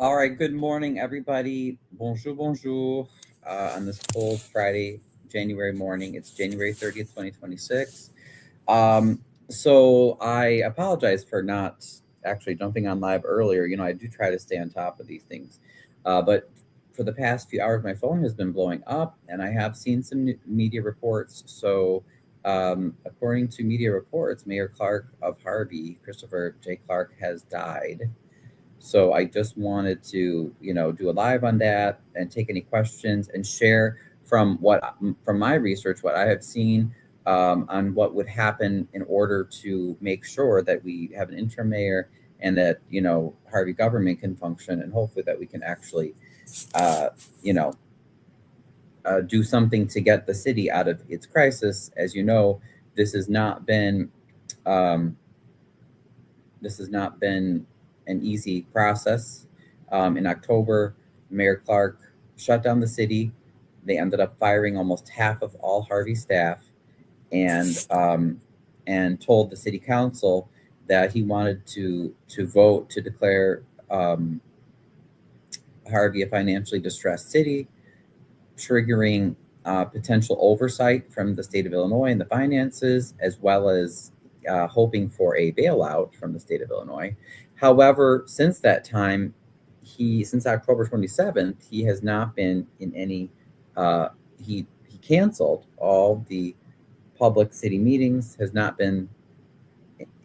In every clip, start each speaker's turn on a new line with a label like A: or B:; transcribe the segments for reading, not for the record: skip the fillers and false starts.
A: All right, good morning, everybody. Bonjour, bonjour. On this cold Friday, January morning, it's January 30th, 2026. Um, so I apologize for not actually jumping on live earlier. I do try to stay on top of these things. But for the past few hours, my phone has been blowing up, and I have seen some media reports. So, according to media reports, Mayor Clark of Harvey, Christopher J. Clark, has died. So I just wanted to, do a live on that and take any questions and share from my research what I have seen on what would happen in order to make sure that we have an interim mayor and that Harvey government can function, and hopefully that we can actually uh, you know do something to get the city out of its crisis. As you know, this has not been um, this has not been an easy process. In October, Mayor Clark shut down the city. They ended up firing almost half of all Harvey staff, and told the city council that he wanted to vote to declare Harvey a financially distressed city, triggering potential oversight from the state of Illinois and the finances, as well as hoping for a bailout from the state of Illinois. However, since that time, since October 27th, he has not been in any. He canceled all the public city meetings, has not been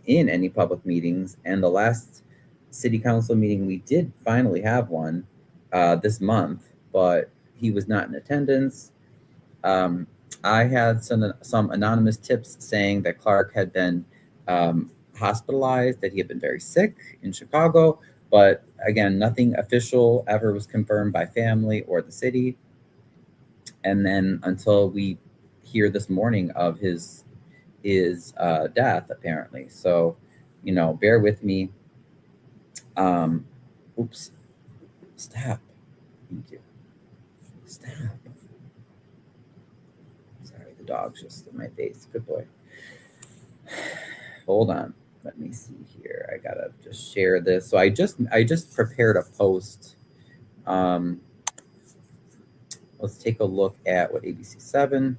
A: in any public meetings, and the last city council meeting we did finally have one this month, but he was not in attendance. Um, I had some anonymous tips saying that Clark had been hospitalized, that he had been very sick in Chicago, but again, nothing official ever was confirmed by family or the city. And then until we hear this morning of his death, apparently. So, bear with me. Um, oops, stop. Thank you. Stop. Sorry, the dog's just in my face. Good boy. Hold on. Let me see here. I gotta just share this. So I just prepared a post. Um, let's take a look at what ABC7.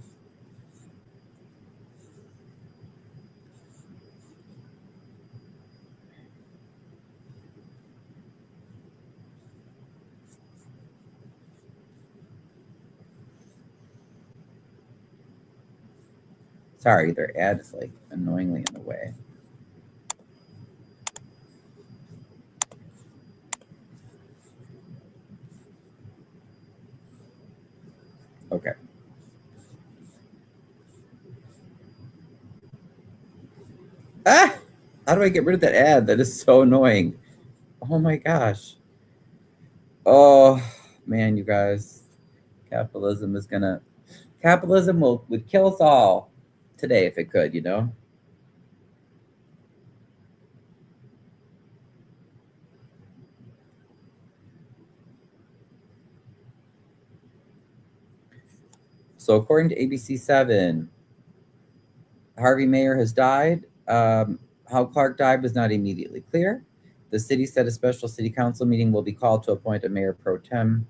A: Sorry, their ad is like annoyingly in the way. Okay. Ah! How do I get rid of that ad? That is so annoying. Oh my gosh. Oh man, you guys. Capitalism would kill us all today if it could. So according to ABC7, Harvey Mayer has died. How Clark died was not immediately clear. The city said a special city council meeting will be called to appoint a mayor pro tem.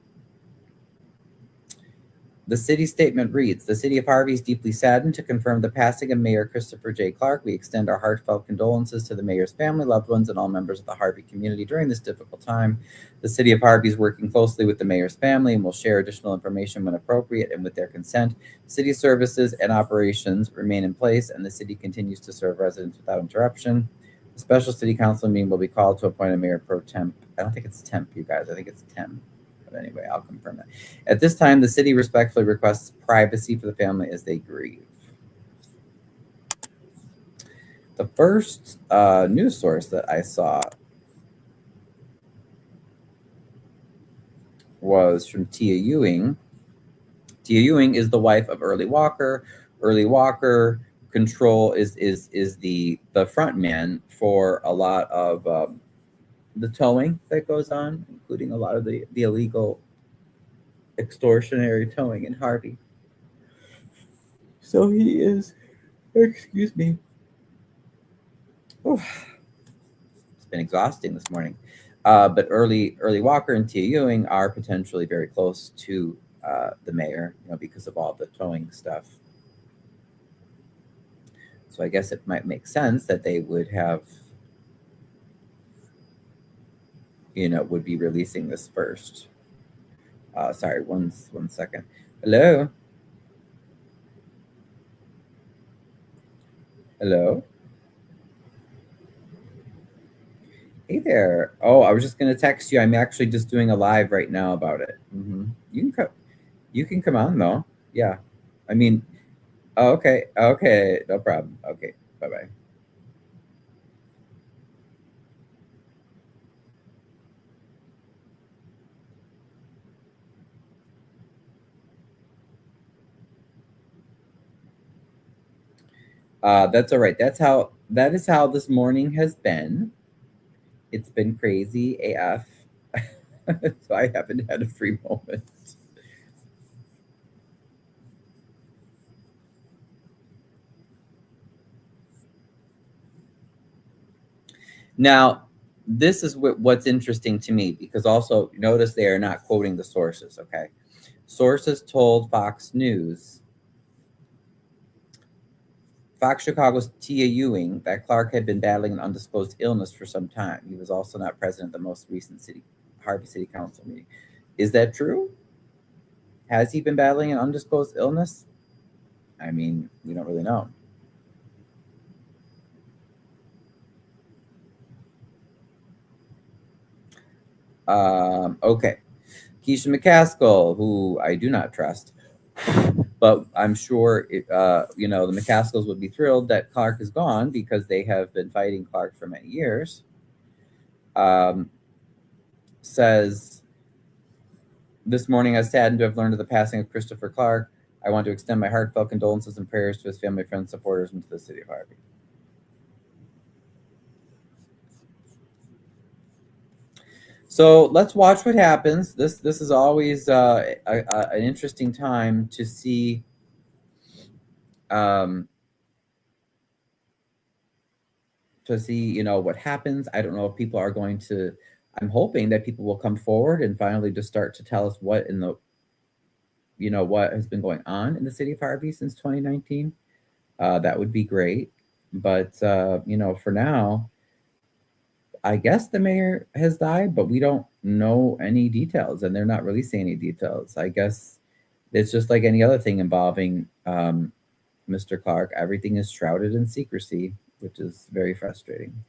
A: The city statement reads, "The city of Harvey is deeply saddened to confirm the passing of Mayor Christopher J. Clark. We extend our heartfelt condolences to the mayor's family, loved ones, and all members of the Harvey community during this difficult time. The city of Harvey is working closely with the mayor's family and will share additional information when appropriate and with their consent. City services and operations remain in place, and the city continues to serve residents without interruption. The special city council meeting will be called to appoint a mayor pro temp." I don't think it's temp, you guys. I think it's temp. But anyway, I'll confirm that. At this time, the city respectfully requests privacy for the family as they grieve. The first news source that I saw was from Tia Ewing. Tia Ewing is the wife of Early Walker. Early Walker is the front man for a lot of the towing that goes on, including a lot of the illegal extortionary towing in Harvey. So he is, excuse me. Oof. It's been exhausting this morning. But Early Walker and Tia Ewing are potentially very close to the mayor, because of all the towing stuff. So I guess it might make sense that they would have, would be releasing this first. Sorry, one second. Hello, hello, hey there. Oh, I was just gonna text you. I'm actually just doing a live right now about it. You can come. You can come on though. Yeah, I mean, oh, okay, okay, no problem. Okay, bye bye. That's all right. That is how this morning has been. It's been crazy AF. So I haven't had a free moment. Now, this is what's interesting to me, because also notice they are not quoting the sources, okay? Sources told Fox Chicago's Tia Ewing, that Clark had been battling an undisclosed illness for some time. He was also not present at the most recent Harvey City Council meeting. Is that true? Has he been battling an undisclosed illness? I mean, we don't really know. Okay. Keisha McCaskill, who I do not trust, but I'm sure the McCaskills would be thrilled that Clark is gone, because they have been fighting Clark for many years. Um, Says, this morning I was saddened to have learned of the passing of Christopher Clark. I want to extend my heartfelt condolences and prayers to his family, friends, supporters, and to the city of Harvey. So let's watch what happens. This is always an interesting time to see, um, what happens. I don't know if people are going to. I'm hoping that people will come forward and finally just start to tell us what has been going on in the city of Harvey since 2019. That would be great. But for now, I guess the mayor has died, but we don't know any details, and they're not releasing any details. I guess it's just like any other thing involving Mr. Clark. Everything is shrouded in secrecy, which is very frustrating.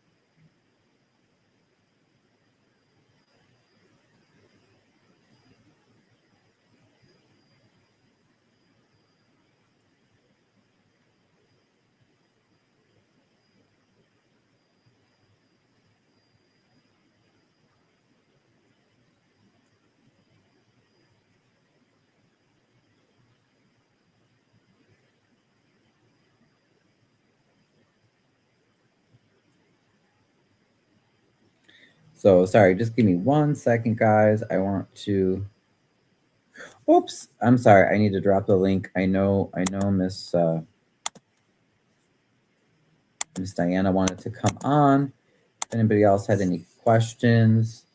A: So sorry, just give me 1 second, guys. I want to. Oops, I'm sorry. I need to drop the link. I know, Miss Diana wanted to come on. If anybody else had any questions,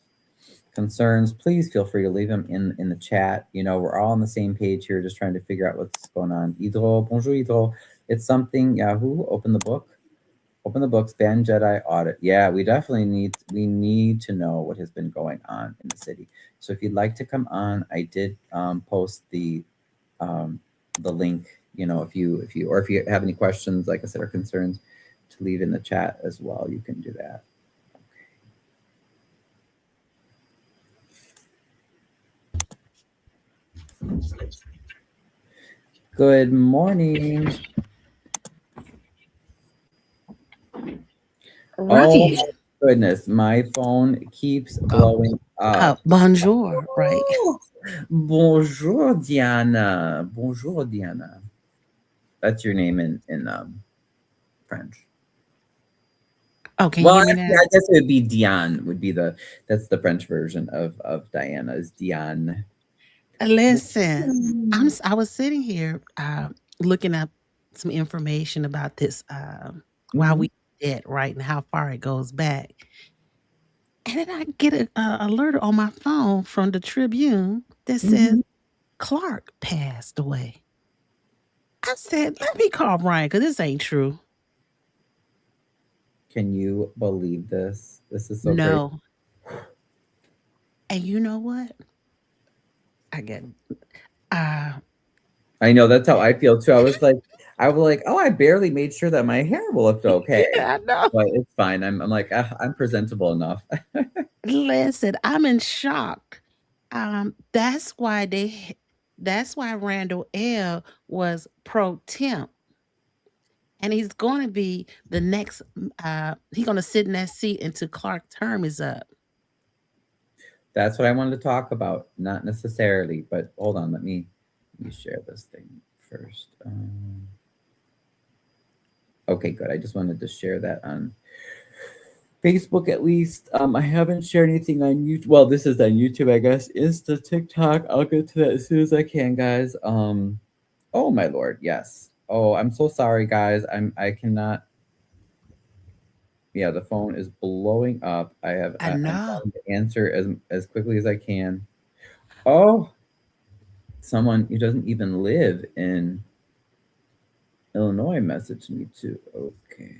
A: concerns, please feel free to leave them in the chat. We're all on the same page here, just trying to figure out what's going on. Idro, bonjour, Idro. It's something. Yahoo, open the book. Open the books. Ban Jedi audit. Yeah, we need to know what has been going on in the city. So if you'd like to come on, I did post um, the link. If you have any questions, like I said, or concerns, to leave in the chat as well. You can do that. Good morning. Oh
B: Right.
A: my goodness, my phone keeps blowing up.
B: Bonjour, right?
A: Oh, bonjour, Diana. Bonjour, Diana. That's your name in French.
B: Oh, can you
A: Well,
B: hear me
A: actually,
B: now?
A: I guess it would be Diane. Would be that's the French version of Diana is Diane.
B: Listen, I was sitting here looking up some information about this while
A: Mm-hmm.
B: we did right and how far it goes back. And then I get a alert on my phone from the Tribune that says
A: Mhm.
B: Clark passed away. I said, let me call Brian because this ain't true.
A: Can you believe this? This is so crazy.
B: No. And you know what? I get uh
A: I know that's how I feel too. I was like, oh, I barely made sure that my hair looked okay,
B: yeah, I know.
A: but it's fine. I'm like, "Ah, I'm presentable enough."
B: Listen, I'm in shock. That's why that's why Randall L was pro temp. And he's going to be the next. He's going to sit in that seat until Clark's term is up.
A: That's what I wanted to talk about, not necessarily, but hold on, let me share this thing first. Okay, good. I just wanted to share that on Facebook at least. I haven't shared anything on YouTube. Well, this is on YouTube, I guess. Insta, TikTok. I'll get to that as soon as I can, guys. Oh my lord, yes. Oh, I'm so sorry, guys. I cannot. Yeah, the phone is blowing up.
B: I
A: I'm
B: know.
A: trying to answer as quickly as I can. Oh, someone who doesn't even live in Illinois messaged me too. Okay.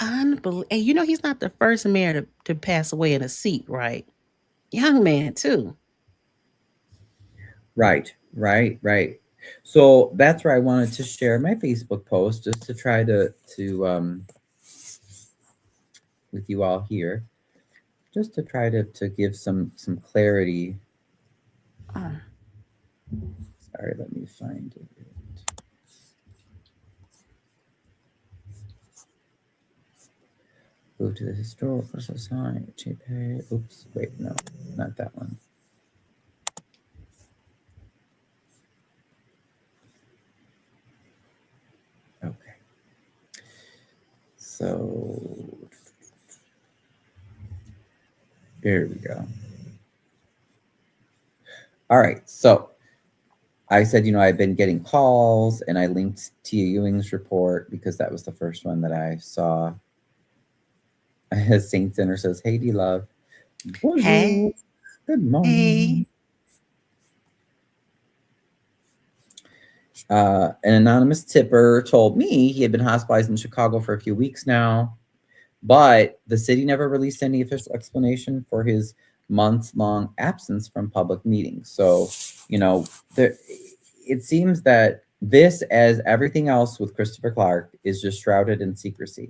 B: Unbelievable. And you know, he's not the first mayor to pass away in a seat, right? Young man, too.
A: Right, right. So that's where I wanted to share my Facebook post just to try to with you all here, just to try to give some clarity.
B: Uh,
A: Sorry, let me find it. Go to the historical society page. Oops, wait, no, not that one. Okay, so there we go. All right, so I said, I've been getting calls, and I linked Tia Ewing's report because that was the first one that I saw. Saint Center says, "Hey, D Love, bonjour,
B: hey,
A: good morning." An anonymous tipper told me he had been hospitalized in Chicago for a few weeks now, but the city never released any official explanation for his months-long absence from public meetings. So, there, it seems that this, as everything else with Christopher Clark, is just shrouded in secrecy.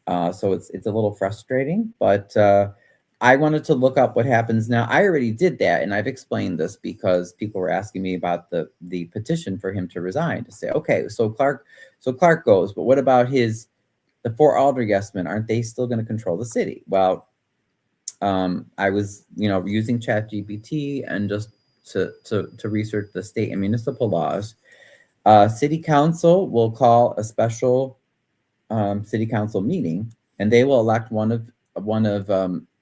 A: So it's a little frustrating, but I wanted to look up what happens now. I already did that, and I've explained this because people were asking me about the petition for him to resign. To say, okay, so Clark goes, but what about the four aldermen? Aren't they still going to control the city? Well, I was using ChatGPT and just to research the state and municipal laws. City council will call a special city council meeting, and they will elect one of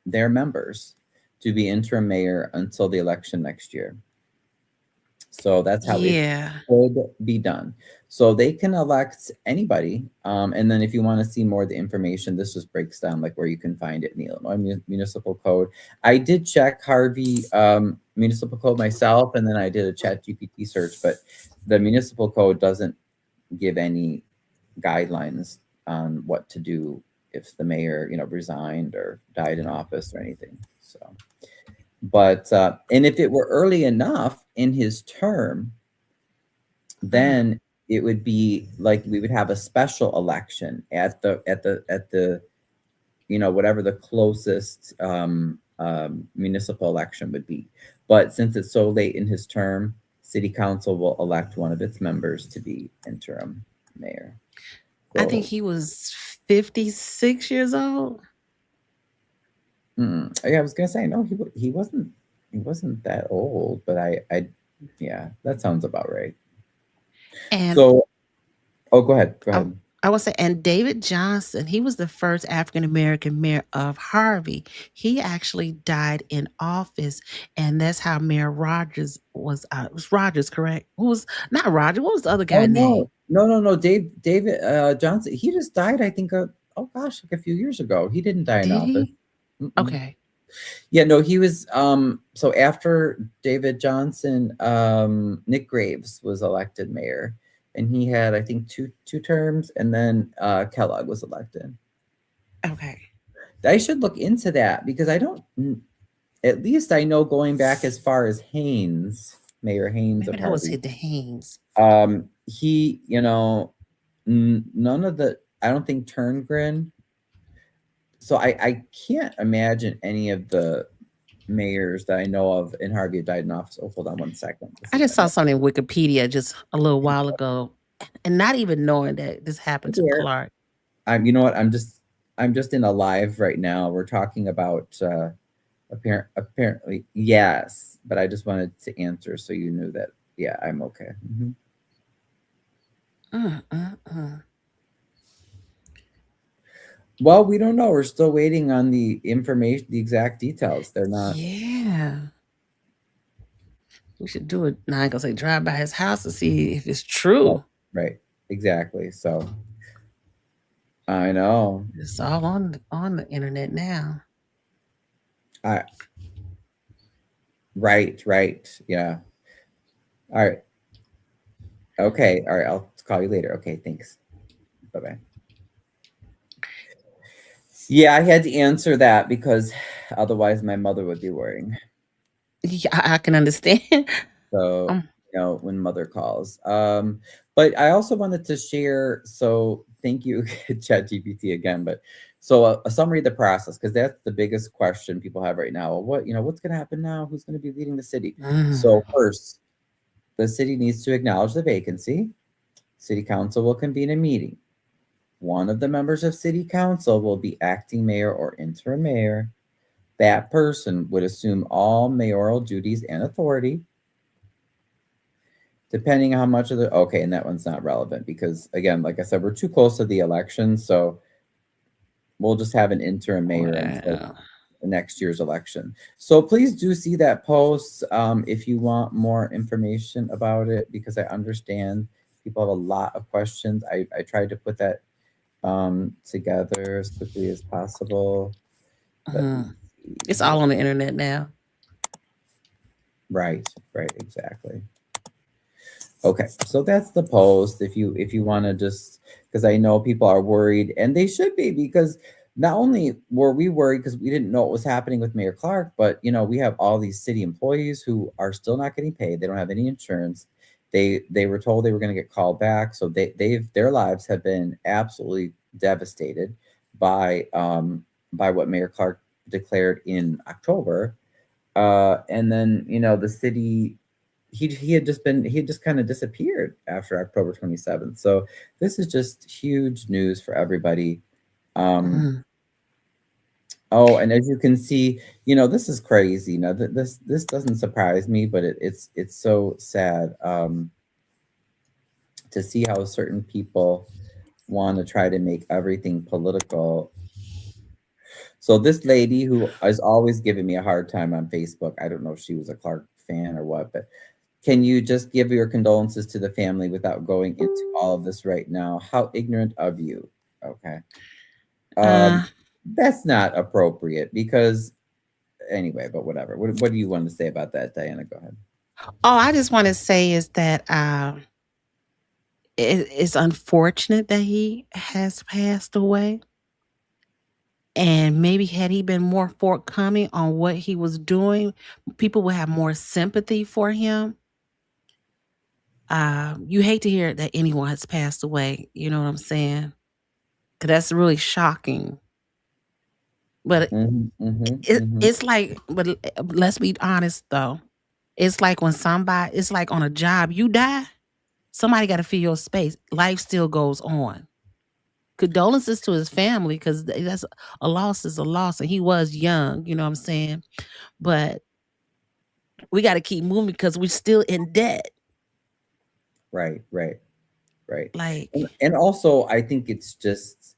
A: their members to be interim mayor until the election next year. So that's how it
B: yeah.
A: could be done. So they can elect anybody, and then if you want to see more of the information, this just breaks down like where you can find it in the Illinois Municipal Code. I did check Harvey Municipal Code myself, and then I did a Chat GPT search, but the Municipal Code doesn't give any guidelines on what to do if the mayor, resigned or died in office or anything. So, but and if it were early enough in his term,
B: Uh,
A: then it would be like we would have a special election at the whatever the closest municipal election would be. But since it's so late in his term, city council will elect one of its members to be interim mayor.
B: I think
A: So
B: he was 56 years old.
A: yeah, I was gonna say no, he wasn't that old, but I yeah, that sounds about right.
B: And
A: So oh, go ahead, go
B: I,
A: ahead.
B: I would say, and David Johnson, he was the first African American mayor of Harvey. He actually died in office, and that's how Mayor Rogers was. It was Rogers, correct? Who was not Rogers? What was the other
A: Oh
B: guy name?
A: no, David Johnson. He just died, I think. Oh gosh, like a few years ago. He didn't die in
B: Did
A: office.
B: he?
A: Mm-mm.
B: Okay.
A: Yeah, no, he was so after David Johnson, Nick Graves was elected mayor, and he had I think two terms, and then Kellogg was elected.
B: Okay.
A: I should look into that because I don't at least I know going back as far as Haynes, Mayor Haynes of
B: Maybe that was
A: Harvey.
B: it, the Haynes.
A: He, none of the I don't think Turngren. So I can't imagine any of the mayors that I know of in Harvey have died in office. Oh, hold on one second. This
B: I
A: is
B: just saw
A: another
B: something in Wikipedia just a little while ago, and not even knowing that this happened to
A: there.
B: Clark.
A: You know what? I'm just in a live right now. We're talking about apparently yes, but I just wanted to answer so you knew that yeah, I'm okay.
B: Uh, uh, uh.
A: Well, we don't know. We're still waiting on the information, the exact details. They're not.
B: Yeah. We should do it. Now I ain't gonna say drive by his house to see if it's true.
A: Right. Exactly. So I know.
B: It's all on the internet now.
A: I right. Yeah. All right. Okay. All right. I'll call you later. Okay. Thanks. Bye bye. Yeah, I had to answer that because otherwise my mother would be worrying.
B: Yeah, I can understand.
A: So,
B: um,
A: when mother calls. But I also wanted to share, so thank you, ChatGPT again, but so a summary of the process, because that's the biggest question people have right now. What's going to happen now? Who's going to be leading the city?
B: mm,
A: So first, the city needs to acknowledge the vacancy. City council will convene a meeting. One of the members of city council will be acting mayor or interim mayor. That person would assume all mayoral duties and authority. Depending on how much of the okay, and that one's not relevant because again, like I said, we're too close to the election, so we'll just have an interim mayor until
B: wow.
A: next year's election. So please do see that post if you want more information about it because I understand people have a lot of questions. I tried to put that together as quickly as possible. Let me
B: Mhm.
A: see
B: It's
A: here.
B: all on the internet now.
A: Right, exactly. Okay, so that's the post. If you want to just because I know people are worried and they should be because not only were we worried because we didn't know what was happening with Mayor Clark, but we have all these city employees who are still not getting paid. They don't have any insurance. They were told they were going to get called back, so their lives have been absolutely devastated by what Mayor Clark declared in October. And then the city he had just kind of disappeared after October 27th. So this is just huge news for everybody. Um,
B: Mhm,
A: oh, and as you can see, this is crazy. Now this doesn't surprise me, but it's so sad to see how certain people want to try to make everything political. So this lady who is always giving me a hard time on Facebook, I don't know if she was a Clark fan or what, but can you just give your condolences to the family without going into all of this right now? How ignorant of you. Okay.
B: uh,
A: Um, that's not appropriate because anyway, but whatever. What do you want to say about that, Diana? Go ahead.
B: all I just want to say is that it's unfortunate that he has passed away. And maybe had he been more forthcoming on what he was doing, people would have more sympathy for him. You hate to hear that anyone has passed away. You know what I'm saying? 'Cause that's really shocking. But
A: Mm-hmm.
B: it's like, but let's be honest though. It's like when somebody, it's like on a job, you die, somebody got to fill your space. Life still goes on. Condolences to his family because that's a loss is a loss, and he was young. You know what I'm saying? But we got to keep moving because we're still in debt.
A: Right. And,
B: Like,
A: and also I think it's just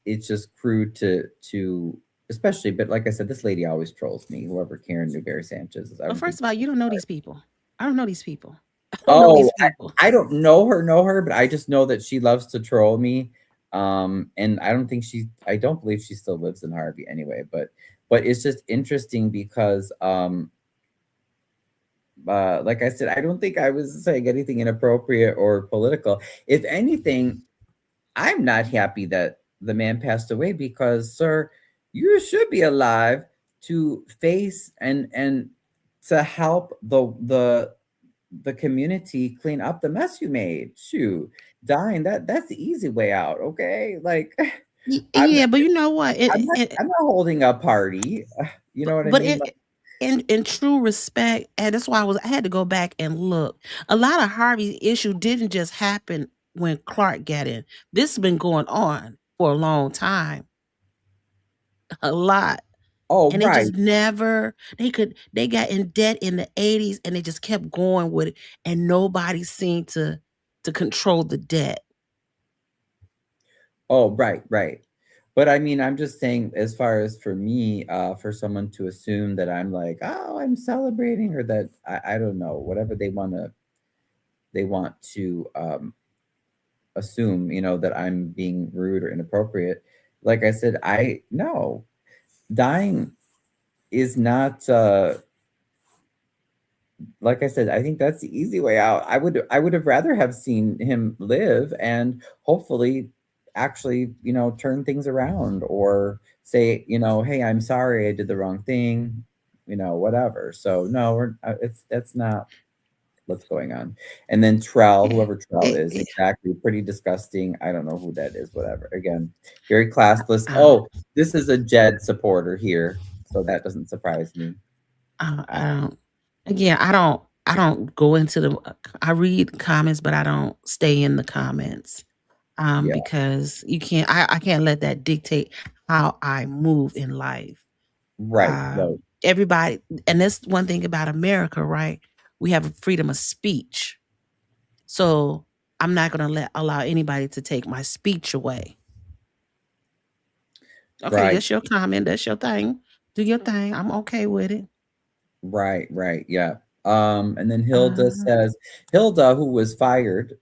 A: crude to especially but like I said, this lady always trolls me, whoever Karen Newberry Sanchez is. I
B: well,
A: don't think
B: first of all, you don't know these people. I don't know these people. I don't know
A: Oh,
B: these people.
A: I don't know her, but I just know that she loves to troll me. And I don't believe she still lives in Harvey anyway, but but it's just interesting because like I said, I don't think I was saying anything inappropriate or political. If anything, I'm not happy that the man passed away because, sir, you should be alive to face and to help the community clean up the mess you made. Shoot, dying, that's the easy way out. Okay, like I'm
B: Yeah, but you know what?
A: I'm not holding a party. You know what I
B: But
A: mean?
B: in true respect, and that's why I had to go back and look. A lot of Harvey's issue didn't just happen when Clark got in. This has been going on for a long time, a lot.
A: Oh,
B: And they
A: right.
B: just never they got in debt in the 80s and they just kept going with it and nobody seemed to control the debt.
A: Oh, right, right. But I mean, I'm just saying, as far as for me, for someone to assume that I'm like, oh, I'm celebrating, or that I don't know, whatever they want to assume, that I'm being rude or inappropriate. Like I said, I no, dying is not. Like I said, I think that's the easy way out. I would have rather have seen him live and hopefully actually, turn things around or say, hey, I'm sorry I did the wrong thing, whatever. So no, it's that's not what's going on. And then Trell,
B: Yeah.
A: whoever Trell
B: It,
A: is,
B: it,
A: exactly, pretty disgusting. I don't know who that is, whatever. Again, very classless.
B: um,
A: Oh, this is a Jed supporter here, so that doesn't surprise me.
B: I don't. Again, I don't go into the. I read comments, but I don't stay in the comments.
A: Yeah,
B: Because you can't. I can't let that dictate how I move in life.
A: right, right.
B: Everybody, and that's one thing about America, right? We have a freedom of speech, so I'm not gonna allow anybody to take my speech away. Okay,
A: Right.
B: that's your comment. That's your thing. Do your thing. I'm okay with it.
A: Right, right, yeah. And then Hilda
B: Uh,
A: says, Hilda, who was fired,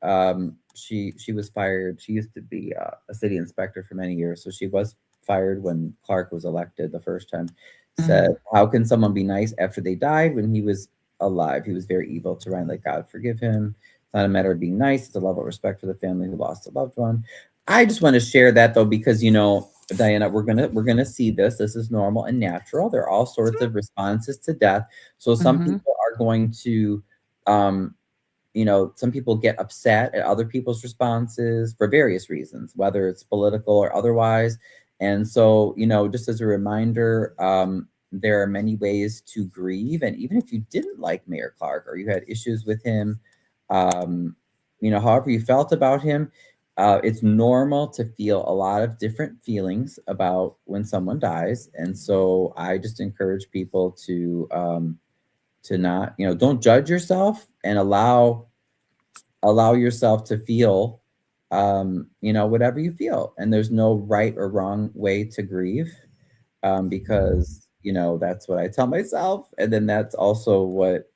A: she was fired. She used to be a city inspector for many years, so she was fired when Clark was elected the first time. Said,
B: mm,
A: how can someone be nice after they died when he was alive? He was very evil. To Ryan, like God forgive him. It's not a matter of being nice; it's a level of respect for the family who lost a loved one. I just want to share that though, because Diana, we're gonna see this. This is normal and natural. There are all sorts of responses to death. So some
B: mm-hmm.
A: people are going to, um, some people get upset at other people's responses for various reasons, whether it's political or otherwise. And so, just as a reminder, there are many ways to grieve. And even if you didn't like Mayor Clark or you had issues with him, um, however you felt about him, it's normal to feel a lot of different feelings about when someone dies. And so I just encourage people to not, don't judge yourself and allow yourself to feel whatever you feel. And there's no right or wrong way to grieve, because that's what I tell myself, and then that's also what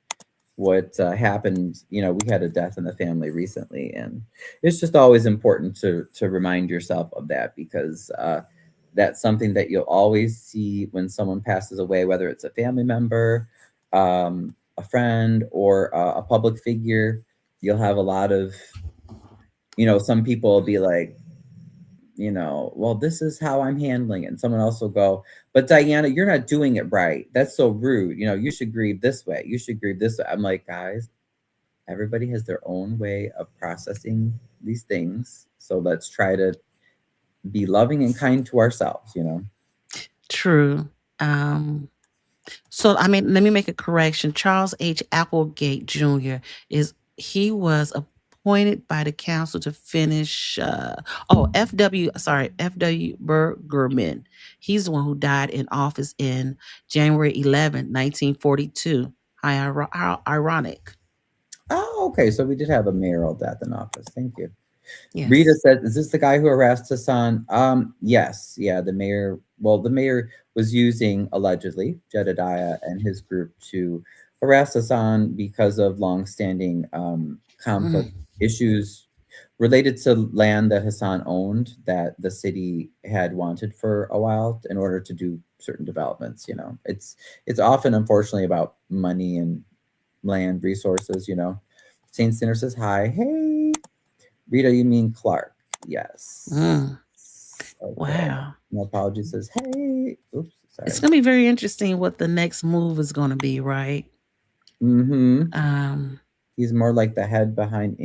A: happened. We had a death in the family recently, and it's just always important to remind yourself of that, because that's something that you'll always see when someone passes away, whether it's a family member, a friend, or a public figure. You'll have a lot of, some people will be like, well, this is how I'm handling it. And someone else will go, but Diana, you're not doing it right. That's so rude. You should grieve this way. You should grieve this way. I'm like, guys, everybody has their own way of processing these things. So let's try to be loving and kind to ourselves.
B: True. Um, so I mean, let me make a correction. Charles H. Applegate Jr. is he was appointed by the council to finish. F.W. Bergerman. He's the one who died in office in January 11, 1942. How ironic.
A: Oh, okay. So we did have a mayoral death in office. Thank you. Rita
B: Yes.
A: said, "Is this the guy who harassed Hassan?" Yes, yeah. The mayor. Well, the mayor was using, allegedly, Jedediah and his group to harass Hassan because of longstanding conflict
B: Mm,
A: issues related to land that Hassan owned, that the city had wanted for a while in order to do certain developments. It's often, unfortunately, about money and land resources. Saint Sinner says hi. Hey, Rita, you mean Clark? Yes.
B: Mm,
A: Okay.
B: wow.
A: No apology says hey. Oops,
B: It's
A: sorry.
B: gonna be very interesting what the next move is gonna be, right?
A: Mm-hmm.
B: Um,
A: He's more like the head behind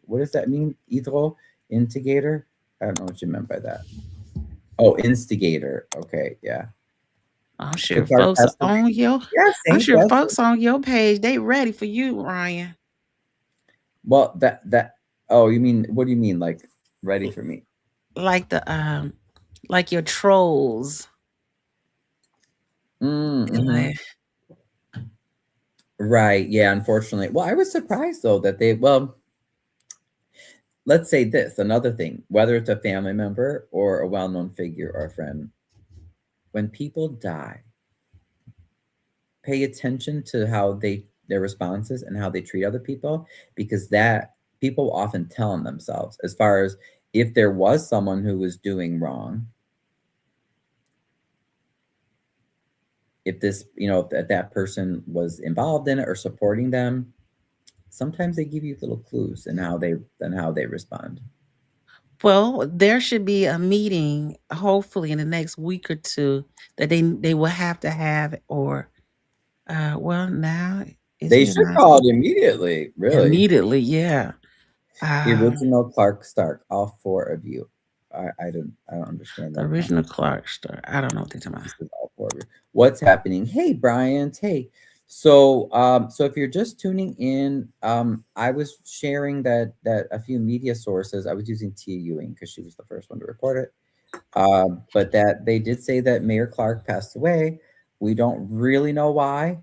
A: what does that mean? Idro? Instigator? I don't know what you meant by that. Oh, instigator. Okay, yeah.
B: I'm
A: So
B: sure
A: Clark
B: folks
A: has to,
B: on your
A: yeah,
B: I'm
A: Saint
B: sure
A: does.
B: folks on your page, they ready for you, Ryan.
A: Well, that oh, you mean, what do you mean, like, ready for me?
B: Like the like your trolls.
A: Mm-hmm.
B: Like,
A: Right. Yeah, unfortunately. Well, I was surprised though that let's say this, another thing, whether it's a family member or a well-known figure or a friend, when people die, pay attention to how their responses and how they treat other people, because that people often tell on themselves as far as if there was someone who was doing wrong, if if that person was involved in it or supporting them, sometimes they give you little clues in how they respond.
B: well, there should be a meeting, hopefully in the next week or two, that they will have, or well, now is
A: They
B: he in the
A: should call
B: hospital?
A: it immediately, really.
B: Immediately, yeah.
A: The
B: Um,
A: original Clark Stark, all four of you. I don't understand
B: the
A: that
B: original Clark story. I don't know what they're talking about.
A: This is all for you. What's happening? Hey, Brian. Hey. So if you're just tuning in, I was sharing that a few media sources. I was using Tia Ewing because she was the first one to report it. But that they did say that Mayor Clark passed away. We don't really know why,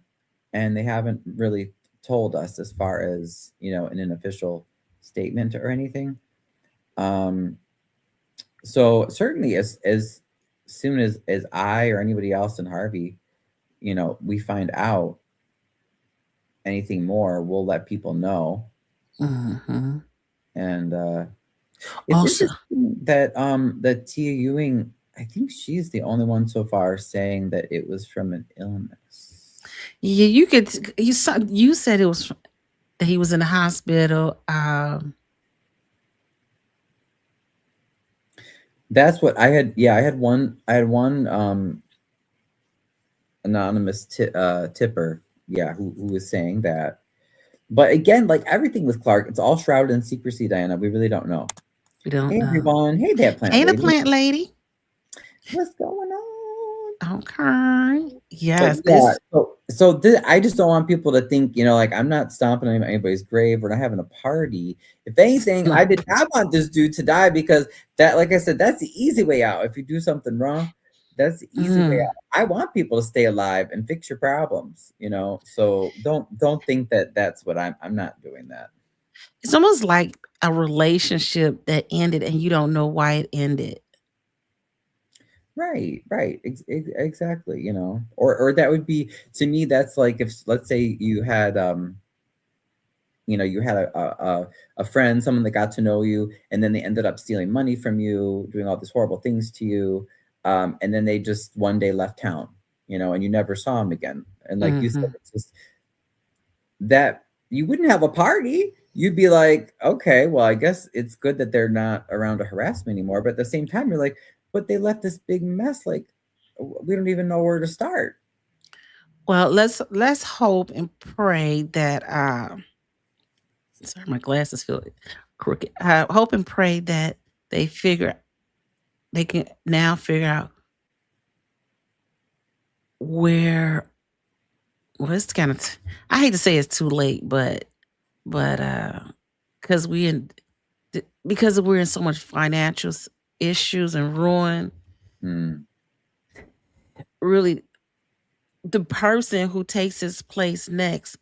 A: and they haven't really told us as far as in an official statement or anything. Um, so certainly, as soon as I or anybody else in Harvey, we find out anything more, we'll let people know.
B: Hmm.
A: And it's
B: Also,
A: interesting that Tia Ewing, I think she's the only one so far saying that it was from an illness.
B: yeah, you said it was that he was in the hospital.
A: That's what I had. Yeah, I had one anonymous tipper, yeah, who was saying that. But again, like everything with Clark, it's all shrouded in secrecy, Diana. We really don't know.
B: We don't
A: Hey
B: know.
A: everyone. Hey, that plant
B: Hey, the
A: lady.
B: plant lady.
A: What's going on?
B: Okay.
A: But
B: Yes,
A: yeah,
B: this.
A: I just don't want people to think, like I'm not stomping on anybody's grave. We're not having a party. If anything, I did not want this dude to die because that, like I said, that's the easy way out. If you do something wrong, that's the easy way
B: Mm.
A: out. I want people to stay alive and fix your problems. So don't think that that's what I'm not doing that.
B: It's almost like a relationship that ended and you don't know why it ended.
A: Right, right, exactly. Or that would be, to me, that's like if, let's say, you had a friend, someone that got to know you, and then they ended up stealing money from you, doing all these horrible things to you, and then they just one day left town, and you never saw them again. And like you said,
B: Hmm.
A: it's just that you wouldn't have a party. You'd be like, okay, well, I guess it's good that they're not around to harass me anymore. But at the same time, you're like, but they left this big mess. Like, we don't even know where to start.
B: Well, let's hope and pray that sorry, my glasses feel crooked. I hope and pray that they figure they can now figure out where, well, it's kind of I hate to say it's too late, but because because we're in so much financial issues and ruin,
A: Mm.
B: really the person who takes his place next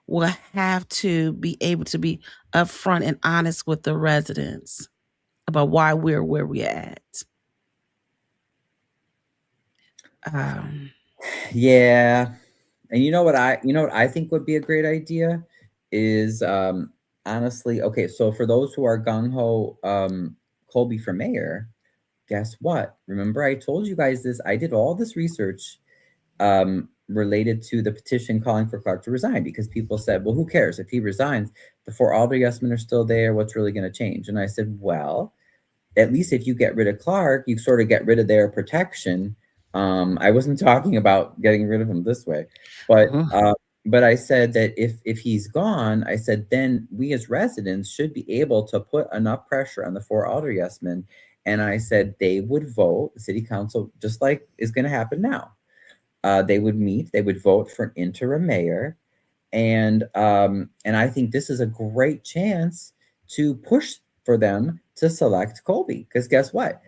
B: will have to be able to be upfront and honest with the residents about why we're where we're at. Um,
A: Yeah. And you know what I think would be a great idea is, honestly, okay, so for those who are gung ho, Colby for mayor, guess what? Remember, I told you guys this. I did all this research related to the petition calling for Clark to resign because people said, well, who cares? If he resigns, the four Alder Yesmen are still there. What's really going to change? And I said, well, at least if you get rid of Clark, you sort of get rid of their protection. I wasn't talking about getting rid of him this way, but
B: Mhm.
A: but I said that if he's gone, I said then we as residents should be able to put enough pressure on the four Alder Yesmen, and I said they would vote. The city council, just like is going to happen now, they would meet. They would vote for an interim mayor, and I think this is a great chance to push for them to select Colby. Because guess what?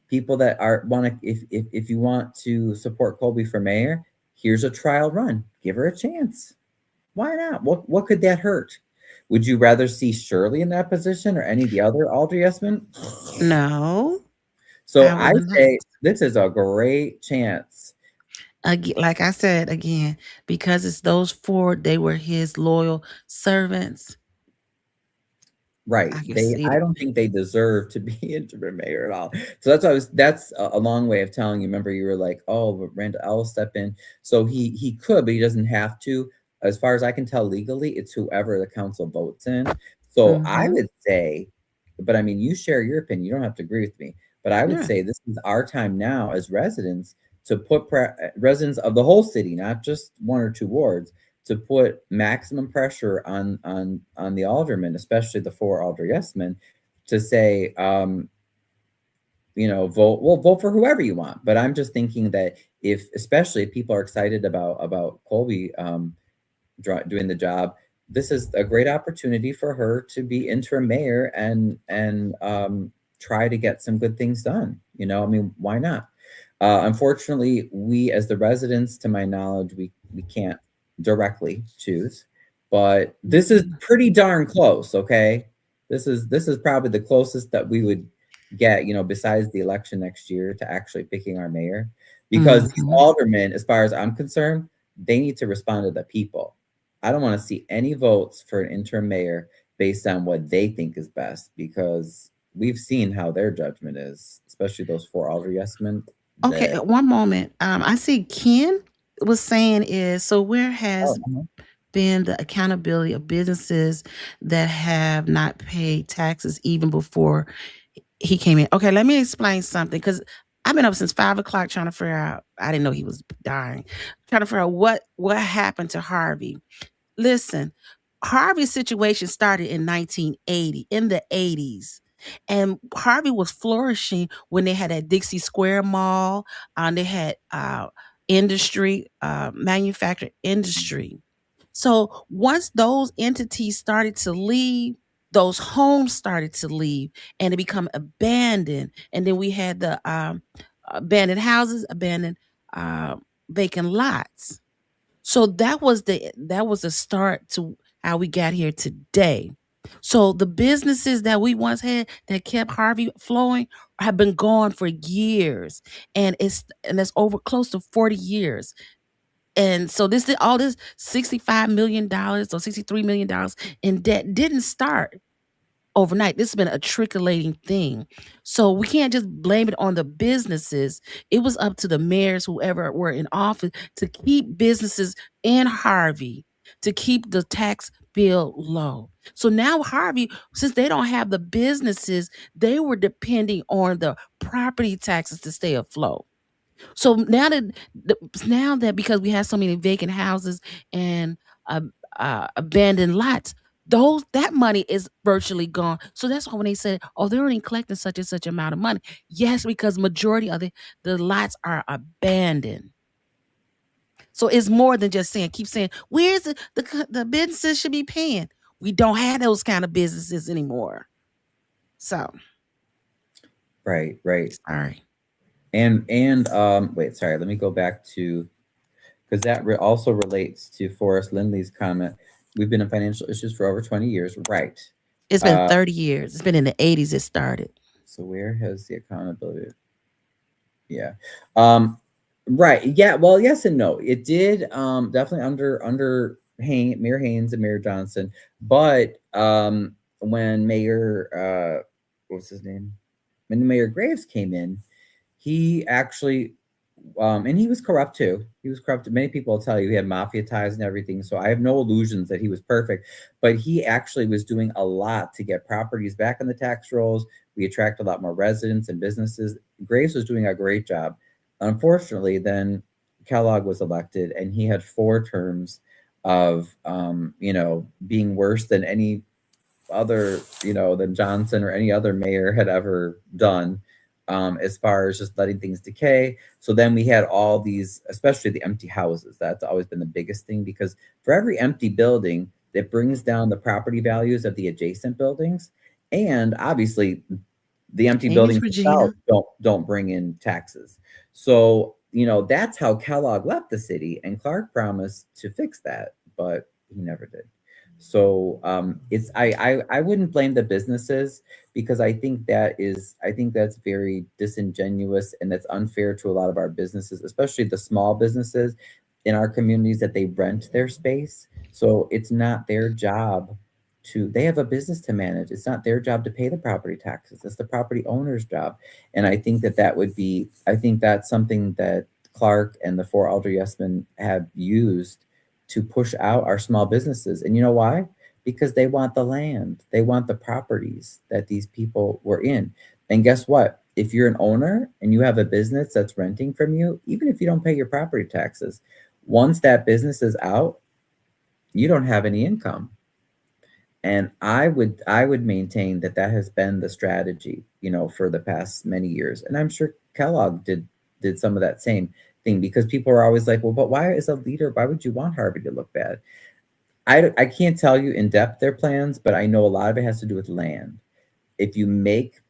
A: People that are want to if you want to support Colby for mayor, here's a trial run. Give her a chance. Why not? What could that hurt? Would you rather see Shirley in that position or any of the other Alder Yesmen?
B: No,
A: So
B: I
A: I
B: would not.
A: say this is a great chance.
B: Like I said again, because it's those four, they were his loyal servants.
A: Right.
B: I can
A: They
B: see
A: I
B: it.
A: don't think they deserve to be interim mayor at all. So that's a long way of telling you. Remember, you were like, oh, but Randall L will step in. So he could, but he doesn't have to. As far as I can tell legally, it's whoever the council votes in. So I
B: Hmm.
A: would say, but I mean, you share your opinion. You don't have to agree with me. But I would
B: Yeah.
A: say this is our time now as residents to put residents of the whole city, not just one or two wards, to put maximum pressure on the aldermen, especially the four alder yes men, to say, vote for whoever you want. But I'm just thinking that if, especially if people are excited about Colby doing the job, this is a great opportunity for her to be interim mayor and try to get some good things done. I mean, why not? Unfortunately, we as the residents, to my knowledge, we can't directly choose, but this is
B: Mhm.
A: pretty darn close. Okay, this is probably the closest that we would get. Besides the election next year to actually picking our mayor, because these
B: Mhm.
A: aldermen, as far as I'm concerned, they need to respond to the people. I don't want to see any votes for an interim mayor based on what they think is best because we've seen how their judgment is, especially those four alder yes men.
B: Okay,
A: That
B: one moment. I see Ken was saying is so where
A: oh,
B: has been the accountability of businesses that have not paid taxes even before he came in? Okay, let me explain something because I've been up since 5 o'clock trying to figure out. I didn't know he was dying. Trying to figure out what happened to Harvey. Listen, Harvey's situation started in 1980, in the 80s. And Harvey was flourishing when they had that Dixie Square Mall. They had industry, manufacturing industry. So once those entities started to leave, those homes started to leave and they become abandoned. And then we had the abandoned houses, abandoned uh, vacant lots. So that was the start to how we got here today. So the businesses that we once had that kept Harvey flowing have been gone for years, and it's over close to 40 years. And so all this $65 million or $63 million in debt didn't start overnight. This has been a trickling thing. So we can't just blame it on the businesses. It was up to the mayors, whoever were in office, to keep businesses in Harvey, to keep the tax bill low. So now Harvey, since they don't have the businesses, they were depending on the property taxes to stay afloat. So now that because we have so many vacant houses and uh, abandoned lots, those that money is virtually gone. So that's why when they said, "Oh, they're only collecting such and such amount of money," yes, because majority of the lots are abandoned. So it's more than just saying, keep saying, "Where's the businesses should be paying?" We don't have those kind of businesses anymore. So
A: right.
B: sorry.
A: And wait, sorry, let me go back to, because that also relates to Forrest Lindley's comment. We've been in financial issues for over 20 years, right?
B: It's been
A: Uh,
B: 30 years. It's been in the 80s. It started.
A: so where has the accountability? Yeah. Um, right. Yeah. Well, yes and no. It did definitely under Mayor Haynes and Mayor Johnson, but when Mayor what's his name? when Mayor Graves came in, he actually, and he was corrupt too. He was corrupt. Many people will tell you he had mafia ties and everything. So I have no illusions that he was perfect, but he actually was doing a lot to get properties back in the tax rolls. We attract a lot more residents and businesses. Graves was doing a great job. Unfortunately, then Kellogg was elected, and he had 4 terms of, being worse than any other, than Johnson or any other mayor had ever done, as far as just letting things decay. So then we had all these, especially the empty houses. That's always been the biggest thing, because for every empty building, that brings down the property values of the adjacent buildings. And obviously, the empty
B: Hey, Miss
A: buildings themselves
B: Regina.
A: don't bring in taxes. So, that's how Kellogg left the city, and Clark promised to fix that, but he never did. So it's I wouldn't blame the businesses, because I think that's very disingenuous, and that's unfair to a lot of our businesses, especially the small businesses in our communities, that they rent their space. So it's not their job to they have a business to manage. It's not their job to pay the property taxes. It's the property owner's job. And I think that's something that Clark and the 4 elder yesmen have used to push out our small businesses. And you know why? Because they want the land, they want the properties that these people were in. And guess what? If you're an owner and you have a business that's renting from you, even if you don't pay your property taxes, once that business is out, you don't have any income. And I would maintain that that has been the strategy, for the past many years. And I'm sure Kellogg did some of that same thing, because people are always like, well, but why, as a leader, why would you want Harvey to look bad? I can't tell you in depth their plans, but I know a lot of it has to do with land. If you make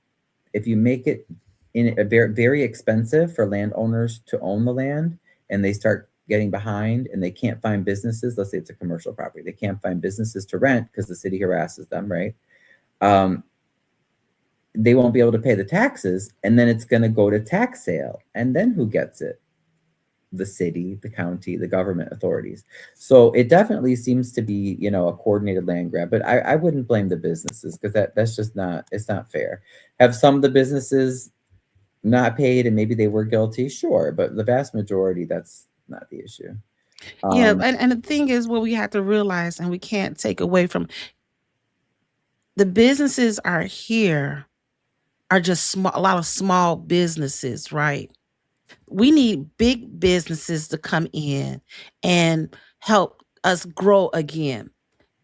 A: if you make it in a very very expensive for landowners to own the land, and they start getting behind and they can't find businesses, let's say it's a commercial property, they can't find businesses to rent because the city harasses them, right? Um, they won't be able to pay the taxes, and then it's going to go to tax sale, and then who gets it? The city, the county, the government authorities. So it definitely seems to be, a coordinated land grab. But I wouldn't blame the businesses, because that's just not it's not fair. Have some of the businesses not paid, and maybe they were guilty? Sure, but the vast majority, that's not the issue.
B: Yeah,
A: Um,
B: and the thing is, what we have to realize, and we can't take away from, the businesses are here, are just small, a lot of small businesses, right? We need big businesses to come in and help us grow again.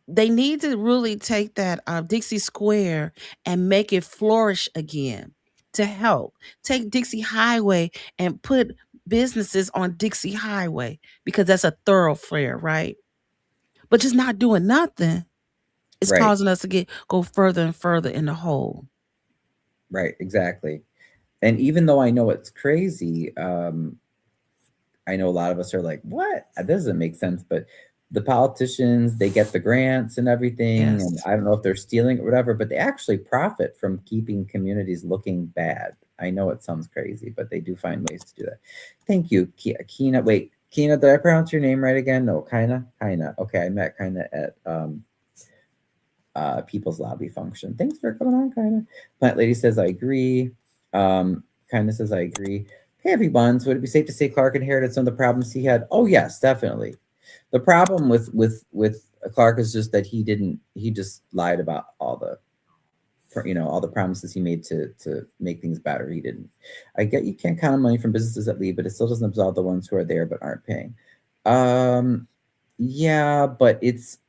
B: They need to really take that Dixie Square and make it flourish again, to help. Take Dixie Highway and put businesses on Dixie Highway, because that's a thoroughfare, right? But just not doing nothing is
A: right,
B: causing us to go further and further in the hole.
A: right, exactly. And even though I know it's crazy, I know a lot of us are like, what? That doesn't make sense. But the politicians, they get the grants and everything. And
B: Yes.
A: I don't know if they're stealing or whatever, but they actually profit from keeping communities looking bad. I know it sounds crazy, but they do find ways to do that. Thank you, Kina. Wait, Kina, did I pronounce your name right again? No, Kina? Kina. Okay, I met Kina at People's Lobby function. Thanks for coming on, Kina. Plant Lady says, I agree. Kinda says, I agree. Hey, everyone. So would it be safe to say Clark inherited some of the problems he had? Oh, yes, definitely. The problem with Clark is just that he just lied about all the promises he made to make things better. He didn't. I get you can't count on money from businesses that leave, but it still doesn't absolve the ones who are there but aren't paying. Um, yeah, but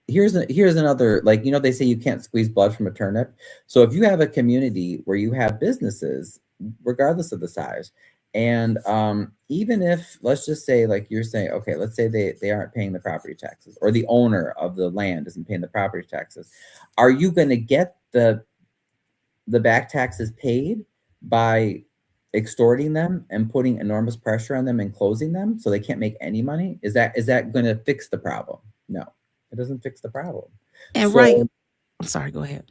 A: here's another, like, they say you can't squeeze blood from a turnip. So if you have a community where you have businesses, regardless of the size, and even if, let's just say, like you're saying, okay, let's say they aren't paying the property taxes, or the owner of the land isn't paying the property taxes, are you going to get the back taxes paid by extorting them and putting enormous pressure on them and closing them so they can't make any money? Is that going to fix the problem? No, it doesn't fix the problem.
B: And right,
A: So
B: I'm sorry, go ahead.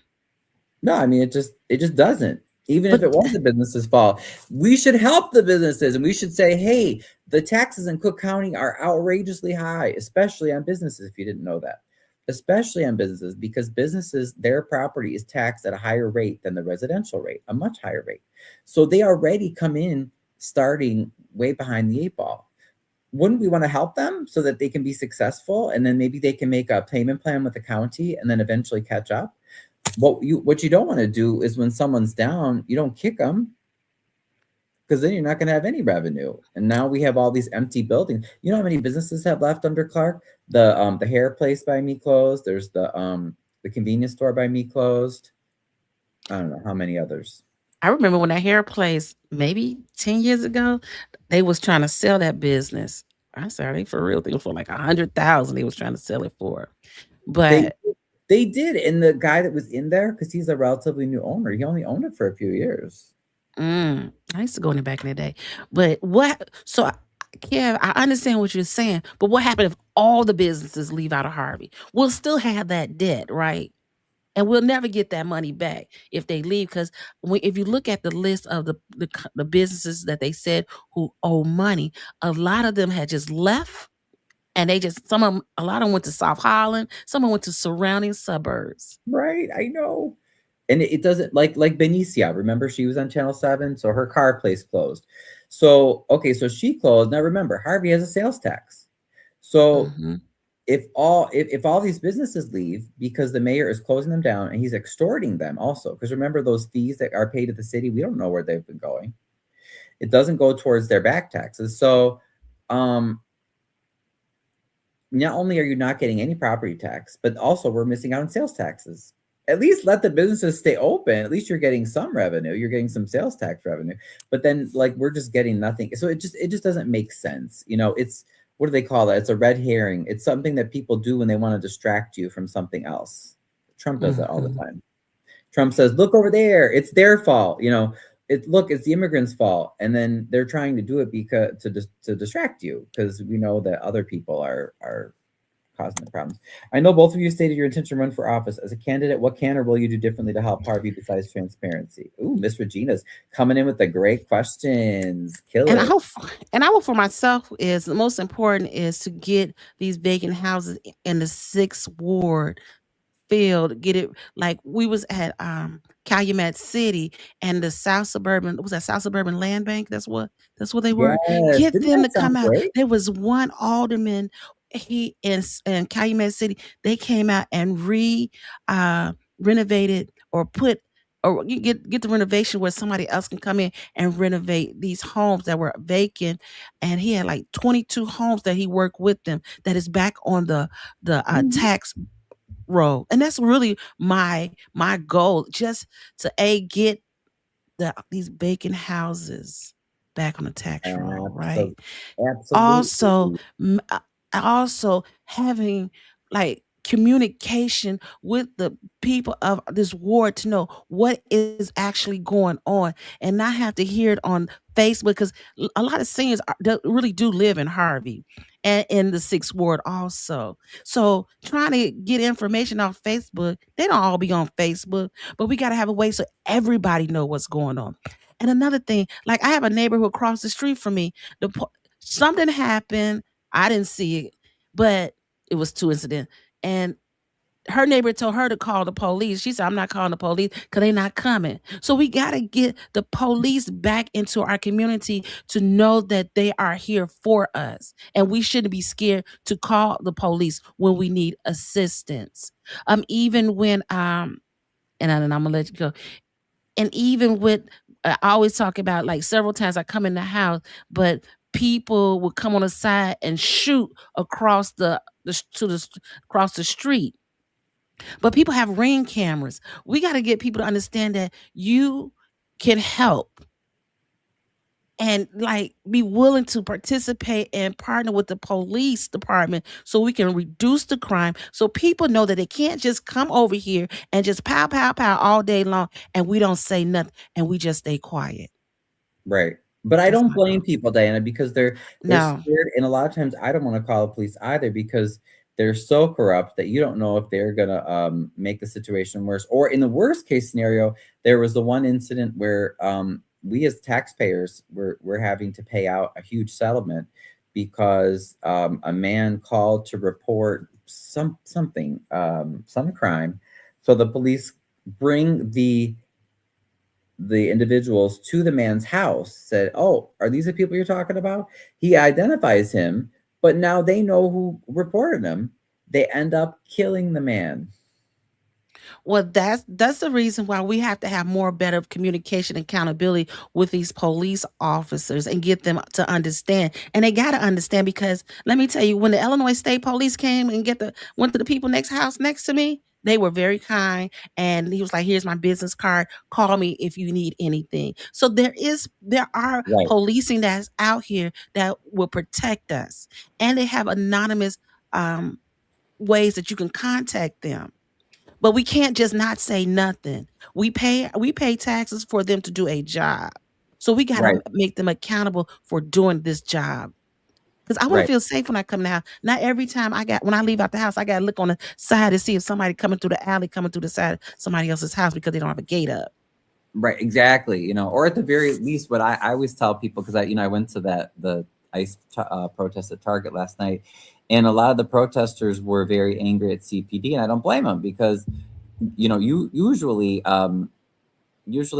A: no, I mean, it just doesn't. Even if
B: But
A: it was the business's fault, we should help the businesses, and we should say, hey, the taxes in Cook County are outrageously high, especially on businesses, if you didn't know that. especially on businesses, because businesses, their property is taxed at a higher rate than the residential rate, a much higher rate. So they already come in starting way behind the eight ball. Wouldn't we want to help them so that they can be successful, and then maybe they can make a payment plan with the county and then eventually catch up? What you don't want to do is when someone's down, you don't kick them, because then you're not going to have any revenue. And now we have all these empty buildings. You know how many businesses have left under Clark? The hair place by me closed. There's the convenience store by me closed. I don't know how many others.
B: I remember when that hair place, maybe 10 years ago, they was trying to sell that business. I said, "Are they for real?" They was for like 100,000. They was trying to sell it for,
A: They
B: but
A: they did, and the guy that was in there, because he's a relatively new owner, he only owned it for a few years.
B: I used to go in there back in the day. But what? So, Kev, I understand what you're saying, but what happened if all the businesses leave out of Harvey? We'll still have that debt, right? And we'll never get that money back if they leave. Because if you look at the list of the businesses that they said who owe money, a lot of them had just left, and they just some of them, a lot of them went to South Holland, some of them went to surrounding suburbs.
A: Right, I know. And it doesn't, like Benicia. Remember, she was on Channel 7, so her car place closed. So okay, so she closed. Now remember, Harvey has a sales tax. So
B: Hmm.
A: if all these businesses leave because the mayor is closing them down and he's extorting them also, because remember those fees that are paid to the city, we don't know where they've been going. It doesn't go towards their back taxes. So um not only are you not getting any property tax, but also we're missing out on sales taxes. At least let the businesses stay open. At least you're getting some revenue. You're getting some sales tax revenue. But then like we're just getting nothing. So it just doesn't make sense. It's, what do they call that? It's a red herring. It's something that people do when they want to distract you from something else. Trump does that all the
B: Hmm.
A: time. Trump says, "Look over there. It's their fault." It's the immigrants' fault, and then they're trying to do it because to distract you, because we know that other people are causing the problems. I know both of you stated your intention to run for office. As a candidate, what can or will you do differently to help Harvey besides transparency? Ooh, Miss Regina's coming in with the great questions. Kill
B: And I
A: it.
B: hope, and I hope for myself is the most important is to get these vacant houses in the sixth ward field, get it like we was at Calumet City and the South Suburban, was that South Suburban Land Bank? That's what they were.
A: Yes.
B: Get
A: Didn't
B: them
A: that
B: to
A: sound
B: come out.
A: great?
B: There was one alderman, he in Calumet City, they came out and renovated or put or you get the renovation where somebody else can come in and renovate these homes that were vacant. And he had like 22 homes that he worked with them that is back on the
A: Mhm.
B: tax roll. And that's really my goal, just to get these vacant houses back on the tax roll, right?
A: Absolutely.
B: Also,
A: Absolutely.
B: also having like communication with the people of this ward to know what is actually going on, and not have to hear it on Facebook, because a lot of seniors really do live in Harvey and in the sixth ward also. So trying to get information off Facebook, they don't all be on Facebook, but we got to have a way so everybody know what's going on. And another thing, like I have a neighbor who across the street from me. Something happened. I didn't see it, but it was two incidents. And her neighbor told her to call the police. She said, "I'm not calling the police because they're not coming." So we got to get the police back into our community to know that they are here for us. And we shouldn't be scared to call the police when we need assistance. Even when, and I'm going to let you go. And even with, I always talk about like several times I come in the house, but people would come on the side and shoot across across the street. But people have ring cameras. We got to get people to understand that you can help and like be willing to participate and partner with the police department so we can reduce the crime, so people know that they can't just come over here and just pow pow pow all day long and we don't say nothing and we just stay quiet.
A: Right. But I
B: That's
A: don't
B: my
A: blame
B: goal.
A: people, Diana, because they're
B: No.
A: scared, and a lot of times I don't want to call the police either, because they're so corrupt that you don't know if they're gonna make the situation worse. Or in the worst case scenario, there was the one incident where we as taxpayers were having to pay out a huge settlement because a man called to report some crime. So the police bring the individuals to the man's house. Said, "Oh, are these the people you're talking about?" He identifies him, but now they know who reported him. They end up killing the man.
B: Well, that's the reason why we have to have more better communication and accountability with these police officers and get them to understand. And they got to understand because let me tell you, when the Illinois State Police came and went to the people next house next to me, they were very kind. And he was like, "Here's my business card. Call me if you need anything." So there are
A: Right,
B: policing that's out here that will protect us, and they have anonymous um, ways that you can contact them. But we can't just not say nothing. We pay taxes for them to do a job. So we gotta
A: right,
B: make them accountable for doing this job. Because I want to
A: right.
B: feel safe when I come in the house. Not every time when I leave out the house, I gotta look on the side to see if somebody coming through the alley, coming through the side of somebody else's house because they don't have a gate up.
A: Right, exactly. Or at the very least, what I always tell people, because I went to the ICE protest at Target last night, and a lot of the protesters were very angry at CPD, and I don't blame them because you usually,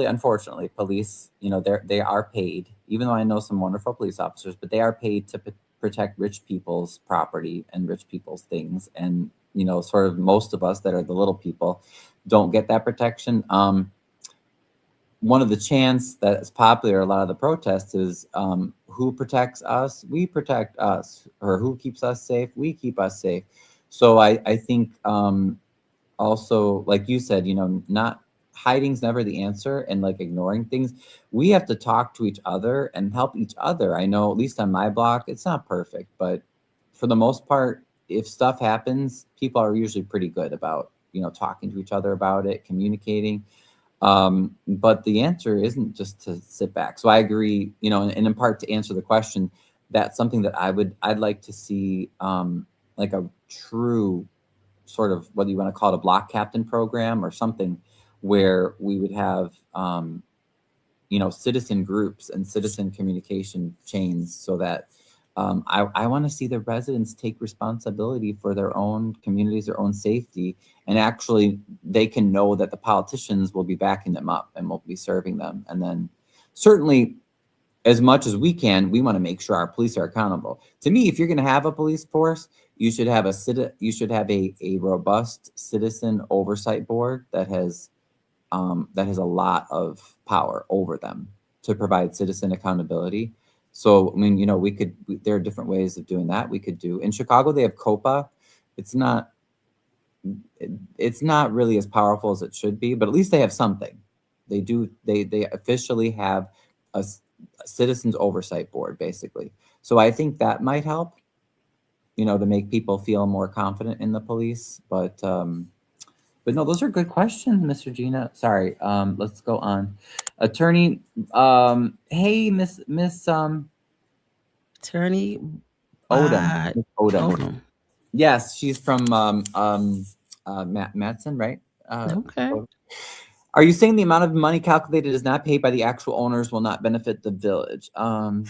A: unfortunately, police, they are paid, even though I know some wonderful police officers, but they are paid to protect rich people's property and rich people's things, and sort of most of us that are the little people don't get that protection. One of the chants that's popular, a lot of the protests is, who protects us? We protect us. Or who keeps us safe? We keep us safe. So I think, also, like you said, not hiding's never the answer, and like ignoring things. We have to talk to each other and help each other. I know, at least on my block, it's not perfect, but for the most part, if stuff happens, people are usually pretty good about, talking to each other about it, communicating. But the answer isn't just to sit back. So I agree, and in part to answer the question, that's something that I'd like to see, like a true sort of, whether you want to call it a block captain program or something, where we would have, citizen groups and citizen communication chains, so that, I want to see the residents take responsibility for their own communities, their own safety, and actually they can know that the politicians will be backing them up and will be serving them. And then certainly, as much as we can, we want to make sure our police are accountable. To me, if you're going to have a police force, you should have a robust citizen oversight board that has a lot of power over them to provide citizen accountability. So, I mean, there are different ways of doing that. We could do in Chicago, they have COPA. It's not, it's not really as powerful as it should be, but at least they have something. They officially have a citizens oversight board, basically. So I think that might help, to make people feel more confident in the police. But no, those are good questions, Mr. Gina. Sorry. Let's go on. Attorney, hey, Miss
B: Attorney
A: Odom.
B: by
A: Miss Odom.
B: Odom.
A: Yes, she's from Matson, right?
B: Okay.
A: So are you saying the amount of money calculated is not paid by the actual owners will not benefit the village? Oh,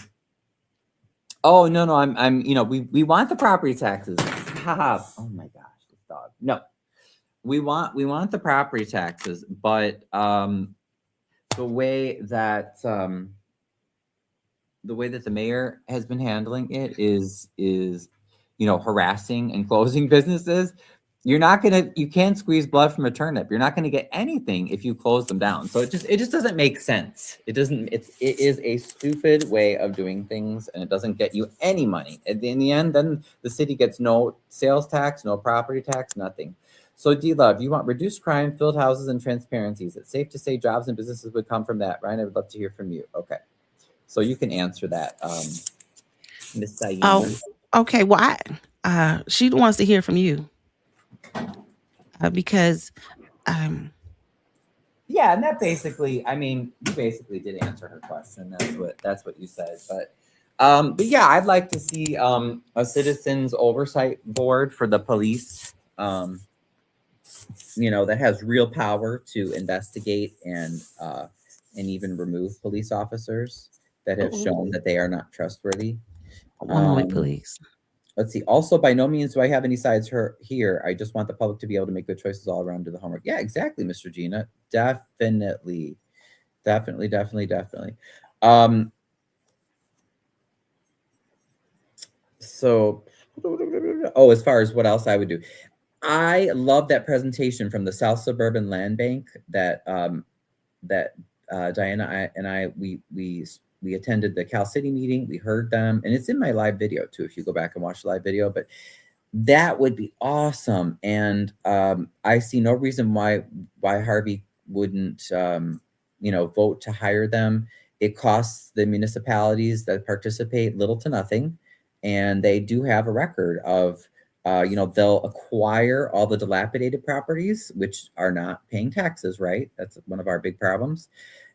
A: no, I'm we want the property taxes. Haha. Oh my gosh, this dog. No. We want the property taxes, but the way that the mayor has been handling it is harassing and closing businesses. You can't squeeze blood from a turnip. You're not gonna get anything if you close them down. So it just doesn't make sense. It is a stupid way of doing things, and it doesn't get you any money. In the end, then the city gets no sales tax, no property tax, nothing. So, D Love, you want reduced crime, filled houses, and transparencies. It's safe to say jobs and businesses would come from that. Ryan, I would love to hear from you. Okay. So you can answer that, Miss
B: Oh,
A: Diana.
B: okay. Well, she wants to hear from you because um,
A: Yeah, and that basically, I mean, you basically did answer her question. That's what you said. But yeah, I'd like to see a citizens oversight board for the police. That has real power to investigate and even remove police officers that have
B: oh,
A: shown that they are not trustworthy.
B: one moment,
A: Um,
B: please.
A: Let's see. Also, by no means do I have any sides here. I just want the public to be able to make good choices all around, do the homework. Yeah, exactly, Mr. Gina. Definitely. Definitely. Um, so, oh, as far as what else I would do, I love that presentation from the South Suburban Land Bank that Diana and I we attended the Cal City meeting. We heard them, and it's in my live video too. If you go back and watch the live video, but that would be awesome. And I see no reason why Harvey wouldn't vote to hire them. It costs the municipalities that participate little to nothing, and they do have a record of they'll acquire all the dilapidated properties which are not paying taxes, right? That's one of our big problems.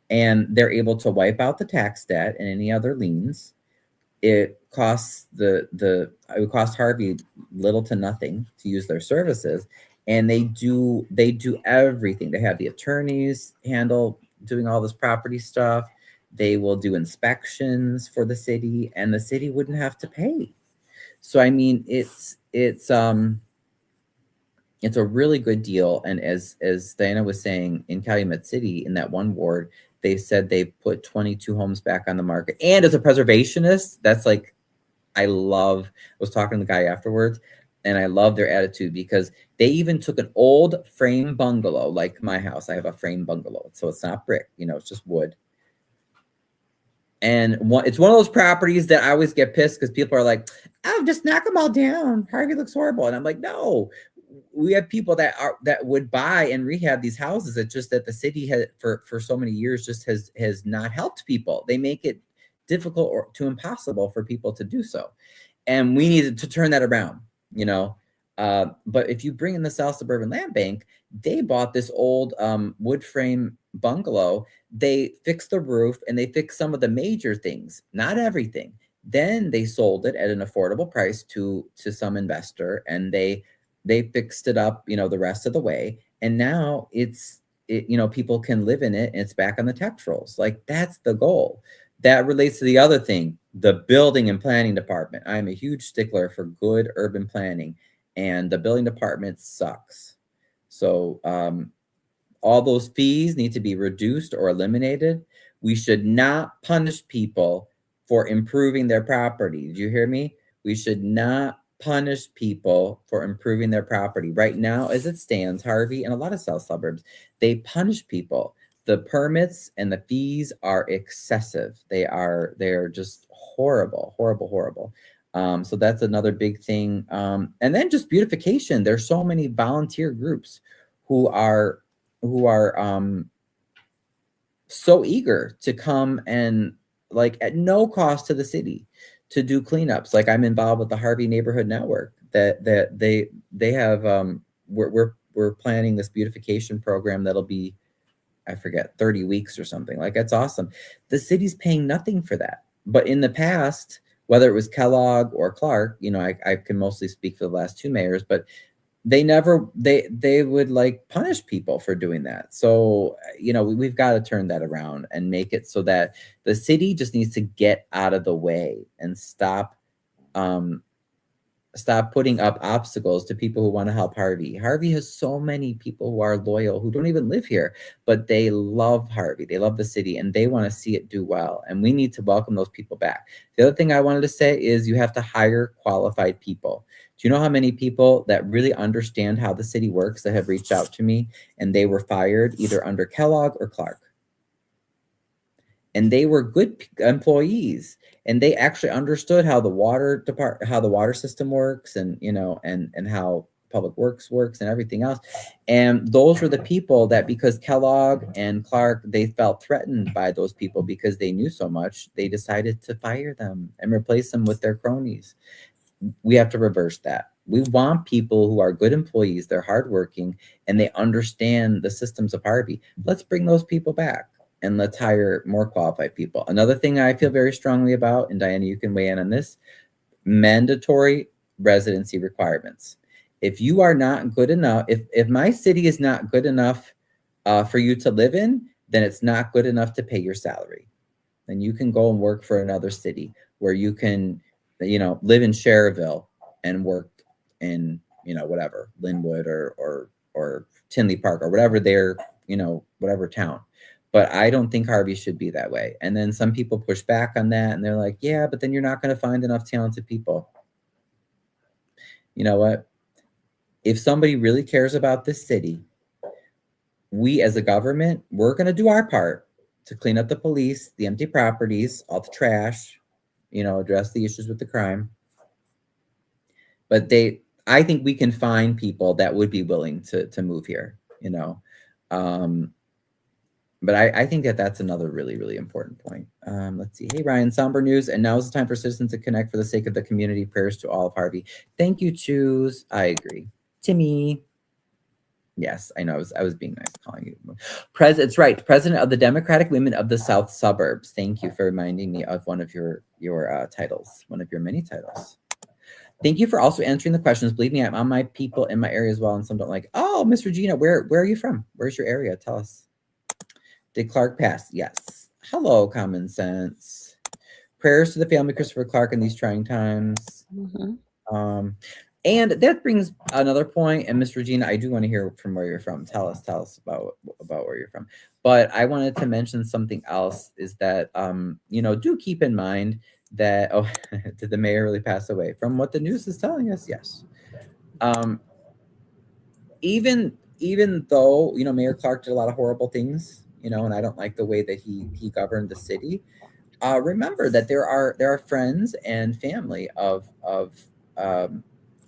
A: And they're able to wipe out the tax debt and any other liens. It costs it would cost Harvey little to nothing to use their services, and they do everything. They have the attorneys handle doing all this property stuff. They will do inspections for the city, and the city wouldn't have to pay. So I mean, it's a really good deal. And as Diana was saying, in Calumet City, in that one ward, they said they put 22 homes back on the market. And as a preservationist, that's like, I was talking to the guy afterwards, and I love their attitude because they even took an old frame bungalow, like my house. I have a frame bungalow, so it's not brick, it's just wood. And it's one of those properties that I always get pissed because people are like, "Oh, just knock them all down. Harvey looks horrible," and I'm like, "No, we have people that would buy and rehab these houses. It's just that the city has for so many years just has not helped people. They make it difficult or to impossible for people to do so, and we needed to turn that around, but if you bring in the South Suburban Land Bank, they bought this old wood frame bungalow. They fixed the roof and they fixed some of the major things, not everything. Then they sold it at an affordable price to some investor, and they fixed it up, the rest of the way. And now people can live in it, and it's back on the tax rolls. Like, that's the goal. That relates to the other thing, the building and planning department. I'm a huge stickler for good urban planning, and the building department sucks. So all those fees need to be reduced or eliminated. We should not punish people for improving their property. Did you hear me? We should not punish people for improving their property. Right now, as it stands, Harvey and a lot of South suburbs, they punish people. The permits and the fees are excessive. They're just horrible. So that's another big thing. And then just beautification. There's so many volunteer groups who are so eager to come and, like, at no cost to the city, to do cleanups. Like, I'm involved with the Harvey Neighborhood Network that they have. We're planning this beautification program that'll be, I forget, 30 weeks or something. Like, that's awesome. The city's paying nothing for that. But in the past, whether it was Kellogg or Clark, I can mostly speak for the last two mayors, but they would, like, punish people for doing that. So we've got to turn that around and make it so that the city just needs to get out of the way and stop putting up obstacles to people who want to help Harvey. Harvey has so many people who are loyal, who don't even live here, but they love Harvey. They love the city, and they want to see it do well. And we need to welcome those people back. The other thing I wanted to say is you have to hire qualified people. Do you know how many people that really understand how the city works that have reached out to me, and they were fired either under Kellogg or Clark? And they were good employees, and they actually understood how the water system works, and and how public works works and everything else. And those were the people that, because Kellogg and Clark, they felt threatened by those people because they knew so much, they decided to fire them and replace them with their cronies. We have to reverse that. We want people who are good employees, they're hardworking, and they understand the systems of Harvey. Let's bring those people back, and let's hire more qualified people. Another thing I feel very strongly about, and Diana, you can weigh in on this, mandatory residency requirements. If you are not good enough, if my city is not good enough for you to live in, then it's not good enough to pay your salary. Then you can go and work for another city where you can, live in Cherville and worked in, whatever, Linwood or Tinley Park or whatever their, whatever town. But I don't think Harvey should be that way. And then some people push back on that and they're like, yeah, but then you're not going to find enough talented people. You know what? If somebody really cares about this city, we as a government, we're going to do our part to clean up the police, the empty properties, all the trash, address the issues with the crime. But I think we can find people that would be willing to move here, Um, but I think that that's another really, really important point. Let's see. Hey, Ryan, somber news. And now is the time for citizens to connect for the sake of the community. Prayers to all of Harvey. Thank you, Choose. I agree. Timmy. Yes, I know. I was being nice calling you. It's right. President of the Democratic Women of the South Suburbs. Thank you for reminding me of one of your titles, one of your many titles. Thank you for also answering the questions. Believe me, I'm on my people in my area as well, and some don't like. Oh, Miss Regina, where are you from? Where's your area? Tell us. Did Clark pass? Yes. Hello, common sense. Prayers to the family, Christopher Clark, in these trying times.
B: Mm-hmm.
A: And that brings another point. And Miss Regina, I do want to hear from where you're from. Tell us about where you're from. But I wanted to mention something else is that do keep in mind that did the mayor really pass away? From what the news is telling us, yes. Even though Mayor Clark did a lot of horrible things, and I don't like the way that he governed the city. Remember that there are friends and family of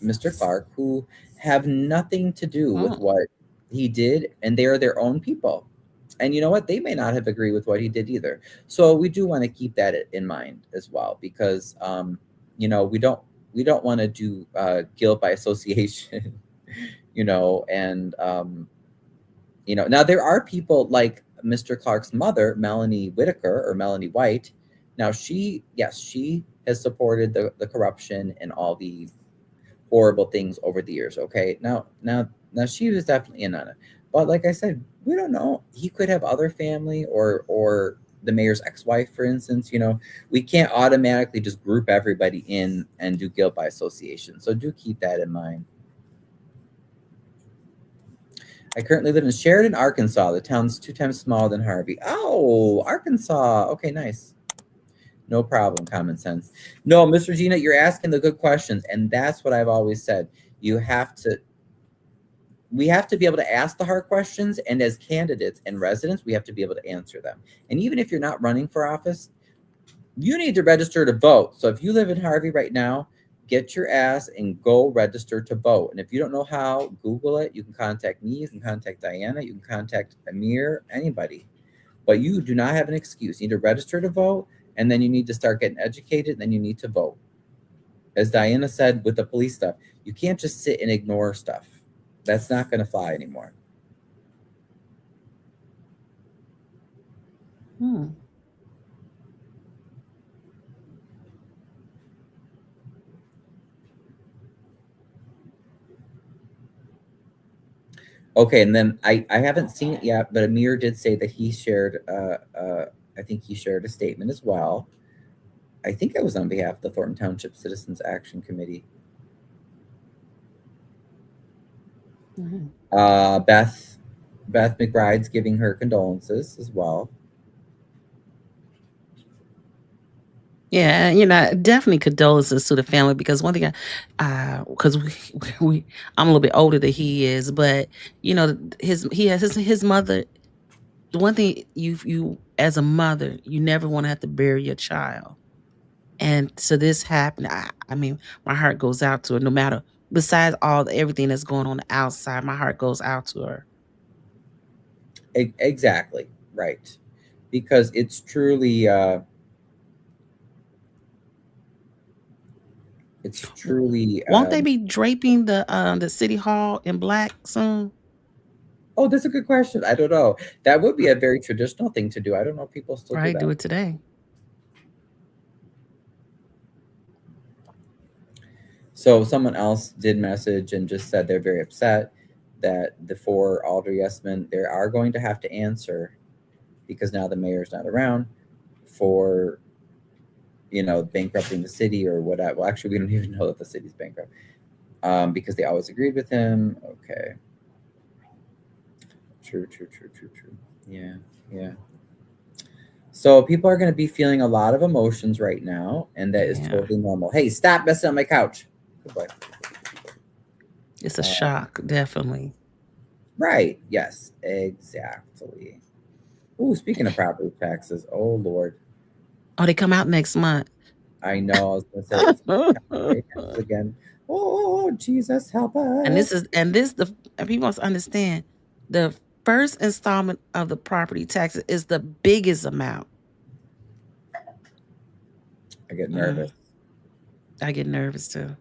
A: Mr. Clark who have nothing to do with what he did, and they are their own people. And you know what? They may not have agreed with what he did either. So we do want to keep that in mind as well, because we don't want to do guilt by association, and now there are people like Mr. Clark's mother, Melanie Whitaker or Melanie White. Now she has supported the corruption and all the horrible things over the years. Okay. Now she was definitely in on it. But like I said, we don't know. He could have other family or the mayor's ex-wife, for instance. We can't automatically just group everybody in and do guilt by association. So do keep that in mind. I currently live in Sheridan, Arkansas. The town's 2 times smaller than Harvey. Oh, Arkansas. Okay, nice. No problem, common sense. No, Miss Regina, you're asking the good questions, and that's what I've always said. We have to be able to ask the hard questions, and as candidates and residents, we have to be able to answer them. And even if you're not running for office, you need to register to vote. So if you live in Harvey right now, get your ass and go register to vote. And if you don't know how, Google it. You can contact me. You can contact Diana. You can contact Amir, anybody. But you do not have an excuse. You need to register to vote, and then you need to start getting educated, and then you need to vote. As Diana said with the police stuff, you can't just sit and ignore stuff. That's not going to fly anymore. Okay, and then I haven't seen it yet, but Amir did say that he shared I think he shared a statement as well. I think it was on behalf of the Thornton Township Citizens Action Committee.
B: Mm-hmm.
A: Beth McBride's giving her condolences as well.
B: Yeah, definitely condolences to the family, because one thing, because I'm a little bit older than he is, but his mother. The one thing you as a mother, you never want to have to bury your child, and so this happened. I mean, my heart goes out to her. No matter, besides everything that's going on outside, my heart goes out to her.
A: Exactly, right, because it's truly
B: Won't they be draping the city hall in black soon?
A: Oh, that's a good question. I don't know. That would be a very traditional thing to do. I don't know if people still do
B: Right,
A: that.
B: do it today.
A: So someone else did message and just said they're very upset that the 4 Alder yes men, they are going to have to answer, because now the mayor's not around, for bankrupting the city or whatever. Well, actually, we don't even know that the city's bankrupt, because they always agreed with him. Okay, true, true, true, true, true. Yeah, yeah. So people are going to be feeling a lot of emotions right now, and that is
B: Yeah.
A: totally normal. Hey, stop messing on my couch. Good boy.
B: It's a
A: Uh,
B: shock, definitely.
A: right. Yes. Exactly. Ooh, speaking of property taxes, oh Lord,
B: Oh, they come out next month.
A: I know. I was going to say it's property taxes again. Oh Jesus, help
B: And
A: us!
B: and people must understand the first installment of the property taxes is the biggest amount.
A: I get
B: Mm,
A: nervous.
B: I get nervous too.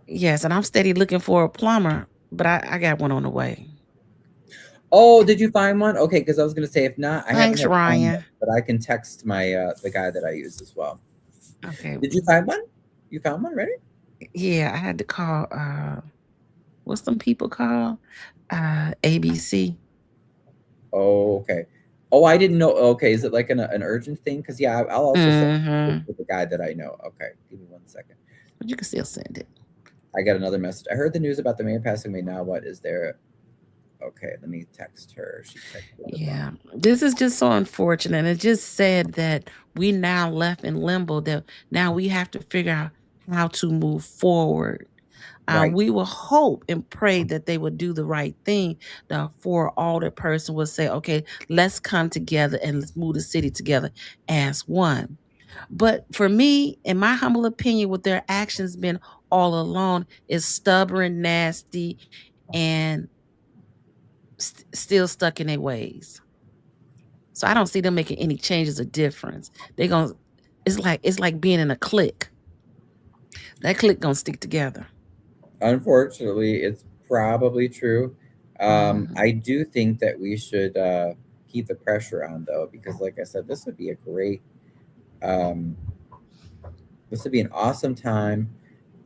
B: Yes, and I'm steady looking for a plumber, but I got one on the way.
A: Oh, did you find one? Okay, because I was going to say if not, I haven't
B: Thanks,
A: had time yet,
B: Ryan.
A: but I can text my the guy that I use as well.
B: Okay.
A: Did you find one? You found one, ready?
B: Yeah, I had to call what's some people call? ABC.
A: Oh, okay. Oh, I didn't know. Okay, is it like an urgent thing? Because yeah, I'll also send it
B: Mm-hmm.
A: to the guy that I know. Okay, give me 1 second.
B: But you can still send it.
A: I got another message. I heard the news about the mayor passing away. Now what is there? Okay, let me text her. She texted the wrong.
B: Yeah. This is just so unfortunate. It just said that we now left in limbo, that now we have to figure out how to move forward.
A: Right.
B: We will hope and pray that they would do the right thing. The for all that person will say, okay, let's come together and let's move the city together as one. But for me, in my humble opinion, what their actions been all along is stubborn, nasty, and still stuck in their ways. So I don't see them making any changes or difference. They're gonna it's like being in a clique. That clique gonna stick together.
A: Unfortunately, it's probably true.
B: Mhm.
A: I do think that we should keep the pressure on though, because like I said, this would be a great. Um, this would be an awesome time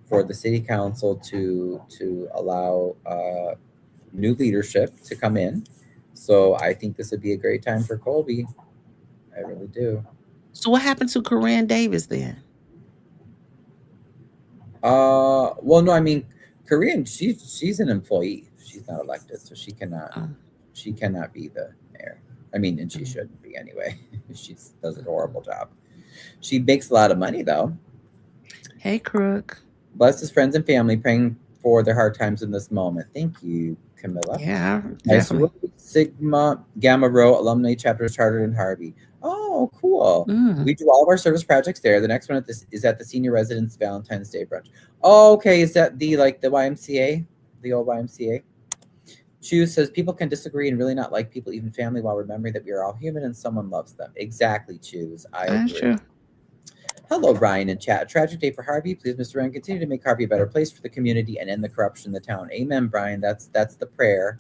A: for the city council to allow new leadership to come in. So I think this would be a great time for Colby. I really do.
B: So what happened to Corinne Davis then?
A: Well, no, I mean, Korean. She's an employee. She's not elected, so
B: Um,
A: she cannot be the mayor. I mean, and she
B: mm,
A: shouldn't be anyway. She does a
B: mhm.
A: horrible job. She makes a lot of money though.
B: Hey, Crook.
A: Bless his friends and family, praying for their hard times in this moment. Thank you, Camilla.
B: Yeah,
A: My
B: definitely.
A: sorority Sigma Gamma Rho alumni chapter is chartered in Harvey. Oh, cool.
B: Mm,
A: We do all of our service projects there. The next one at this is at the senior residence Valentine's Day brunch. Oh, okay. Is that the YMCA? The old YMCA? Chu says people can disagree and really not like people, even family, while remembering that we are all human and someone loves them. Exactly, Choose. I
B: that's
A: agree.
B: true.
A: Hello, Ryan in chat. Tragic day for Harvey. Please, Mr. Ryan, continue to make Harvey a better place for the community and end the corruption in the town. Amen, Brian. That's the prayer.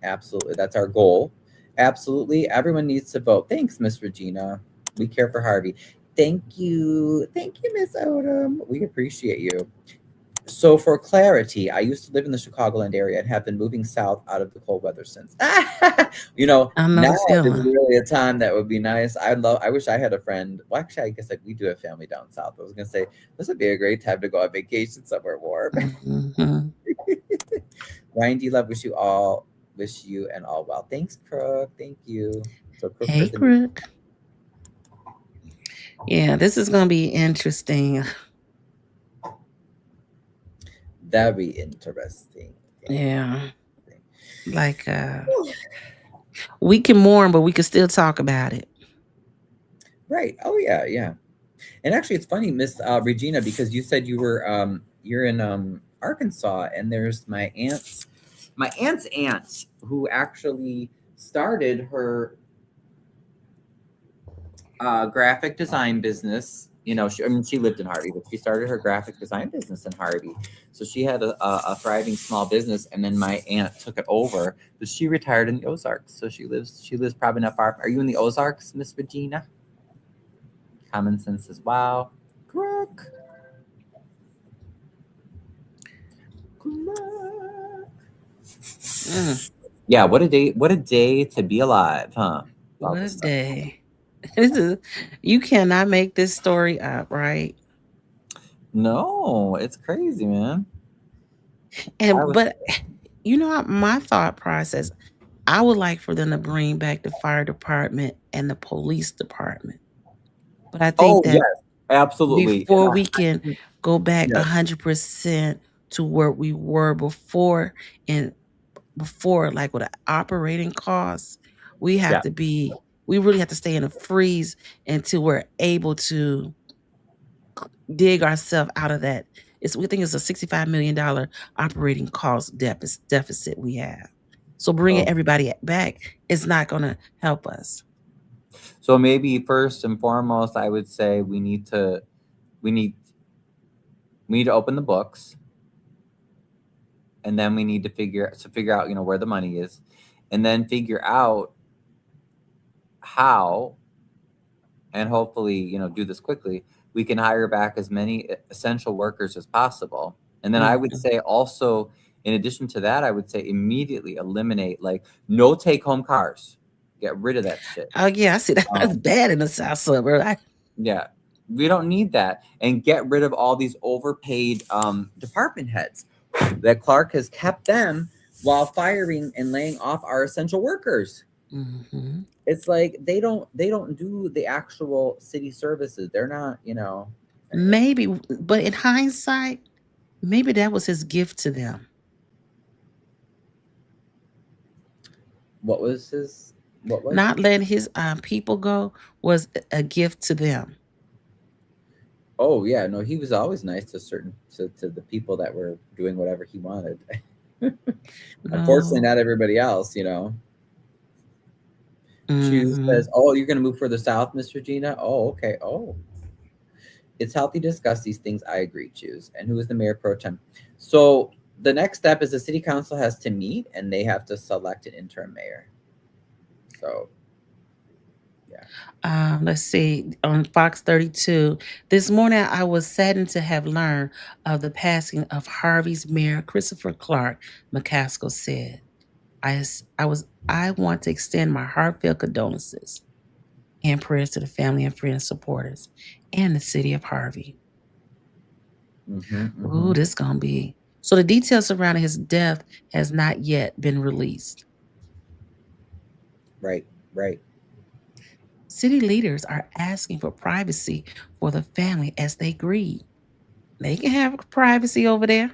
A: Absolutely. That's our goal. Absolutely. Everyone needs to vote. Thanks, Miss Regina. We care for Harvey. Thank you. Thank you, Miss Odom. We appreciate you. So, for clarity, I used to live in the Chicagoland area and have been moving south out of the cold weather since.
B: I know
A: Now
B: the
A: is
B: feeling.
A: really a time that would be nice. I wish I had a friend. Well, actually, I guess like we do have family down south. I was gonna say this would be a great time to go on vacation somewhere warm.
B: Hmm.
A: Ryan D. Love, wish you and all well. Thanks, Crook. Thank you. So Crook
B: Hey,
A: has the new
B: Crook. Yeah, this is gonna be interesting.
A: very interesting.
B: Yeah, like we can mourn, but we can still talk about it.
A: Right. Oh yeah, yeah. And actually, it's funny, Miss Regina, because you said you're in Arkansas, and there's my aunt's aunt who actually started her graphic design business. I mean, she lived in Harvey, but she started her graphic design business in Harvey. So she had a thriving small business, and then my aunt took it over. But she retired in the Ozarks, so she lives probably not far. Are you in the Ozarks, Miss Regina? Common sense as wow. Crook. Crook.
B: Mm,
A: Yeah, what a day! What a day to be alive, huh? All
B: what a
A: this stuff.
B: day. This is you cannot make this story up, right?
A: No, it's crazy, man.
B: And
A: I was.
B: but my thought process, I would like for them to bring back the fire department and the police department. But I think
A: Oh
B: that
A: yes, absolutely.
B: before we can go back
A: Yes,
B: 100% to where we were before, and before, like with the operating costs, we have
A: yeah.
B: to be we really have to stay in a freeze until we're able to dig ourselves out of that. We think it's a $65 million operating cost deficit we have. So bringing
A: Oh,
B: everybody back is not going to help us.
A: so maybe first and foremost, I would say we need we need to open the books, and then we need to figure out where the money is, and then figure out how, and hopefully do this quickly. We can hire back as many essential workers as possible, and then I would
B: Mhm.
A: say also, in addition to that, I would say immediately eliminate, like, no take home cars. Get rid of that shit.
B: Oh yeah, I see that. That's
A: Um,
B: bad in the South suburb.
A: Yeah, we don't need that, and get rid of all these overpaid department heads that Clark has kept them while firing and laying off our essential workers.
B: Mhm.
A: It's like they don't do the actual city services. They're not, anyway.
B: Maybe, but in hindsight, maybe that was his gift to them.
A: What was his what was
B: Not letting his people go was a gift to them.
A: Oh yeah, no, he was always nice to to the people that were doing whatever he wanted. Unfortunately,
B: No.
A: not everybody else. Choose says,
B: Mhm.
A: "Oh, you're gonna move further south, Miss Regina? Oh, okay. Oh, it's healthy to discuss these things. I agree, choose. And who is the mayor pro tem? So the next step is the city council has to meet and they have to select an interim mayor. So yeah.
B: Let's see, on Fox 32. This morning, I was saddened to have learned of the passing of Harvey's mayor, Christopher Clark, McCaskill said. I want to extend my heartfelt condolences and prayers to the family and friends, supporters, and the city of Harvey.
A: Mm-hmm,
B: Ooh,
A: mm-hmm.
B: this gonna be. So the details surrounding his death has not yet been released.
A: Right, right.
B: City leaders are asking for privacy for the family as they grieve. They can have privacy over there.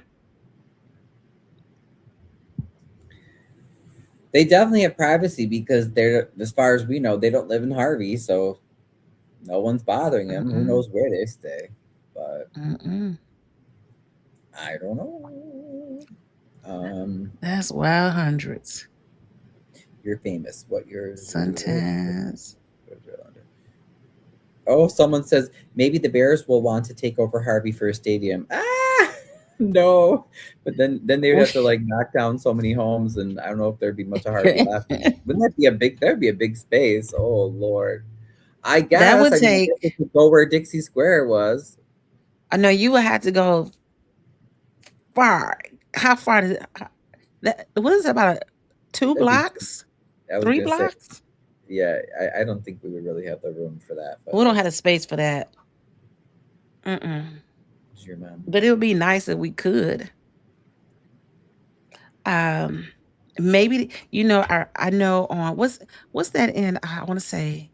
A: They definitely have privacy because they're, as far as we know, they don't live in Harvey, so no one's bothering them. Who
B: Mm-mm,
A: knows where they stay? But
B: mm-mm.
A: I don't know. Um,
B: That's wild hundreds.
A: you're famous. What
B: Sometimes.
A: Oh, someone says maybe the Bears will want to take over Harvey for a stadium. Ah, no. But then they would have to like knock down so many homes, and I don't know if there'd be much of Harvey left. Wouldn't that be a big? That'd be a big space. Oh Lord. I
B: That
A: guess.
B: would
A: I mean, I guess
B: take.
A: we could go where Dixie Square was.
B: I know you would have to go far. How far did that? What is it, about 2 blocks,
A: I was
B: three
A: gonna say,
B: blocks?
A: yeah. I don't think we would really have the room for that, but
B: We don't
A: we'll
B: have the
A: see.
B: space for that. Mm-mm.
A: It's your mom.
B: But it would be nice if we could. Um, maybe I know on what's that in? I want to say,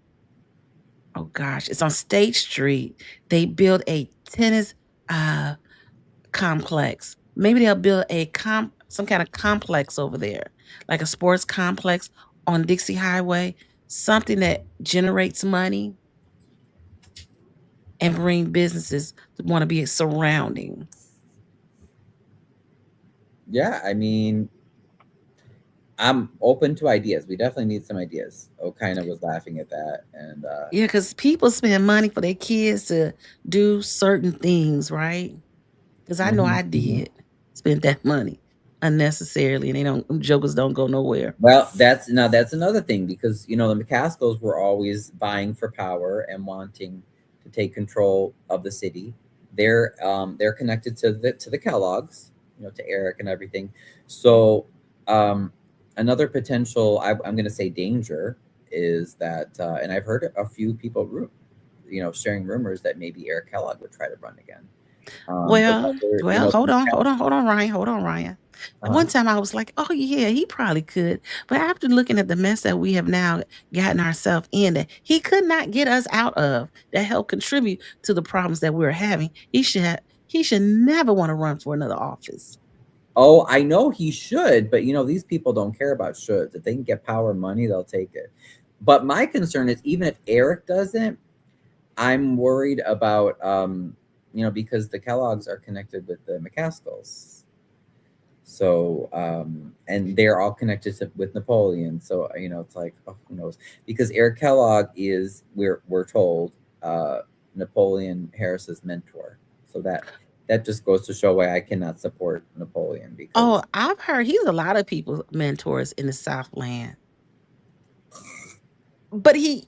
B: oh gosh, it's on State Street. They build a tennis uh complex. Maybe they'll build some kind of complex over there, like a sports complex on Dixie Highway, something that generates money and bring businesses to want to be surrounding.
A: Yeah, I mean, I'm open to ideas. We definitely need some ideas. Okina was laughing at that, and
B: Yeah, because people spend money for their kids to do certain things, right? Because I know
A: mhm,
B: I
A: mhm.
B: did spend that money unnecessarily, and them jokers don't go nowhere.
A: Well, that's another thing because the McCaskills were always vying for power and wanting to take control of the city. They're connected to the Kellogg's, to Eric and everything. So um, another potential, I'm going to say, danger. is that, and I've heard a few people, sharing rumors that maybe Eric Kellogg would try to run again. But
B: Well,
A: there,
B: well, hold
A: some
B: on, hold on, hold on, Ryan, hold on, Ryan. At
A: uh
B: one time, I was like, "Oh yeah, he probably could," but after looking at the mess that we have now gotten ourselves in, that he could not get us out of, that helped contribute to the problems that we're having, he should never want to run for another office.
A: Oh, I know he should, but these people don't care about shoulds. If they can get power and money, they'll take it. But my concern is, even if Eric doesn't, I'm worried about, because the Kellogg's are connected with the McCaskells. So, and they're all connected with Napoleon. So, it's like, oh, who knows? Because Eric Kellogg is, we're told, uh, Napoleon Harris's mentor. So that just goes to show why I cannot support Napoleon,
B: Oh,
A: because
B: I've heard he's a lot of people's mentors in the Southland. But he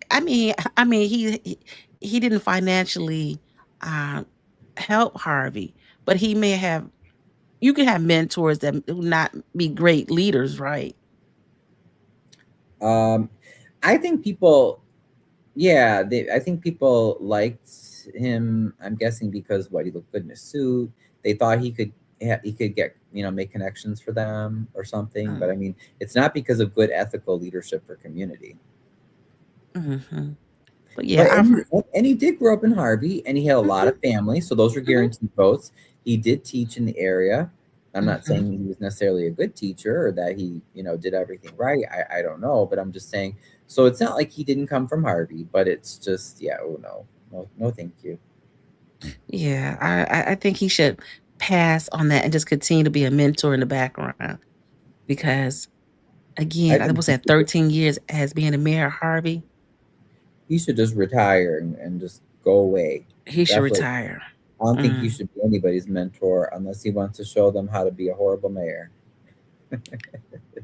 B: didn't financially, um, help Harvey, but he may have you can have mentors that do not be great leaders, right?
A: um, I think people, yeah, I think people liked him. I'm guessing because what, he looked good in a suit. They thought he could get, make connections for them or something. But
B: Mm,
A: I mean, it's not because of good ethical leadership for community.
B: mhm. But
A: But
B: yeah, I've heard.
A: he did grow up in Harvey, and he had a lot
B: Mhm,
A: of family, so those are
B: mhm,
A: guaranteed votes. He did teach in the area. I'm not
B: mhm.
A: saying he was necessarily a good teacher or that he, did everything right. I don't know, but I'm just saying. So it's not like he didn't come from Harvey, but it's just, yeah. Oh no, no, no, thank you.
B: Yeah, I think he should pass on that and just continue to be a mentor in the background because,
A: I
B: again, I
A: think
B: was at 13 years as being a mayor of Harvey.
A: he should just retire and just go away.
B: He should
A: Definitely,
B: retire.
A: I don't think he
B: Mm.
A: should be anybody's mentor unless he wants to show them how to be a horrible mayor.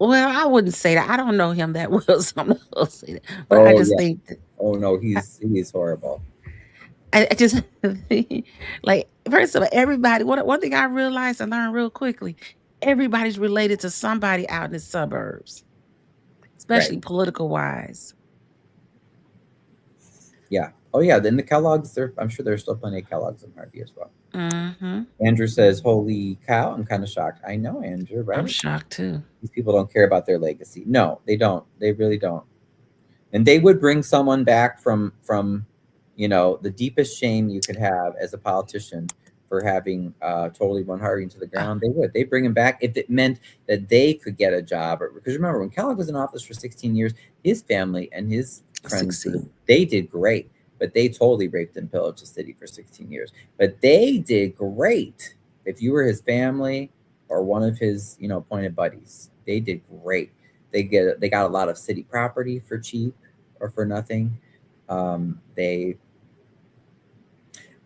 B: Well, I wouldn't say that. I don't know him that well, so I'm not gonna say that. But I
A: Oh
B: just
A: yeah.
B: think that
A: Oh no,
B: I,
A: he's horrible.
B: I just like first of all, everybody. One thing I realized and learned real quickly: everybody's related to somebody out in the suburbs,
A: Right.
B: especially political wise.
A: Yeah. Oh yeah. Then the Kellogg's. I'm sure there's still plenty of Kellogg's in Harvey as well.
B: Hmm.
A: Andrew says, "Holy cow! I'm kind of shocked." I know, Andrew.
B: I'm
A: Right?
B: shocked too.
A: These people don't care about their legacy. No, they don't. They really don't. And they would bring someone back from, the deepest shame you could have as a politician for having, totally run Harvey into the
B: Oh,
A: ground. They would. They bring him back if it meant that they could get a job. Because remember, when Kellogg was in office for 16 years, his family and his friends,
B: 16.
A: they did great. But they totally raped and pillaged the city for 16 years. But they did great. If you were his family or one of his, appointed buddies, they did great. They got a lot of city property for cheap or for nothing. They,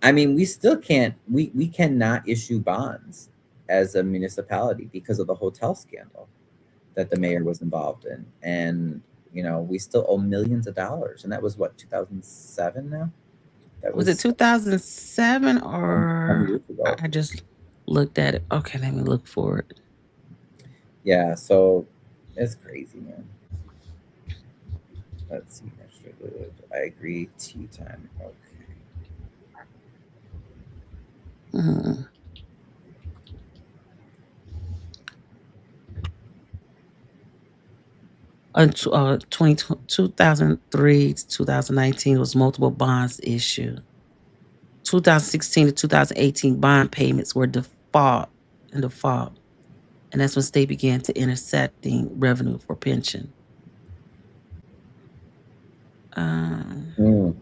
A: I mean, we still can't, we cannot issue bonds as a municipality because of the hotel scandal that the mayor was involved in. And, we still owe millions of dollars. And that was what, 2007 now? That
B: Was it
A: was
B: 2007
A: 20
B: or
A: years ago.
B: I just looked at it? Okay, let me look for it.
A: Yeah. So it's crazy, man. Let's see. I agree. Tea time. Okay.
B: Mm. Tw 20 2003 to 2019 was multiple bonds issued. 2016 to 2018 bond payments were default, and that's when state began to intercepting revenue for pension. Um,
A: Mm.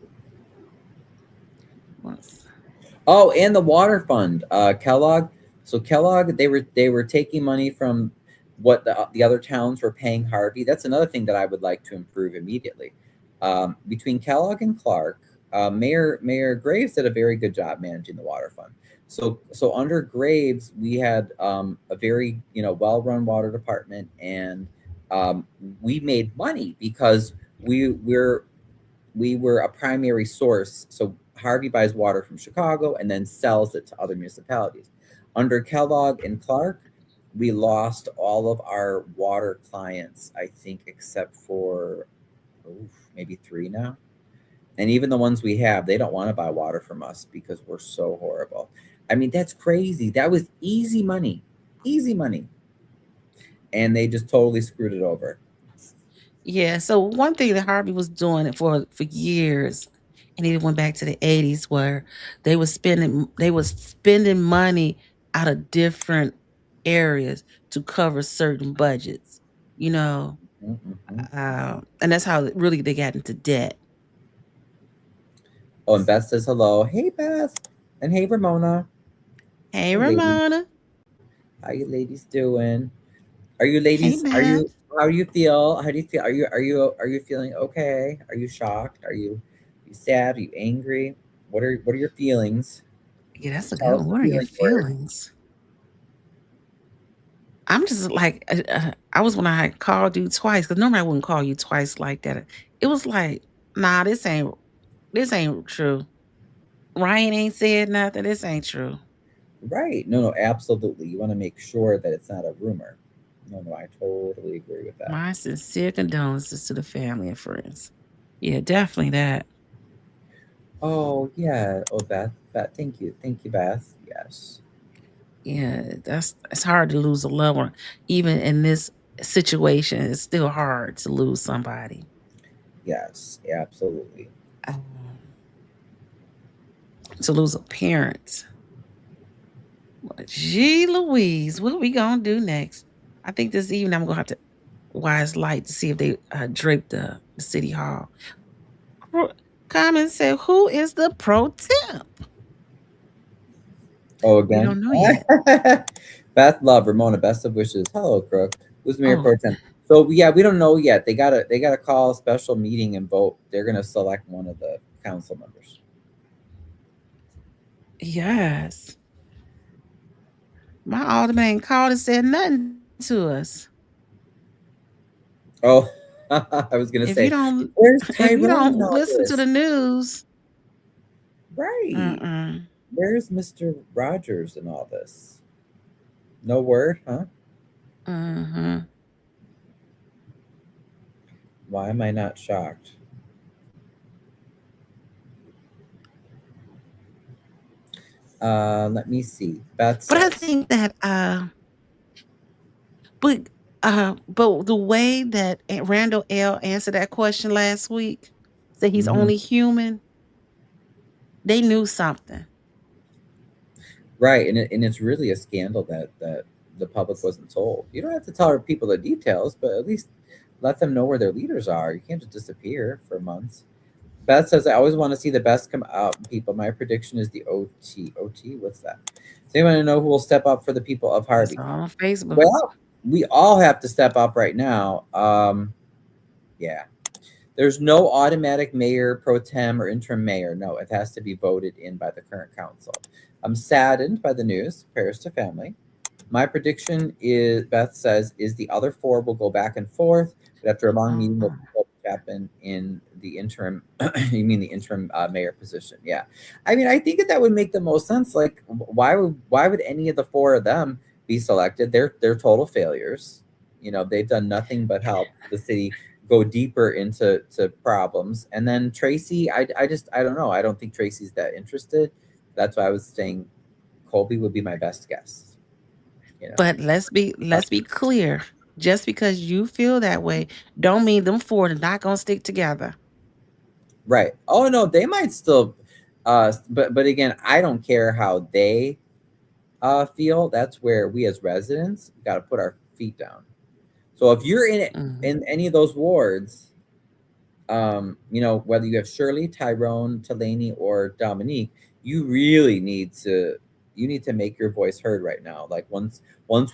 B: what's
A: Oh, and the water fund, Kellogg. So Kellogg, they were taking money from what the other towns were paying Harvey. That's another thing that I would like to improve immediately. Between Kellogg and Clark, Mayor Graves did a very good job managing the water fund. So under Graves, we had, a very, well-run water department, and, um, we made money because we were a primary source. So Harvey buys water from Chicago and then sells it to other municipalities. Under Kellogg and Clark, we lost all of our water clients, I think, except for oof, maybe three now. And even the ones we have, they don't want to buy water from us because we're so horrible. I mean, that's crazy. That was easy money. And they just totally screwed it over.
B: Yeah. So one thing that Harvey was doing it for years, and it went back to the 80s where they was spending money out of different areas to cover certain budgets, you know.
A: Mm-hmm.
B: And that's how really they got into debt.
A: Oh, and Beth says hello. Hey, Beth. And hey, Ramona.
B: Hey
A: Hey, ladies.
B: Ramona.
A: How you ladies doing? Are you
B: Hey
A: ladies? Are
B: Beth.
A: you? How do you feel? How do you feel? Are you feeling okay? Are you shocked? Are you sad? Are you angry? What are your feelings?
B: Yeah, that's a
A: Tell
B: good
A: us
B: one.
A: the
B: What are your
A: feeling word.
B: feelings? I'm just like I was when I called you twice because normally I wouldn't call you twice like that. It was like, nah, this ain't true. Ryan ain't said nothing. This ain't true.
A: Right. No, no, absolutely. You want to make sure that it's not a rumor. No, no, I totally agree with that.
B: My sincere condolences to the family and friends. Yeah, definitely that.
A: Oh, yeah. Oh, Beth. Beth, thank you. Thank you, Beth. Yes.
B: Yeah, that's it's hard to lose a loved one. Even in this situation, it's still hard to lose somebody.
A: Yes, absolutely.
B: Um, to lose a parent. But gee Louise, what we gonna do next? I think this evening I'm gonna have to wise light to see if they drape the city hall. Cro- Comment said, "Who is the pro temp?"
A: Oh,
B: We
A: again.
B: don't know yet.
A: Beth Love, Ramona, best of wishes. Hello, Crook. Who's Mayor
B: Oh,
A: Pro Tem? So yeah, we don't know yet. They gotta call a special meeting and vote. They're gonna select one of the council members.
B: yes. My alderman ain't called and said nothing to us.
A: Oh, I was gonna
B: If you
A: say,
B: don't,
A: where's
B: if you
A: Tyrone in
B: don't
A: all
B: listen to
A: this?
B: the news,
A: Right.
B: mm-mm,
A: Where's Mr. Rogers in all this? No word, huh?
B: mm-hmm.
A: Why am I not shocked? Let me see. Beth
B: But I
A: says.
B: think that, but the way that Randall L answered that question last week, said he's
A: Mhm.
B: only human. They knew something.
A: Right, and it's really a scandal that the public wasn't told. You don't have to tell people the details, but at least let them know where their leaders are. You can't just disappear for months. Beth says, "I always want to see the best come out, people. My prediction is the OT. OT, what's that? Does anyone know who will step up for the people of
B: That's
A: Harvey?
B: all on Facebook.
A: Well, we all have to step up right now. Yeah, there's no automatic mayor pro tem or interim mayor. No, it has to be voted in by the current council. I'm saddened by the news. Prayers to family. My prediction is, Beth says, is the other four will go back and forth, but after a long meeting, will happen in the interim. You mean the interim mayor position? Yeah, I mean, I think that would make the most sense. Like, why would any of the four of them be selected? They're total failures. They've done nothing but help the city go deeper into problems. And then Tracy, I don't know. I don't think Tracy's that interested. That's why I was saying Colby would be my best guess. You know.
B: But let's be clear. Just because you feel that way, don't mean them four are not gonna stick together.
A: Right. Oh no, they might still but again, I don't care how they feel. That's where we as residents got to put our feet down. So if you're in it
B: Mhm.
A: in any of those wards, whether you have Shirley, Tyrone, Delaney, or Dominique, you really need to make your voice heard right now. Like once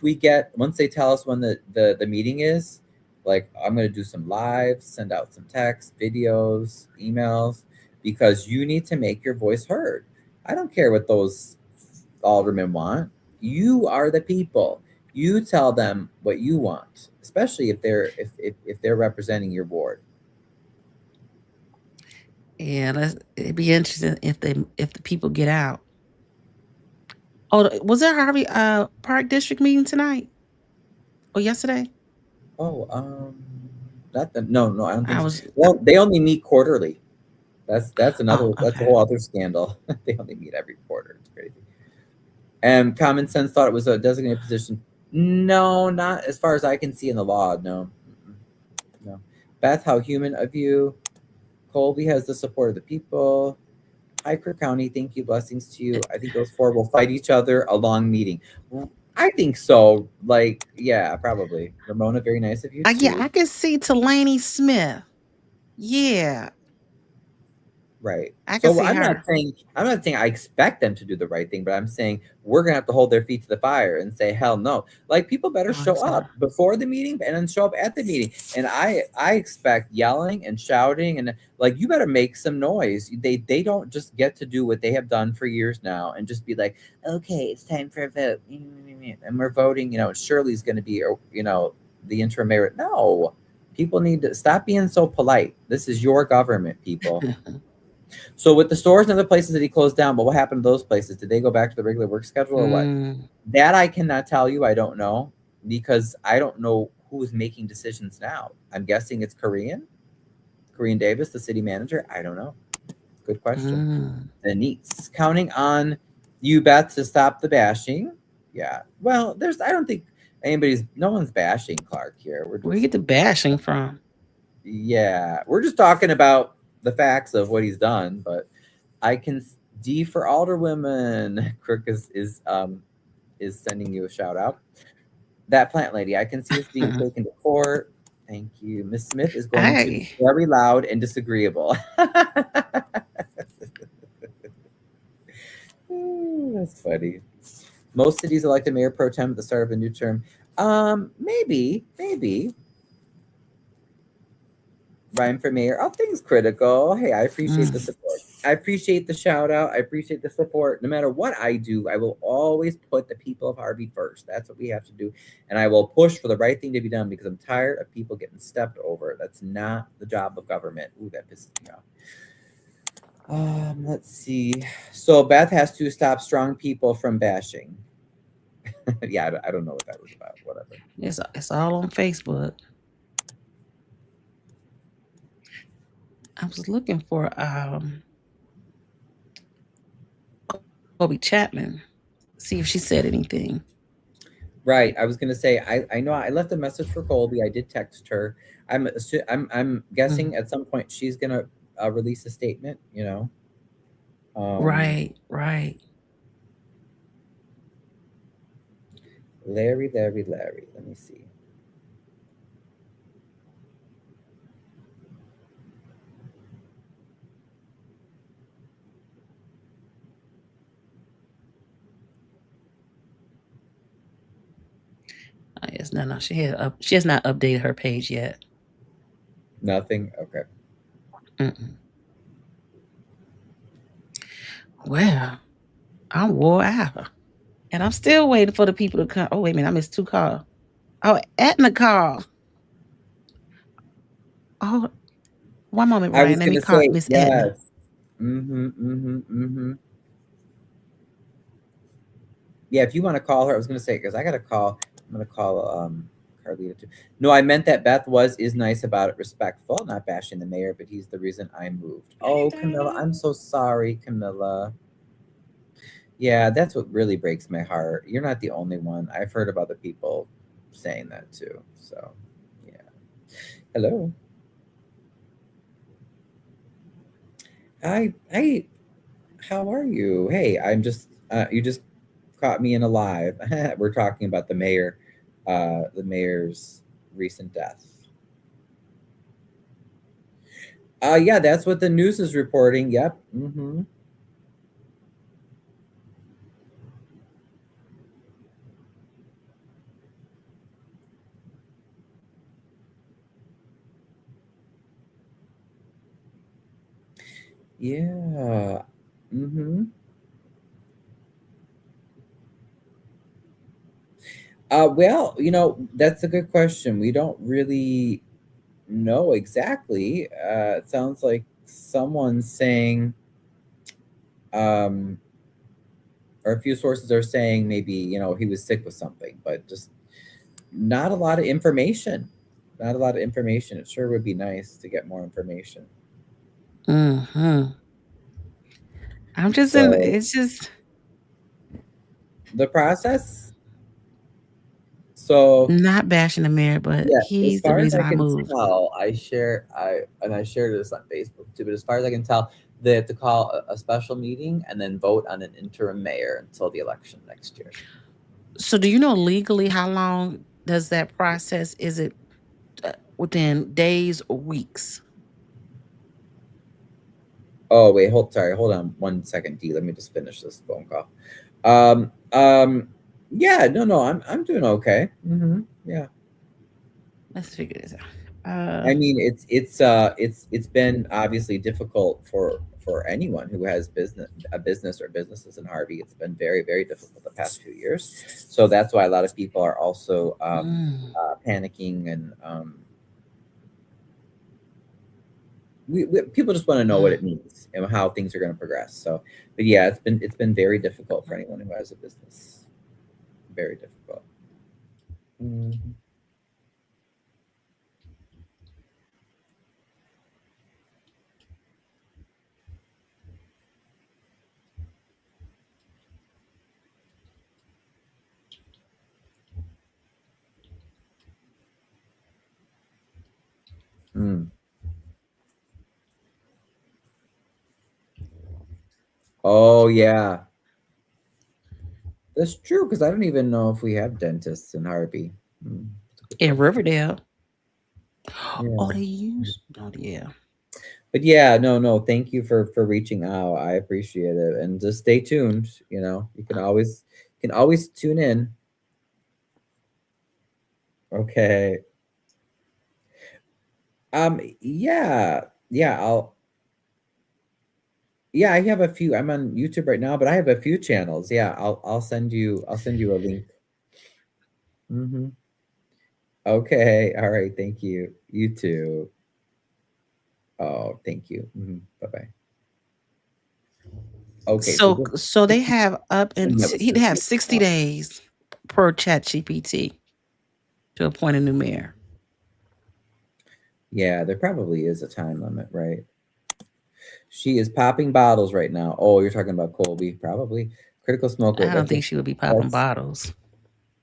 A: they tell us when the meeting is, like I'm gonna do some lives, send out some texts, videos, emails, because you need to make your voice heard. I don't care what those aldermen want. You are the people. You tell them what you want, especially if they're representing your ward.
B: Yeah, it'd be interesting if the people get out. Oh, was there Harvey Park District meeting tonight or yesterday?
A: Oh, Not the, no, no, I don't
B: I
A: think so.
B: was
A: Well, they only meet quarterly.
B: oh,
A: That's a
B: okay.
A: whole other scandal. They only meet every quarter. It's crazy. And Common Sense thought it was a designated position. No, not as far as I can see in the law. No, no. Beth, how human of you. Colby has the support of the people. Hi, Kirk County. Thank you. Blessings to you. I think those four will fight each other a long meeting. I think so. Like, yeah, probably. Ramona, very nice of you
B: Yeah,
A: too.
B: I can see Talani Smith. Yeah,
A: Right.
B: I can
A: So
B: see her.
A: I'm not saying I expect them to do the right thing, but I'm saying we're gonna have to hold their feet to the fire and say hell no. Like people better
B: Oh,
A: show
B: that's
A: up
B: her.
A: before the meeting and then show up at the meeting. And I expect yelling and shouting and like you better make some noise. They don't just get to do what they have done for years now and just be like, okay, it's time for a vote, and we're voting. You know, Shirley's gonna be, the interim mayor. No, people need to stop being so polite. This is your government, people. So with the stores and other places that he closed down, but what happened to those places? Did they go back to the regular work schedule or what?
B: Mm,
A: That I cannot tell you. I don't know because I don't know who's making decisions now. I'm guessing it's Korean Davis, the city manager. I don't know. Good question.
B: mm.
A: Denise, counting on you, Beth, to stop the bashing. Yeah. Well, I don't think no one's bashing Clark here.
B: Where you get the bashing from?
A: We're just talking about the facts of what he's done, but I can D for Alderwomen. Crook is sending you a shout out. That plant lady, I can see us being taken to court. Thank you. Miss Smith is going to be
B: Hey,
A: very loud and disagreeable. Ooh, that's funny. Most cities elect a mayor pro tem at the start of a new term. Maybe. Ryan for mayor. All things critical. Hey, I appreciate the
B: mm.
A: support. I appreciate the shout out. I appreciate the support. No matter what I do, I will always put the people of Harvey first. That's what we have to do. And I will push for the right thing to be done because I'm tired of people getting stepped over. That's not the job of government. Ooh, that pisses me off. Let's see. So Beth has to stop strong people from bashing. Yeah, I don't know what that was about. Whatever.
B: It's all on Facebook. I was looking for Kobe Chapman. See if she said anything.
A: Right. I was gonna say I know I left a message for Colby. I did text her. I'm
B: Mm.
A: guessing at some point she's gonna release a statement. Um,
B: Right, right.
A: Larry. Let me see.
B: Yes, no, no. She has not updated her page yet.
A: Nothing. Okay.
B: Mm-mm. Well, I'm wore out. And I'm still waiting for the people to come. Oh, wait a minute. I missed two calls. Oh, Etna call. Oh, one moment,
A: I was
B: Ryan. Let me
A: gonna
B: call
A: say
B: Miss Etna.
A: yes. Mm-hmm. Yeah, if you want to call her, I was gonna say because I got to call. I'm gonna call Carlita too. No, I meant that Beth is nice about it, respectful, not bashing the mayor, but he's the reason I moved. Oh, Camilla, I'm so sorry, Camilla. Yeah, that's what really breaks my heart. You're not the only one. I've heard of other people saying that too. So, yeah. Hello. Hi. How are you? Hey, I'm just you just caught me in a live. We're talking about the mayor's recent death. Yeah, that's what the news is reporting. Yep. Yeah. Mm-hmm. Well, that's a good question. We don't really know exactly. It sounds like someone's saying, um, or a few sources are saying maybe, he was sick with something, but just not a lot of information. not a lot of information. It sure would be nice to get more information.
B: Hmm. I'm just in.
A: So
B: It's just
A: the process. So
B: not bashing the mayor, but
A: yeah, as
B: he's the
A: far as
B: reason
A: I
B: I
A: can
B: moved.
A: tell, I shared this on Facebook too. But as far as I can tell, they have to call a special meeting and then vote on an interim mayor until the election next year.
B: So, do you know legally how long does that process? Is it within days or weeks?
A: Oh wait, hold on 1 second, D. Let me just finish this phone call. Um, um, yeah, no, I'm doing okay. Yeah,
B: Let's figure this out.
A: I mean it's been obviously difficult for anyone who has business or businesses in Harvey. It's been very difficult the past few years, so that's why a lot of people are also
B: Mm.
A: panicking and people just want to know what
B: Mm.
A: it means and how things are going to progress. So, but yeah, it's been very difficult for anyone who has a business. Very difficult. Mhm. Mm. Oh yeah, that's true because I don't even know if we have dentists in Harvey. That's a good
B: In
A: question.
B: Riverdale.
A: Yeah.
B: Oh, they use. Oh, yeah.
A: But yeah, no. Thank you for reaching out. I appreciate it, and just stay tuned. You can always tune in. Okay. Yeah, yeah. Yeah, I have a few. I'm on YouTube right now, but I have a few channels. Yeah, I'll send you a link. Mm-hmm. Okay. All right. Thank you. You too. Oh, thank you. Bye bye. Okay. So
B: So,
A: this,
B: so they have up
A: and that
B: until
A: was
B: he'd
A: just
B: have 60 days per chat GPT to appoint a new mayor.
A: yeah. There probably is a time limit, right? She is popping bottles right now. Oh, you're talking about Colby, probably. Critical smoker.
B: I don't think she would be popping
A: That's
B: bottles.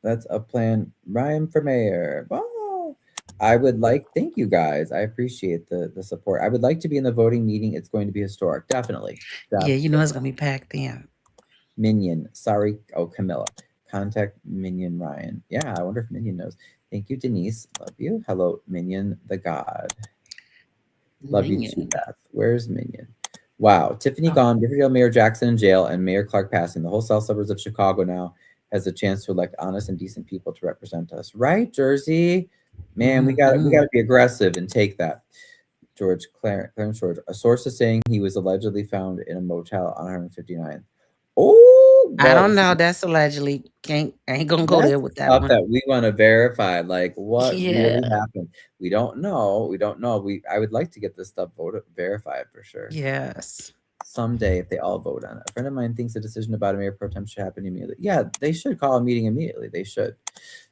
A: that's a plan. Ryan for mayor. Wow. I would like. Thank you guys. I appreciate the support. I would like to be in the voting meeting. It's going to be historic. Definitely.
B: Yeah, you know it's
A: Definitely.
B: gonna be packed in.
A: Minion. Sorry. Oh, Camilla. Contact Minion Ryan. Yeah, I wonder if Minion knows. Thank you, Denise. Love you. Hello, Minion the God. Love you too,
B: Minion.
A: Beth. Where's Minion? Wow. Tiffany
B: Oh,
A: gone, Riverdale Mayor Jackson in jail, and Mayor Clark passing. The whole south suburbs of Chicago now has a chance to elect honest and decent people to represent us. Right, Jersey? Man, we gotta
B: hmm.
A: be aggressive and take that. Clarence George. A source is saying he was allegedly found in a motel on 159th. Oh,
B: I
A: well,
B: don't
A: see,
B: know. That's allegedly. Can't. I ain't gonna go
A: that's
B: there
A: the
B: with that
A: stuff
B: one.
A: that we want to verify. Like, what really
B: Yeah.
A: happened? We don't know. We don't know. I would like to get this stuff verified for sure.
B: Yes.
A: Someday, if they all vote on it. A friend of mine thinks a decision about a mayor pro tem should happen immediately. Yeah, they should call a meeting immediately. They should.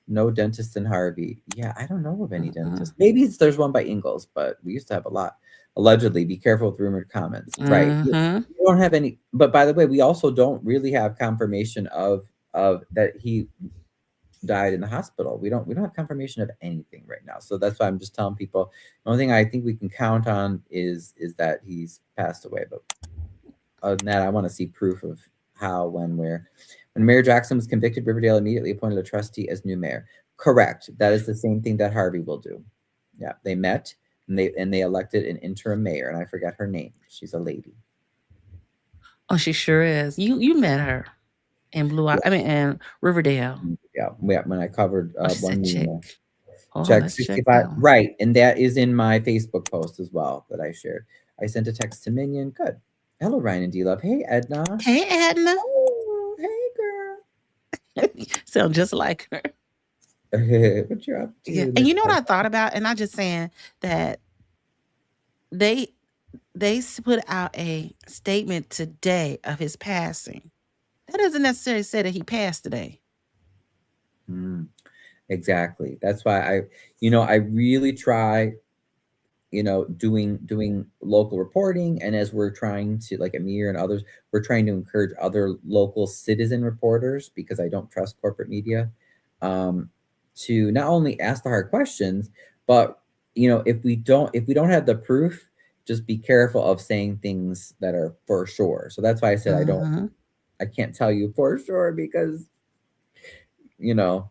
A: No dentist in Harvey. Yeah, I don't know of any
B: Mm-mm.
A: dentists. Maybe there's one by Ingles, but we used to have a lot. Allegedly, be careful with rumored comments. Right.
B: Mm-hmm.
A: We don't have any. But by the way, we also don't really have confirmation of that he died in the hospital. We don't have confirmation of anything right now. So that's why I'm just telling people. The only thing I think we can count on is that he's passed away. But other than that, I want to see proof of how, when, where. When Mayor Jackson was convicted, Riverdale immediately appointed a trustee as new mayor. Correct. That is the same thing that Harvey will do. Yeah, they met and they elected an interim mayor, and I forgot her name. She's a lady.
B: Oh, she sure is. You met her in Blue.
A: Yeah,
B: I mean, in Riverdale.
A: yeah. Yeah, when I covered
B: Oh, she
A: one
B: said
A: meeting
B: check.
A: there.
B: Oh,
A: Check
B: let's check
A: 65.
B: that one.
A: Right, and that is in my Facebook post as well that I shared. I sent a text to Minion. Good. Hello, Ryan and D Love. Hey, Edna.
B: Hey, Edna.
A: Oh, hey,
B: Sound just like her.
A: girl. What you up
B: Yeah.
A: to,
B: And
A: Miss
B: you know what I
A: Edna?
B: thought about? And I just saying that they put out a statement today of his passing. That doesn't necessarily say that he passed today.
A: Hmm. Exactly. That's why I really try, doing local reporting, and as we're trying to, like Amir and others, we're trying to encourage other local citizen reporters, because I don't trust corporate media, um, to not only ask the hard questions, but if we don't have the proof, just be careful of saying things that are for sure. So that's why I said
B: Hmm.
A: I can't tell you for sure, because you know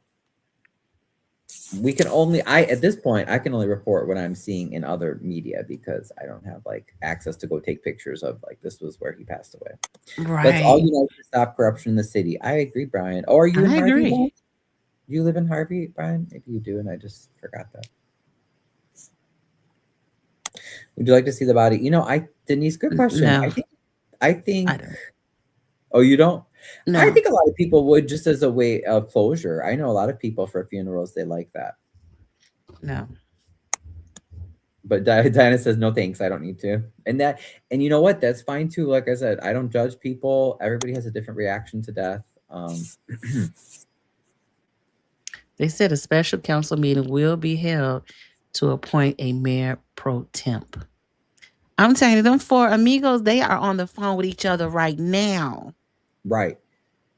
A: we can only I at this point I can only report what I'm seeing in other media, because I don't have like access to go take pictures of, like, this was where he passed away. Let's all
B: Right.
A: unite to stop corruption in the city. I agree, Brian. Oh, are you in
B: I
A: Harvey, Brian?
B: agree.
A: Do you live in Harvey, Brian? Maybe you do, and I just forgot that. Would you like to see the body? Denise, good question.
B: No,
A: I
B: I
A: think.
B: don't.
A: Oh, you don't? I
B: No,
A: think a lot of people would, just as a way of closure. I know a lot of people for funerals, they like that.
B: no.
A: But Diana says no thanks. I don't need to. And you know what? That's fine too. Like I said, I don't judge people. Everybody has a different reaction to death.
B: They said a special council meeting will be held to appoint a mayor pro temp. I'm telling you, them four amigos, they are on the phone with each other right now.
A: Right.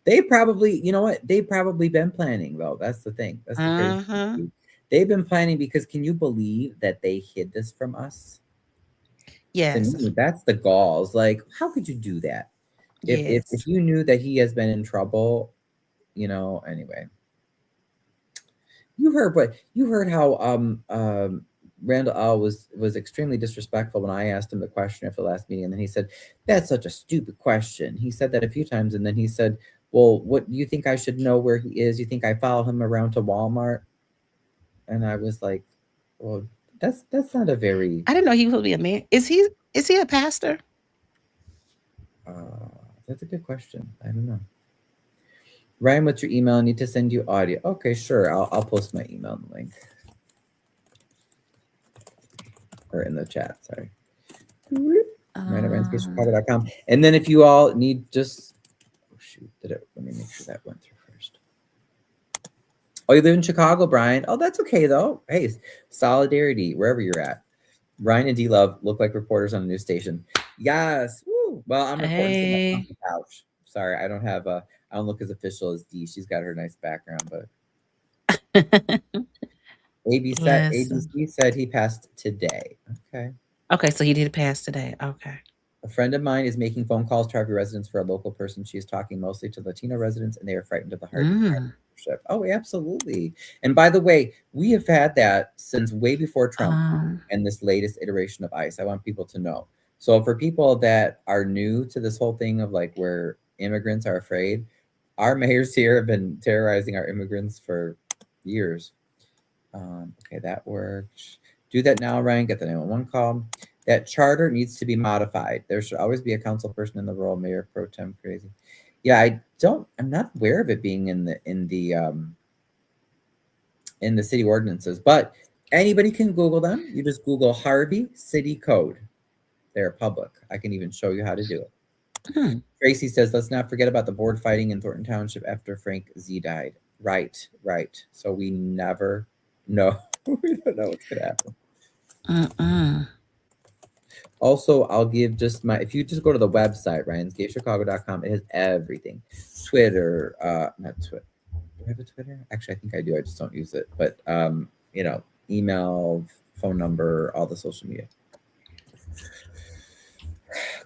A: They probably, you know what? They've probably been planning though. That's the thing. That's the crazy thing,
B: Mm-hmm.
A: too. They've been planning, because can you believe that they hid this from us? To
B: Yes.
A: me, that's the galls. Like, how could you do that? If
B: Yes.
A: you knew that he has been in trouble, anyway. You heard how Randall L was extremely disrespectful when I asked him the question after the last meeting, and then he said, "That's such a stupid question." He said that a few times, and then he said, "Well, what do you think I should know where he is? You think I follow him around to Walmart?" And I was like, "Well, that's not a very
B: I didn't know he was be a man. Is he a pastor?
A: that's a good question. I don't know." Ryan, what's your email? I need to send you audio. Okay, sure. I'll post my email link, or in the chat. Sorry. Right at
B: Um,
A: RanscapeChicago.com. And then if you all need just, oh shoot, let me make sure that went through first. Oh, you live in Chicago, Brian. Oh, that's okay though. Hey, solidarity wherever you're at. Ryan and D Love look like reporters on a news station. Yes. Woo. Well, I'm reporting from my
B: hey.
A: comfy couch. Sorry, I don't look as official as D. She's got her nice background, but
B: Listen.
A: ABC said he passed today. Okay.
B: Okay, so he did pass today. Okay.
A: A friend of mine is making phone calls to Harvey residents for a local person. She is talking mostly to Latino residents, and they are frightened of the Harvey
B: Mm.
A: partnership. Oh, absolutely. And by the way, we have had that since way before Trump
B: Um,
A: and this latest iteration of ICE. I want people to know. So, for people that are new to this whole thing of like where immigrants are afraid, our mayors here have been terrorizing our immigrants for years. Okay, that worked. Do that now, Ryan. Get the 911 call. That charter needs to be modified. There should always be a council person in the role, mayor pro tem. Crazy. Yeah, I'm not aware of it being in the city ordinances, but anybody can Google them. You just Google Harvey City Code. They're public. I can even show you how to do it.
B: hmm.
A: Tracy says, let's not forget about the board fighting in Thornton Township after Frank Z died. Right, right. So we never know. We don't know what's gonna happen.
B: Mm-mm.
A: Also, I'll give just if you just go to the website, ryans.chicago.com, it has everything. Twitter, not Twitter. Do I have a Twitter? Actually, I think I do. I just don't use it. But, email, phone number, all the social media.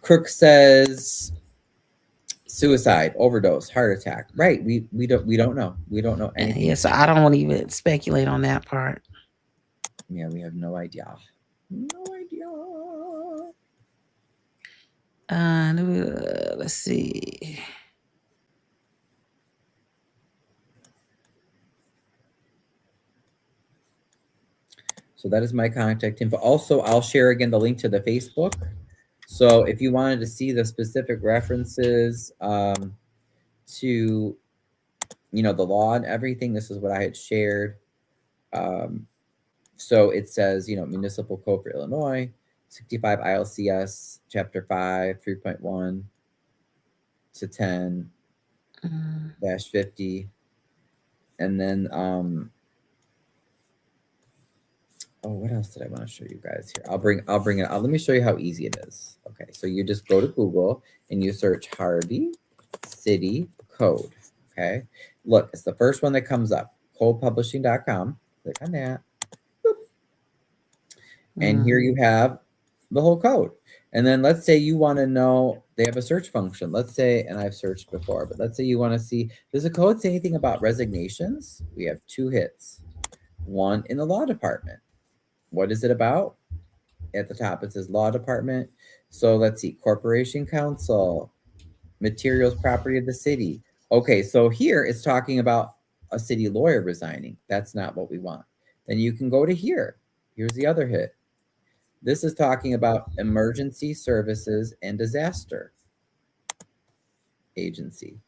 A: Crook says suicide, overdose, heart attack. Right. We don't know. We don't know anything.
B: Yeah, so I don't want to even speculate on that part.
A: Yeah, we have no idea. No idea.
B: Uh, let's see.
A: So that is my contact info. Also, I'll share again the link to the Facebook. So if you wanted to see the specific references to the law and everything, this is what I had shared. Um, so it says Municipal Code for Illinois, 65 ILCS Chapter 5 3.1 to 10
B: Mm,
A: dash 50, and then Oh, what else did I want to show you guys here? I'll bring it. Let me show you how easy it is. Okay, so you just go to Google and you search Harvey City Code. Okay, look, it's the first one that comes up. Codepublishing.com. Click on that, and here
B: Mm.
A: you have the whole code. And then let's say you want to know, they have a search function. Let's say, and I've searched before, but let's say you want to see, does the code say anything about resignations? We have two hits. One in the law department. What is it about? At the top, it says law department. So let's see, corporation counsel, materials property of the city. Okay, so here it's talking about a city lawyer resigning. That's not what we want. Then you can go to here. Here's the other hit. This is talking about emergency services and disaster agency.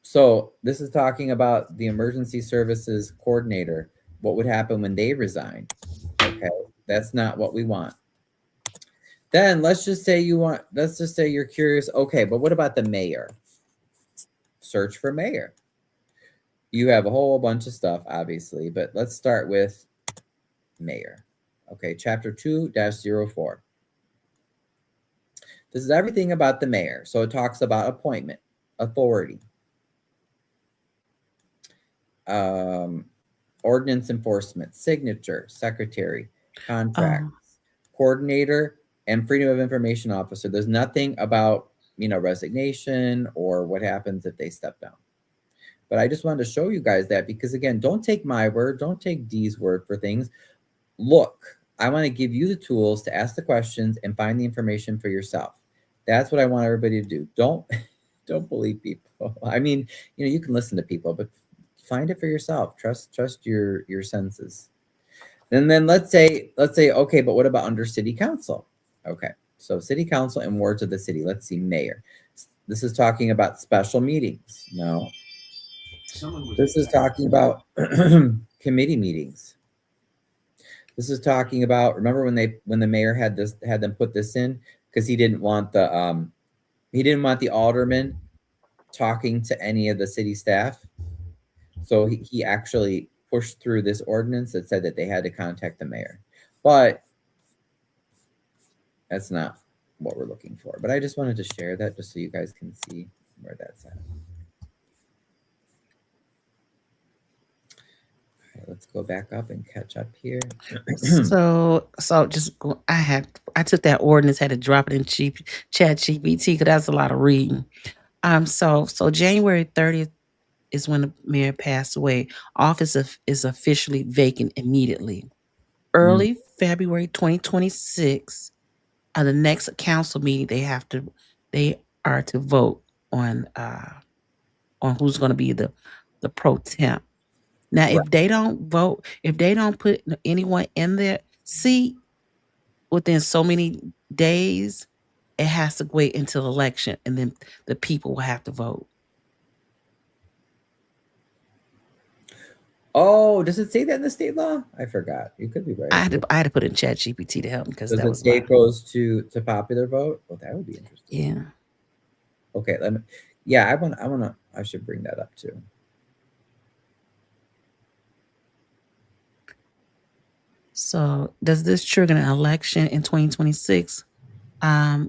A: So this is talking about the emergency services coordinator. What would happen when they resigned? Okay, that's not what we want. Then let's just say you're curious. Okay, but what about the mayor? Search for mayor. You have a whole bunch of stuff, obviously, but let's start with mayor. Okay, chapter 2-04. This is everything about the mayor. So it talks about appointment, authority, um, ordinance enforcement, signature, secretary, contracts,
B: Oh,
A: coordinator, and freedom of information officer. There's nothing about, resignation or what happens if they step down. But I just wanted to show you guys that because, again, don't take my word, don't take Dee's word for things. Look, I want to give you the tools to ask the questions and find the information for yourself. That's what I want everybody to do. Don't believe people. I mean, you can listen to people, but find it for yourself. Trust your senses. And then let's say okay, but what about under city council? Okay. So city council and wards of the city. Let's see, mayor. This is talking about special meetings. No. This is talking about committee meetings. This is talking about, remember when the mayor had them put this in because he didn't want the alderman talking to any of the city staff. So he actually pushed through this ordinance that said that they had to contact the mayor. But that's not what we're looking for. But I just wanted to share that just so you guys can see where that's at. All right, let's go back up and catch up here.
B: so just I took that ordinance, had to drop it in Chat GPT because that's a lot of reading. So January 30th is when the mayor passed away. Office is officially vacant immediately.
A: Mm,
B: Early February 2026, the next council meeting, they are to vote on who's going to be the pro temp. Now,
A: right.
B: if they don't vote, if they don't put anyone in their seat within so many days, it has to wait until election, and then the people will have to vote.
A: Oh, does it say that in the state law? I forgot. You could be right.
B: I had to put in Chat GPT to help me because
A: Does
B: that
A: it
B: was a
A: say
B: lot.
A: it goes to popular vote? Oh, that would be interesting.
B: Yeah.
A: Okay, let me. Yeah, I should bring that up too.
B: So, does this trigger an election in 2026?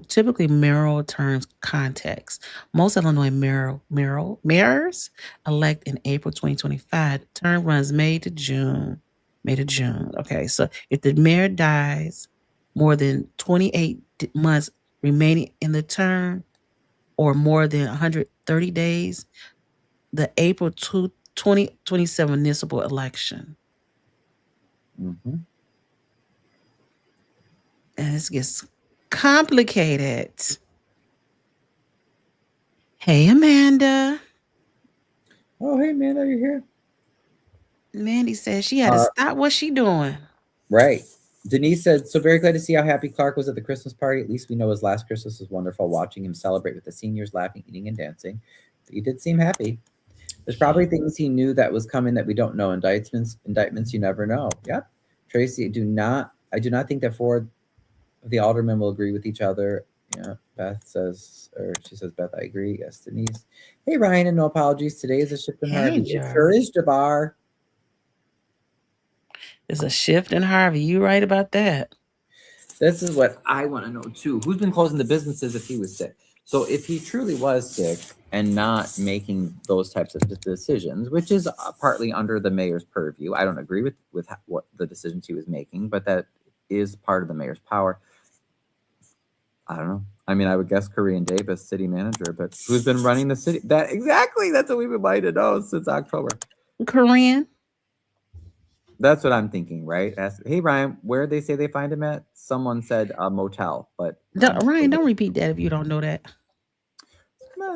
B: Typically, mayoral terms context. Most Illinois mayors elect in April 2025. Term runs May to June. May to June. Okay, so if the mayor dies more than 28 months remaining in the term or more than 130 days, the April 2027 municipal election.
A: Hmm.
B: And this gets complicated. Hey, Amanda.
A: Oh, hey, man, are you here?
B: Mandy said she had to
A: Uh,
B: stop what she doing.
A: right. Denise said, so very glad to see how happy Clark was at the Christmas party. At least we know his last Christmas was wonderful, watching him celebrate with the seniors, laughing, eating, and dancing. He did seem happy. There's
B: Yeah.
A: probably things he knew that was coming that we don't know. Indictments you never know. Yep. Tracy, I do not think that four of the aldermen will agree with each other. Yeah, Beth says, or she says, Beth, I agree. Yes, Denise. Hey, Ryan, and no apologies. Today is a shift in
B: Hey,
A: Harvey. It sure
B: Joe.
A: is, Jabbar.
B: There's a shift in Harvey. You right about that.
A: This is what I want to know too. Who's been closing the businesses if he was sick? So if he truly was sick and not making those types of decisions, which is partly under the mayor's purview, I don't agree with what the decisions he was making, but that is part of the mayor's power. I don't know. I mean, I would guess Korean Davis, city manager, but who's been running the city? That exactly. That's what we've been wanting to know since October.
B: Korean.
A: That's what I'm thinking, right? Hey Ryan, where they say they find him at? Someone said a motel, but
B: Ryan, don't repeat that if you don't know that.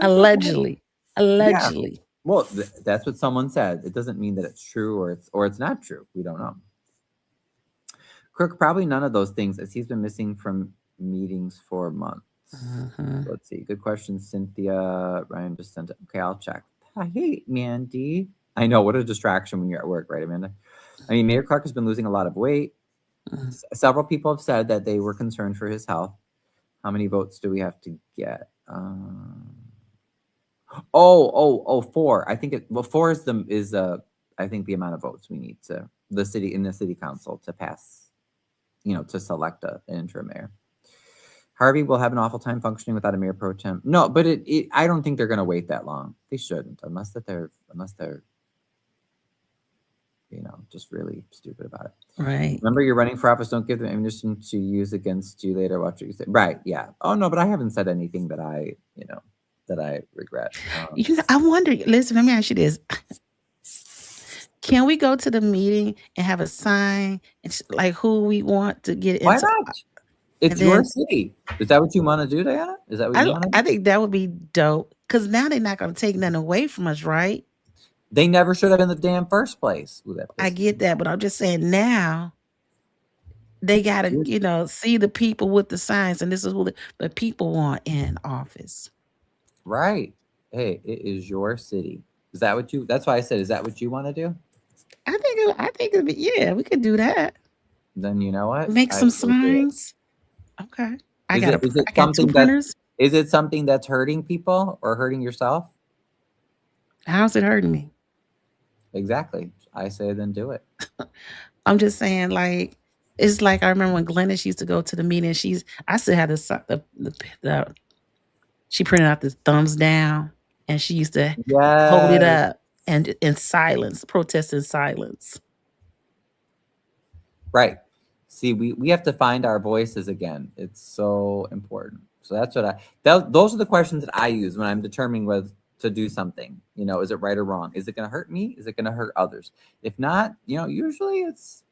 A: it's okay.
B: Allegedly.
A: Yeah.
B: Allegedly.
A: Well, that's what someone said. It doesn't mean that it's true or it's not true. We don't know. Crook, probably none of those things, as he's been missing from meetings for months. Let's see. Good question, Cynthia. Ryan just sent it. Okay, I'll check. Hey, Mandy. I know, what a distraction when you're at work, right, Amanda? I mean, Mayor Clark has been losing a lot of weight. Several people have said that they were concerned for his health. How many votes do we have to get? 4. I think four is I think the amount of votes we need to the city council to pass, to select an interim mayor. Harvey will have an awful time functioning without a mayor pro tem. No, but I don't think they're going to wait that long. They shouldn't, unless they're just really stupid about it.
B: Right.
A: Remember, you're running for office. Don't give them ammunition to use against you later. Watch what you say. Right? Yeah. Oh no, but I haven't said anything that I regret.
B: I wonder. Listen, let me ask you this: can we go to the meeting and have a sign and like who we want to get into?
A: Why not? It's your city. Is that what you want to do, Diana? Is that what you want to do?
B: I think that would be dope because now they're not going to take nothing away from us, right?
A: They never should have in the damn first place. Ooh,
B: I get that, but I'm just saying now they got to, see the people with the signs, and this is who the people want in office.
A: Right. Hey, it is your city. Is that what you? That's why I said, is that what you want to do?
B: I think it'd be, yeah, we could do that.
A: Then you know what?
B: Make some signs. Okay. I got two printers.
A: Is it something that's hurting people or hurting yourself?
B: How's it hurting me?
A: Exactly. I say then do it.
B: I'm just saying, like, it's like I remember when Glennis used to go to the meeting. I still had she printed out the thumbs down, and she used to hold it up and in silence, protest in silence.
A: Right. See, we have to find our voices again. It's so important. So that's what those are the questions that I use when I'm determining whether to do something. Is it right or wrong? Is it going to hurt me? Is it going to hurt others? If not, usually it's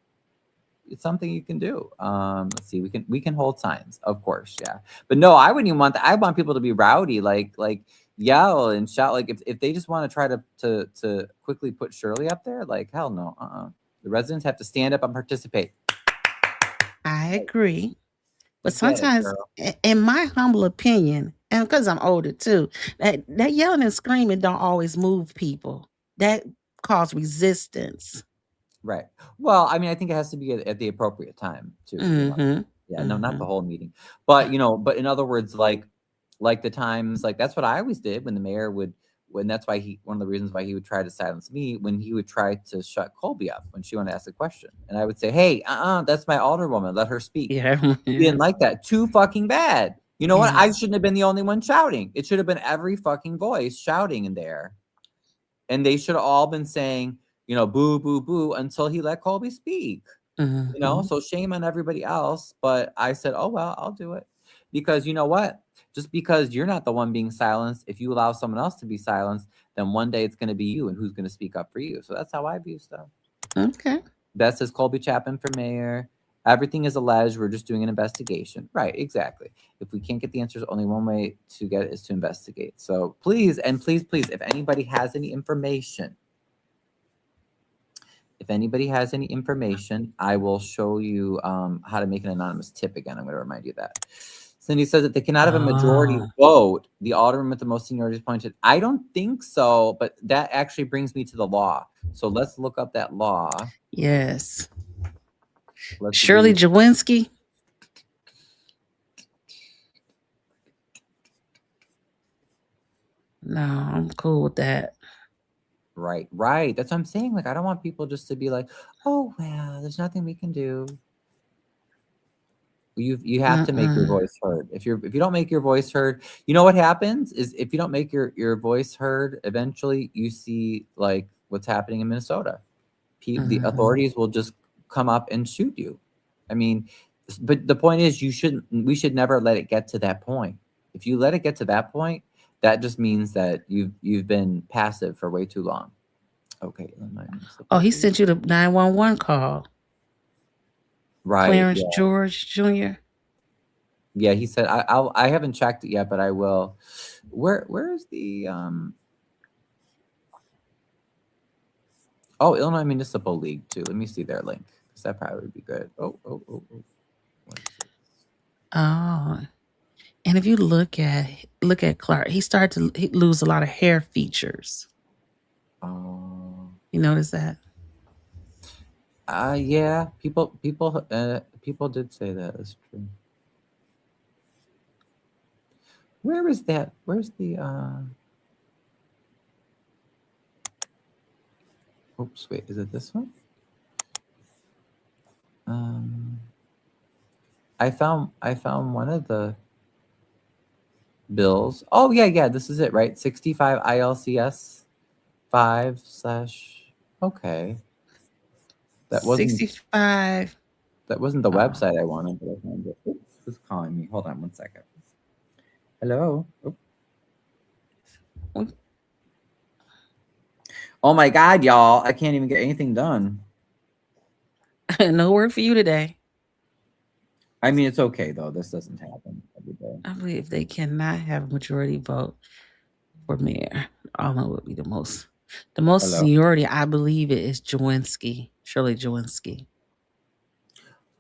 A: something you can do. Let's see, we can hold signs, of course, yeah. But no, I wouldn't even want that. I want people to be rowdy, like yell and shout. Like if they just want to try to quickly put Shirley up there, like hell no. The residents have to stand up and participate.
B: I agree. But sometimes, in my humble opinion, and because I'm older too, that yelling and screaming don't always move people. That cause resistance.
A: Right. Well, I mean, I think it has to be at the appropriate time too. Yeah, no, not the whole meeting. But but in other words, like the times, like that's what I always did when the mayor would, that's why one of the reasons why he would try to silence me when he would try to shut Colby up when she wanted to ask a question. And I would say, hey, that's my alderwoman. Let her speak.
B: Yeah.
A: He didn't like that. Too fucking bad. You know what? I shouldn't have been the only one shouting. It should have been every fucking voice shouting in there. And they should have all been saying, boo, boo, boo, until he let Colby speak. So shame on everybody else. But I said, oh, well, I'll do it. Because you know what? Just because you're not the one being silenced, if you allow someone else to be silenced, then one day it's going to be you, and who's going to speak up for you. So that's how I view stuff.
B: Okay.
A: That says Colby Chapman for mayor. Everything is alleged. We're just doing an investigation. Right, exactly. If we can't get the answers, only one way to get it is to investigate. So please, and please, please, if anybody has any information, I will show you how to make an anonymous tip again. I'm going to remind you of that. Cindy says that they cannot have a majority vote. The alderman with the most seniority is appointed. I don't think so, but that actually brings me to the law. So let's look up that law.
B: Yes. Shirley Jawinski. No, I'm cool with that.
A: Right. That's what I'm saying. Like, I don't want people just to be like, oh well, there's nothing we can do. You have to make your
B: Mm-mm.
A: voice heard. If you don't make your voice heard, you know what happens is if you don't make your voice heard, eventually you see like what's happening in Minnesota. The
B: Mm-hmm.
A: authorities will just come up and shoot you. I mean, but the point is, we should never let it get to that point. If you let it get to that point, that just means that you've been passive for way too long. Okay, Illinois
B: Oh,
A: Municipal
B: he
A: League.
B: sent you the 911 call.
A: Right.
B: Clarence
A: Yeah.
B: George Jr.
A: Yeah. He said I haven't checked it yet, but I will. Where's the oh, Illinois Municipal League too. Let me see their link because that probably would be good. Oh. What is it?
B: Oh, and if you look at Clark, he started to lose a lot of hair features.
A: Oh.
B: You notice that?
A: Yeah. People did say that. That's true. Where is that? Where's the oops, wait, is it this one? Um I found one of the bills. Oh yeah, this is it, right? 65 ILCS 5 slash okay. That wasn't
B: 65.
A: that wasn't the
B: Oh,
A: website I wanted, but I found it. Oops, who's calling me? Hold on one second. Hello. Oop.
B: well,
A: Oh my god, y'all. I can't even get anything done.
B: no work for you today.
A: I mean, it's okay though. This doesn't happen every day.
B: I believe they cannot have a majority vote for mayor. I don't know what would be the most
A: Hello.
B: seniority. I believe it is Jawinski, Shirley Jawinski,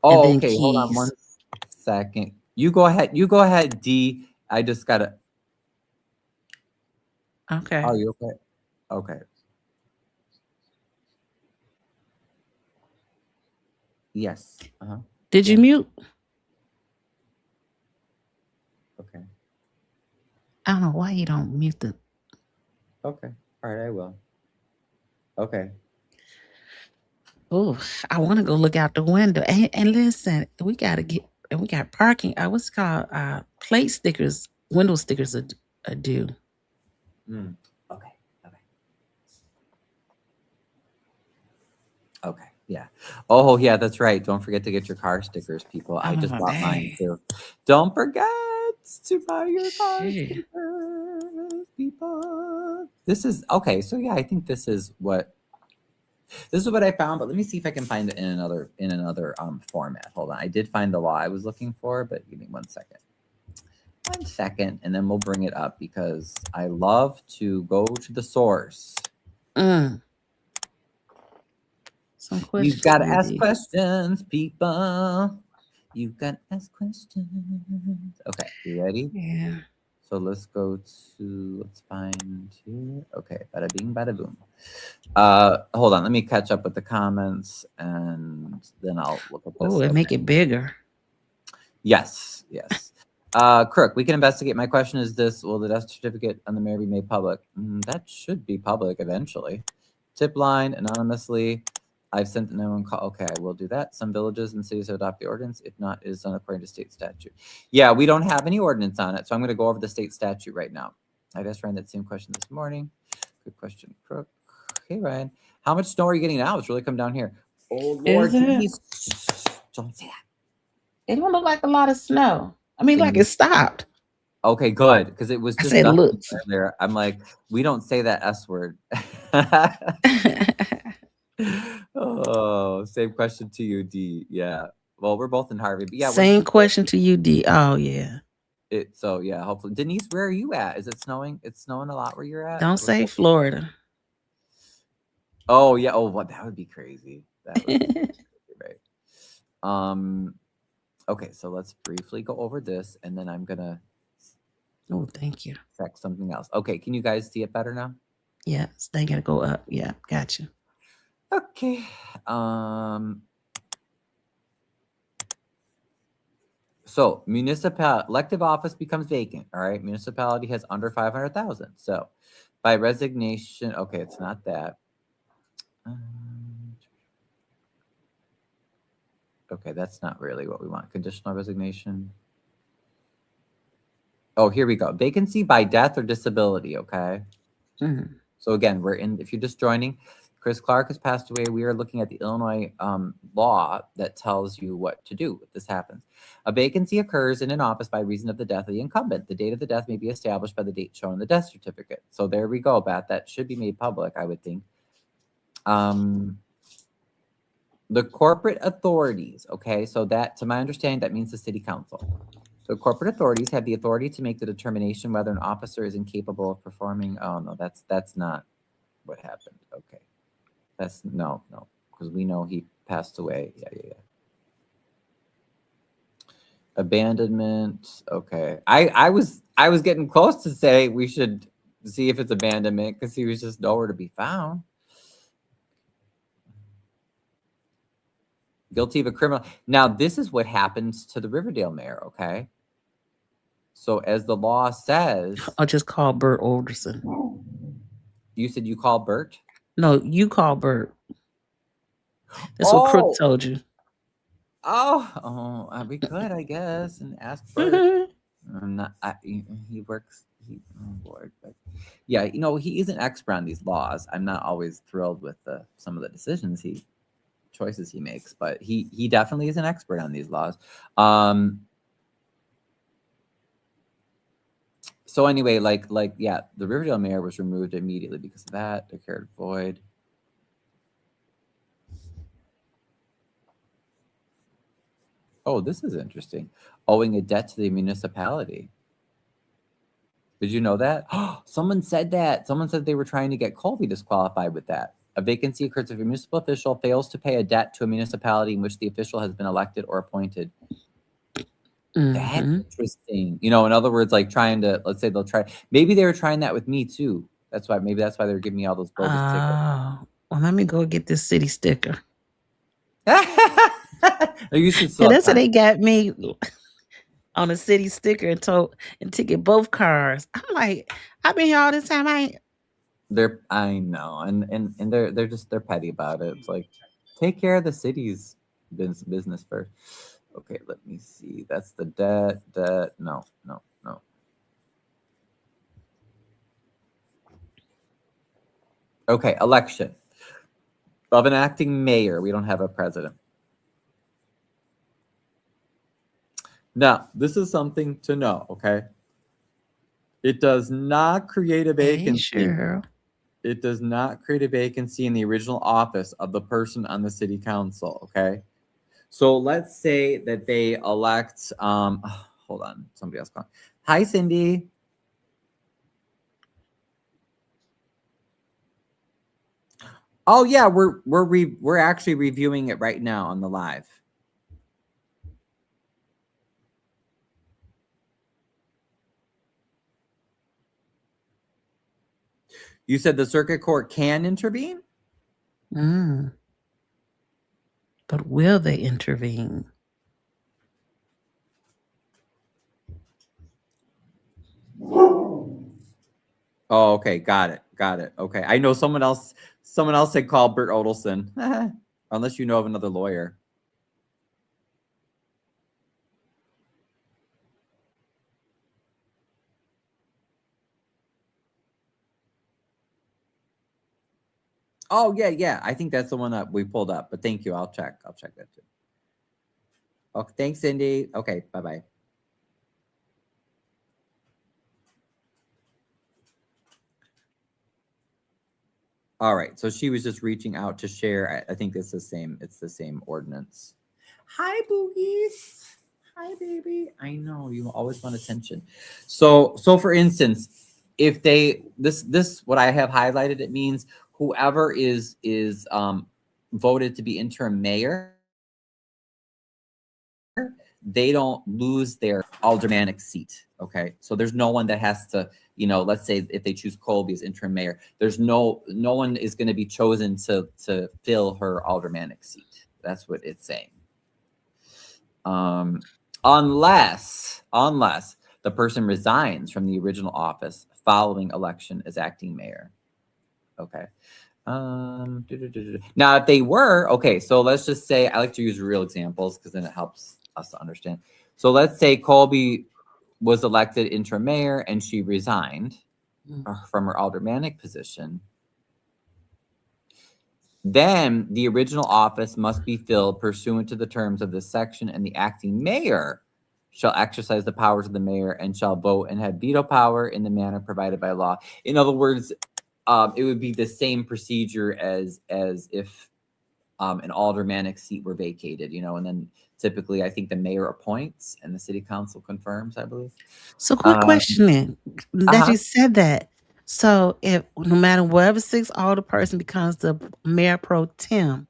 B: and
A: Oh,
B: then
A: okay. Hold on one
B: Keys.
A: second. You go ahead. You go ahead, D. I just gotta.
B: Okay.
A: Oh, you okay? Okay. Yes. Uh-huh.
B: Did you
A: Yeah.
B: mute?
A: Okay.
B: I don't know why you don't mute the.
A: Okay. All right, I will. Okay.
B: Oh, I want to go look out the window. And listen, we got to get. And we got parking. What's it called plate stickers, window stickers are due.
A: Mm. Okay. Okay. Okay. Yeah. Oh, yeah, that's right. Don't forget to get your car stickers, people. I just
B: Oh
A: bought mine
B: dang!
A: too. Don't forget to buy your car
B: Shit.
A: stickers, people. This is okay. So yeah, I think this is what I found, but let me see if I can find it in another format. Hold on. I did find the law I was looking for, but give me 1 second. 1 second, and then we'll bring it up because I love to go to the source.
B: Mm. Some
A: You've
B: questions
A: got
B: for
A: to
B: you,
A: ask
B: D.
A: questions, people. You've got to ask questions. Okay, you ready?
B: Yeah.
A: So let's find here. Okay, bada bing, bada boom. Hold on, let me catch up with the comments and then I'll look at
B: Oh,
A: this.
B: and make
A: Okay.
B: it bigger.
A: Yes. Crook, we can investigate. My question is this: will the death certificate on the mayor be made public? That should be public eventually. Tip line anonymously. I've sent the 911 call. Okay, I will do that. Some villages and cities have adopted the ordinance. If not, it is done according to state statute. Yeah, we don't have any ordinance on it, so I'm going to go over the state statute right now. I just ran that same question this morning. Good question, Crook. Hey, Ryan. How much snow are you getting now? It's really come down here. Oh,
B: Is
A: Lord,
B: it?
A: please don't say that.
B: It don't look like a lot of snow. I mean,
A: Can
B: like
A: you
B: it stopped.
A: Okay, good, because it was
B: I
A: just
B: said,
A: dusting
B: looks.
A: earlier. I'm like, we don't say that S word. Oh, same question to you, D. Yeah. Well, we're both in Harvey, but yeah, what did
B: Same
A: you say?
B: question to you, D. Oh yeah.
A: So yeah, hopefully. Denise, where are you at? Is it snowing? It's snowing a lot where you're at?
B: Don't say Florida.
A: Oh yeah. Oh, what that would be crazy. That would be right. Um, okay, so let's briefly go over this and then I'm gonna
B: Oh, thank you.
A: check something else. Okay, can you guys see it better now?
B: Yes, they gotta go up. Yeah, gotcha.
A: Okay. Um So elective office becomes vacant. All right. Municipality has under 500,000. So by resignation, okay, it's not that. Okay, that's not really what we want. Conditional resignation. Oh, here we go. Vacancy by death or disability, okay?
B: Mm.
A: So again, if you're just joining, Chris Clark has passed away. We are looking at the Illinois law that tells you what to do if this happens. A vacancy occurs in an office by reason of the death of the incumbent. The date of the death may be established by the date shown in the death certificate. So there we go, Beth. That should be made public, I would think. The corporate authorities, okay? So that, to my understanding, that means the city council. So corporate authorities have the authority to make the determination whether an officer is incapable of performing. Oh no, that's not what happened. Okay, that's no, because we know he passed away. Yeah. Abandonment. Okay, I was getting close to say we should see if it's abandonment because he was just nowhere to be found. Guilty of a criminal. Now this is what happens to the Riverdale mayor. Okay. So as the law says,
B: I'll just call Bert Alderson.
A: You said you called Bert?
B: No, you call Bert. That's what Crook told you.
A: We could, I guess, and ask Bert. I'm not. He works. Oh Lord, but yeah, he is an expert on these laws. I'm not always thrilled with some of the choices he makes, but he definitely is an expert on these laws. So anyway, yeah, the Riverdale mayor was removed immediately because of that. Declared void. Oh, this is interesting. Owing a debt to the municipality. Did you know that? Someone said that. Someone said they were trying to get Colby disqualified with that. A vacancy occurs if a municipal official fails to pay a debt to a municipality in which the official has been elected or appointed.
B: Mm-hmm.
A: That's interesting. In other words, like let's say they'll try. Maybe they were trying that with me too. Maybe that's why they were giving me all those bogus tickets.
B: Well, let me go get this city sticker.
A: You should.
B: That's how they got me on a city sticker and ticket both cars. I'm like, I've been here all this time.
A: I know, and they're petty about it. It's like, take care of the city's business first. Okay, let me see. That's the debt. No. Okay, election of an acting mayor. We don't have a president. Now, this is something to know, okay? It does not create a vacancy.
B: Sure.
A: It does not create a vacancy in the original office of the person on the city council, okay? So let's say that they elect, hold on, somebody else calling. Hi, Cindy. Oh yeah, we're actually reviewing it right now on the live. You said the circuit court can intervene?
B: But will they intervene?
A: Oh, okay, got it. Okay, I know someone else said call Bert Odelson. Unless you know of another lawyer. Oh yeah. I think that's the one that we pulled up. But thank you. I'll check that too. Okay, thanks, Cindy. Okay, bye. All right, so she was just reaching out to share. I think it's the same ordinance. Hi, Boogies. Hi, baby. I know you always want attention. So for instance, if this what I have highlighted, it means whoever is voted to be interim mayor, they don't lose their aldermanic seat. Okay, so there's no one that has to, let's say if they choose Colby as interim mayor, there's no one is going to be chosen to fill her aldermanic seat. That's what it's saying. unless the person resigns from the original office following election as acting mayor. Okay. Now, if they were, okay, so let's just say, I like to use real examples because then it helps us to understand. So let's say Colby was elected interim mayor and she resigned from her aldermanic position. Then the original office must be filled pursuant to the terms of this section, and the acting mayor shall exercise the powers of the mayor and shall vote and have veto power in the manner provided by law. In other words, it would be the same procedure as if an aldermanic seat were vacated, and then typically I think the mayor appoints and the city council confirms, I believe.
B: So quick question that you said that. So if no matter whatever 6 alder person becomes the mayor pro tem,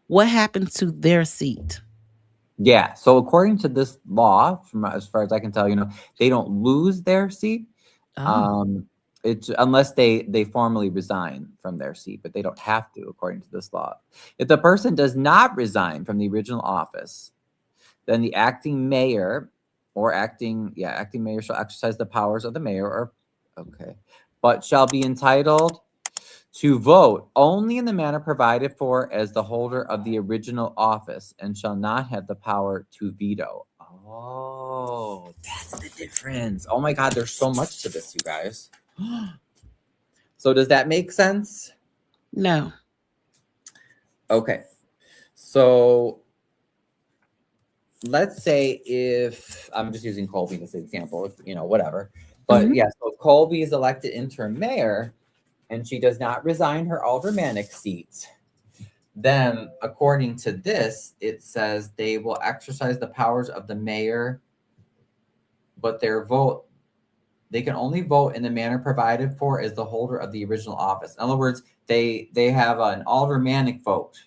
B: what happens to their seat?
A: Yeah. So according to this law, from as far as I can tell, they don't lose their seat. It's unless they formally resign from their seat, but they don't have to, according to this law. If the person does not resign from the original office, then the acting mayor acting mayor shall exercise the powers of the mayor but shall be entitled to vote only in the manner provided for as the holder of the original office and shall not have the power to veto. Oh, that's the difference. Oh my God, there's so much to this, you guys. So does that make sense?
B: No.
A: Okay. So let's say if I'm just using Colby as an example, whatever. But yeah, so if Colby is elected interim mayor and she does not resign her aldermanic seat, then according to this, it says they will exercise the powers of the mayor, but they can only vote in the manner provided for as the holder of the original office. In other words, they have an aldermanic vote,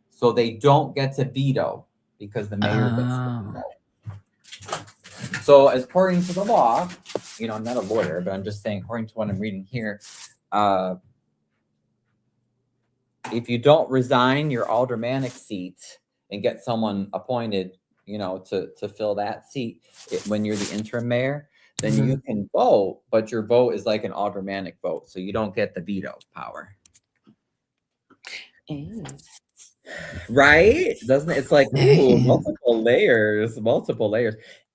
A: so they don't get to veto because the mayor gets to veto. So according to the law, I'm not a lawyer, but I'm just saying, according to what I'm reading here, if you don't resign your aldermanic seat and get someone appointed, to fill that seat when you're the interim mayor, then you can vote, but your vote is like an aldermanic vote, so you don't get the veto power. Right? Doesn't it? It's like, ooh, multiple layers.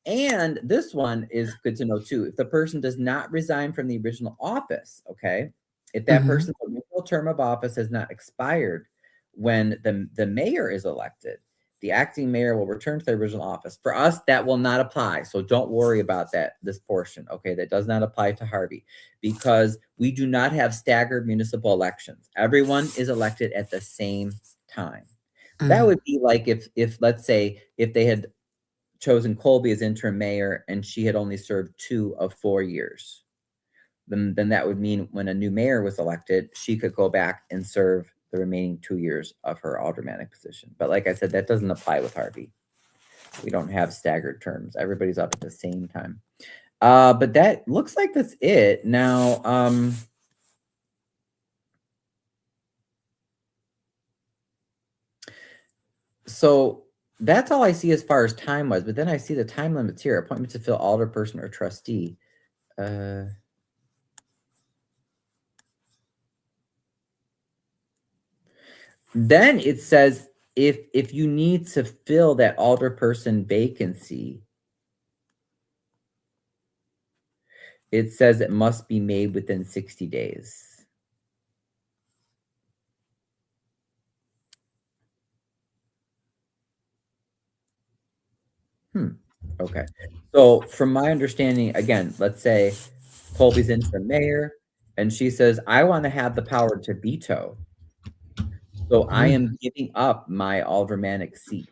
A: And this one is good to know too. If the person does not resign from the original office, okay, if that person's original term of office has not expired when the mayor is elected, the acting mayor will return to the original office. For us, that will not apply. So don't worry about this portion, okay? That does not apply to Harvey because we do not have staggered municipal elections. Everyone is elected at the same time. That would be like if let's say if they had chosen Colby as interim mayor and she had only served 2 of 4 years. Then that would mean when a new mayor was elected, she could go back and serve the remaining 2 years of her aldermanic position. But like I said, that doesn't apply with Harvey. We don't have staggered terms. Everybody's up at the same time. But that looks like that's it. Now, so that's all I see as far as time was, but then I see the time limits here. Appointment to fill alderperson or trustee. Then it says if you need to fill that alderperson vacancy, it says it must be made within 60 days. Okay. So from my understanding, again, let's say Colby's interim mayor, and she says, I want to have the power to veto. So I am giving up my aldermanic seat.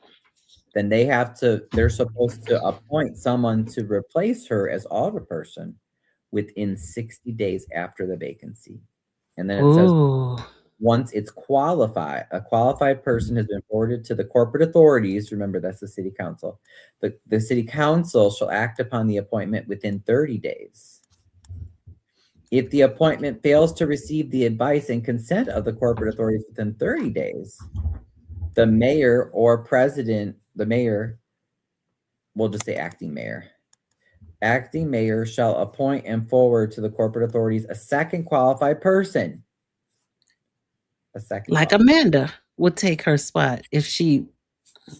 A: Then they're supposed to appoint someone to replace her as alderperson within 60 days after the vacancy. And then it says, once it's qualified, a qualified person has been forwarded to the corporate authorities. Remember, that's the city council. The city council shall act upon the appointment within 30 days. If the appointment fails to receive the advice and consent of the corporate authorities within 30 days, the mayor or president, the mayor we'll just say acting mayor. Acting mayor shall appoint and forward to the corporate authorities a second qualified person. A second
B: Like
A: qualified.
B: Amanda would take her spot if she.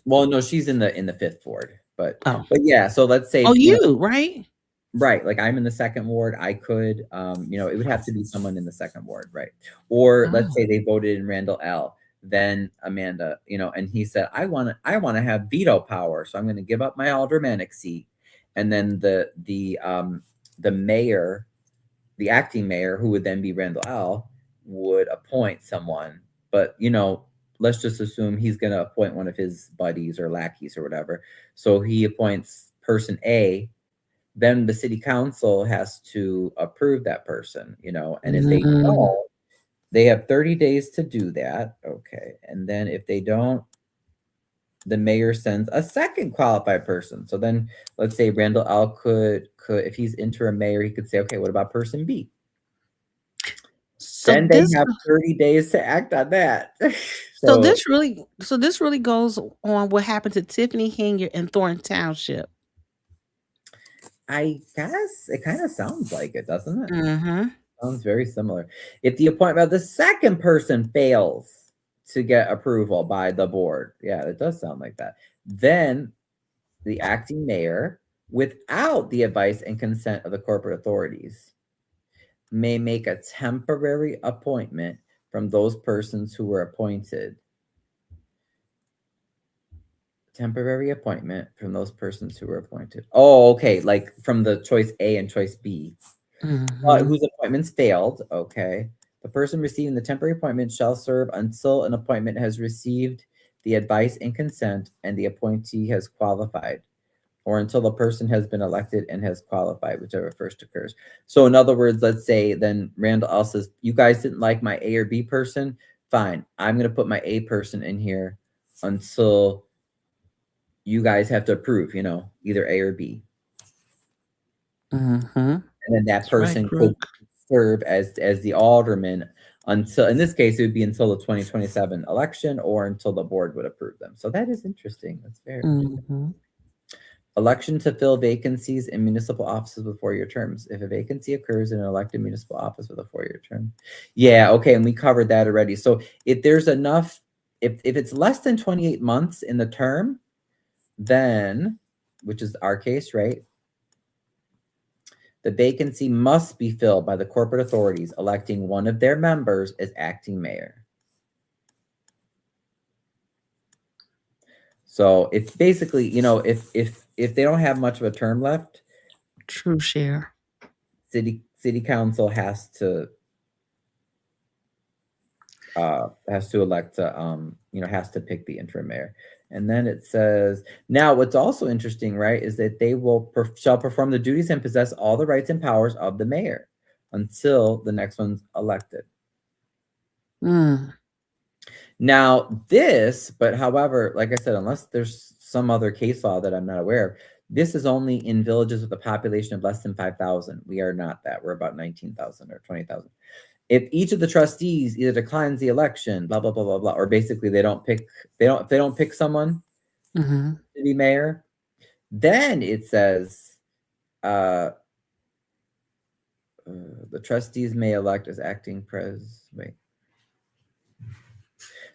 A: Well, no, she's in the fifth ward, but
B: Oh,
A: yeah. So let's
B: oh,
A: say,
B: you right?
A: right, like I'm in the second ward, I could, it would have to be someone in the second ward, right? Or let's
B: Oh,
A: say they voted in Randall L. Then Amanda, and he said, I want to have veto power, so I'm going to give up my aldermanic seat, and then the mayor, the acting mayor, who would then be Randall L, would appoint someone. But let's just assume he's going to appoint one of his buddies or lackeys or whatever. So he appoints person A, then the city council has to approve that person, and if they
B: mm,
A: don't, they have 30 days to do that. Okay. And then if they don't, the mayor sends a second qualified person. So then let's say Randall L could if he's interim mayor, he could say, okay, what about person B?
B: so
A: Then they
B: this
A: have 30 days to act on that.
B: so
A: So
B: this really so this really goes on what happened to Tiffany Hingert in Thornton Township.
A: I guess it kind of sounds like it, doesn't it?
B: Mm-hmm.
A: Sounds very similar. If the appointment of the second person fails to get approval by the board, yeah, it does sound like that. Then the acting mayor, without the advice and consent of the corporate authorities, may make a temporary appointment from those persons who were appointed. Temporary appointment from those persons who were appointed. Oh, okay, like from the choice A and choice B.
B: Mm-hmm.
A: Whose appointments failed, okay. The person receiving the temporary appointment shall serve until an appointment has received the advice and consent and the appointee has qualified, or until the person has been elected and has qualified, whichever first occurs. So in other words, let's say then Randall L says, you guys didn't like my A or B person, fine. I'm going to put my A person in here until you guys have to approve, either A or B.
B: Mm-hmm.
A: And then that
B: That's right,
A: person could
B: Crook.
A: serve as the alderman until, in this case, it would be until the 2027 election or until the board would approve them. So that is interesting. That's very interesting.
B: Mm-hmm.
A: Election to fill vacancies in municipal offices with 4-year terms. If a vacancy occurs in an elected municipal office with a 4-year term. Yeah, okay, and we covered that already. So if there's enough, if it's less than 28 months in the term, then, which is our case, right? The vacancy must be filled by the corporate authorities electing one of their members as acting mayor. So it's basically, if they don't have much of a term left,
B: True share.
A: city council has to elect has to pick the interim mayor. And then it says, now what's also interesting, right, is that they shall perform the duties and possess all the rights and powers of the mayor until the next one's elected.
B: Mm.
A: Now but however, like I said, unless there's some other case law that I'm not aware of, this is only in villages with a population of less than 5,000. We are not that. We're about 19,000 or 20,000. If each of the trustees either declines the election, blah blah blah blah blah, or basically they don't pick someone
B: Mm-hmm.
A: to be mayor, then it says the trustees may elect as acting wait.